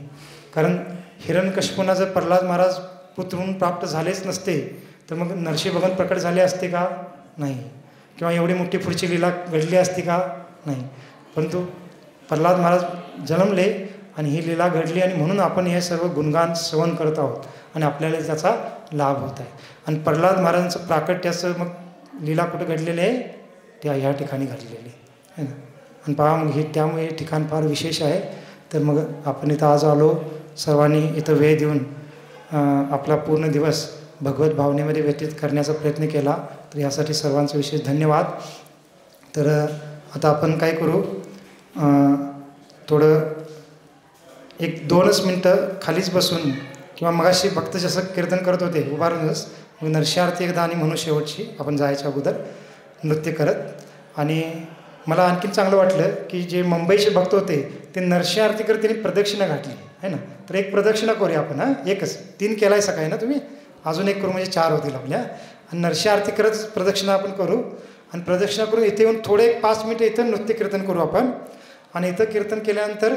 Speaker 1: कारण हिरण्यकशिपूंना जर प्रल्हाद महाराज पुत्र म्हणून प्राप्त झालेच नसते तर मग नरसिंह भगवंत प्रकट झाले असते का? नाही. किंवा एवढी मोठी पुढची लीला घडली असती का? नाही. परंतु प्रल्हाद महाराज जन्मले आणि ही लीला घडली आणि म्हणून आपण हे सर्व गुणगान श्रवण करत आहोत आणि आपल्याला त्याचा लाभ होत आहे. आणि प्रल्हाद महाराजांचं प्राकट्याचं मग लीला कुठं घडलेली आहे? त्या ह्या ठिकाणी घडलेली आहे ना. आणि पहा मग हे त्यामुळे हे ठिकाण फार विशेष आहे. तर मग आपण इथं आज आलो, सर्वांनी इथं वेळ देऊन आपला पूर्ण दिवस भगवत भावनेमध्ये व्यतीत करण्याचा प्रयत्न केला. तर यासाठी सर्वांचं विशेष धन्यवाद. तर आता आपण काय करू, थोडं 1-2च मिनटं खालीच बसून किंवा मगाशी भक्त जसं कीर्तन करत होते उभारूनच मग नरसिंह आरती एकदा आणि म्हणू शेवटची आपण जायच्या अगोदर नृत्य करत. आणि मला आणखीन चांगलं वाटलं की जे मुंबईचे भक्त होते ते नरसिंह आरती करत त्यांनी प्रदक्षिणा घातली आहे ना. तर एक प्रदक्षिणा करूया आपण. एकच 3 केलाय सकाळी ना तुम्ही, अजून एक करू म्हणजे 4 होतील आपल्या. आणि नरसिंह आरती करत प्रदक्षिणा आपण करू आणि प्रदक्षिणा करून इथे येऊन थोडे 5 मिनिटं इथं नृत्य कीर्तन करू आपण. आणि इथं कीर्तन केल्यानंतर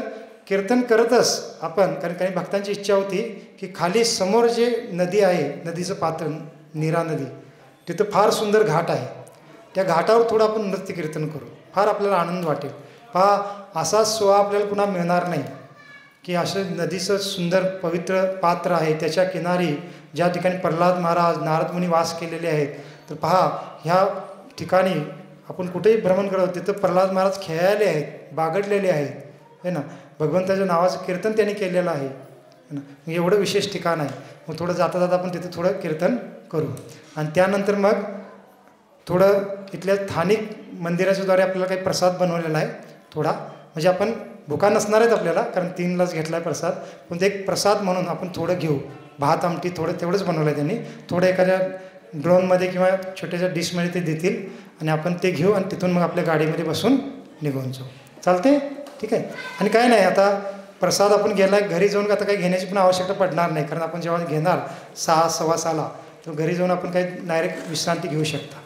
Speaker 1: कीर्तन करतच आपण, कारण काही भक्तांची इच्छा होती की खाली समोर जे नदी आहे, नदीचं पात्र नीरा नदी, तिथं फार सुंदर घाट आहे, त्या घाटावर थोडं आपण नृत्य कीर्तन करू, फार आपल्याला आनंद वाटेल. पहा असा सोहळा आपल्याला पुन्हा मिळणार नाही की असं नदीचं सुंदर पवित्र पात्र आहे, त्याच्या किनारी ज्या ठिकाणी प्रल्हाद महाराज नारद मुनी वास केलेले आहेत. तर पहा ह्या ठिकाणी आपण कुठेही भ्रमण करतो तिथं प्रल्हाद महाराज खेळायले आहेत, बागडलेले आहेत है ना. भगवंताच्या नावाचं कीर्तन त्यांनी केलेलं आहे ना. एवढं विशेष ठिकाण आहे. मग थोडं जाता जाता आपण तिथं थोडं कीर्तन करू आणि त्यानंतर मग थोडं इथल्या स्थानिक मंदिराच्या द्वारे आपल्याला काही प्रसाद बनवलेला आहे थोडा, म्हणजे आपण भुका नसणार आहेत आपल्याला, कारण 3लाच घेतला आहे प्रसाद, पण ते एक प्रसाद म्हणून आपण थोडं घेऊ. भात आमटी थोडं तेवढंच बनवलं आहे त्यांनी, थोडं एखाद्या ड्रोनमध्ये किंवा छोट्याशा डिशमध्ये ते देतील आणि आपण ते घेऊ आणि तिथून मग आपल्या गाडीमध्ये बसून निघून जाऊ. चालते? ठीक आहे. आणि काय नाही, आता प्रसाद आपण गेला घरी जाऊन आता काही घेण्याची पण आवश्यकता पडणार नाही, कारण आपण जेव्हा घेणार 6-6:15 तर घरी जाऊन आपण काही डायरेक्ट विश्रांती घेऊ शकता.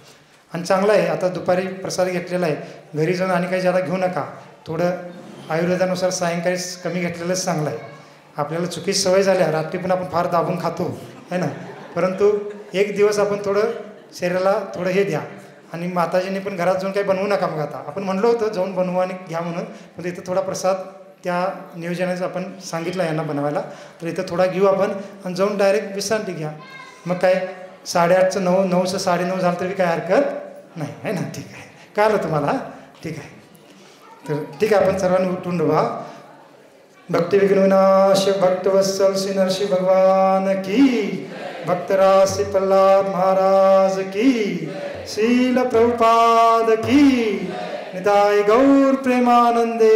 Speaker 1: आणि चांगलं आहे, आता दुपारी प्रसाद घेतलेला आहे, घरी जाऊन आणि काही जादा घेऊ नका. थोडं आयुर्वेदानुसार सायंकाळी कमी घेतलेलंच चांगलं आहे. आपल्याला चुकीची सवय झाल्या, रात्री पण आपण फार दाबून खातो है ना. परंतु एक दिवस आपण थोडं शरीराला थोडं हे द्या. आणि माताजींनी पण घरात जाऊन काही बनवू नका. मग आता आपण म्हणलो होतं जाऊन बनवू आणि घ्या म्हणून, पण इथं थोडा प्रसाद त्या नियोजनाचं आपण सांगितलं यांना बनवायला, तर इथं थोडा घेऊ आपण आणि जाऊन डायरेक्ट विश्रांती घ्या. मग काय 8:30चं 9, 9चं 9:30 झालं तरी काही हरकत नाही है ना. ठीक आहे, कळलं तुम्हाला? ठीक आहे. तर ठीक आहे, आपण सर्वांनी उठून रहा. भक्ति विघ्न विनाश भक्तवत्सल श्री नरसिंह भगवान की, भक्तराज श्री प्रल्हाद महाराज की, श्रील प्रभुपाद की, निताय गौर प्रेमानंदे.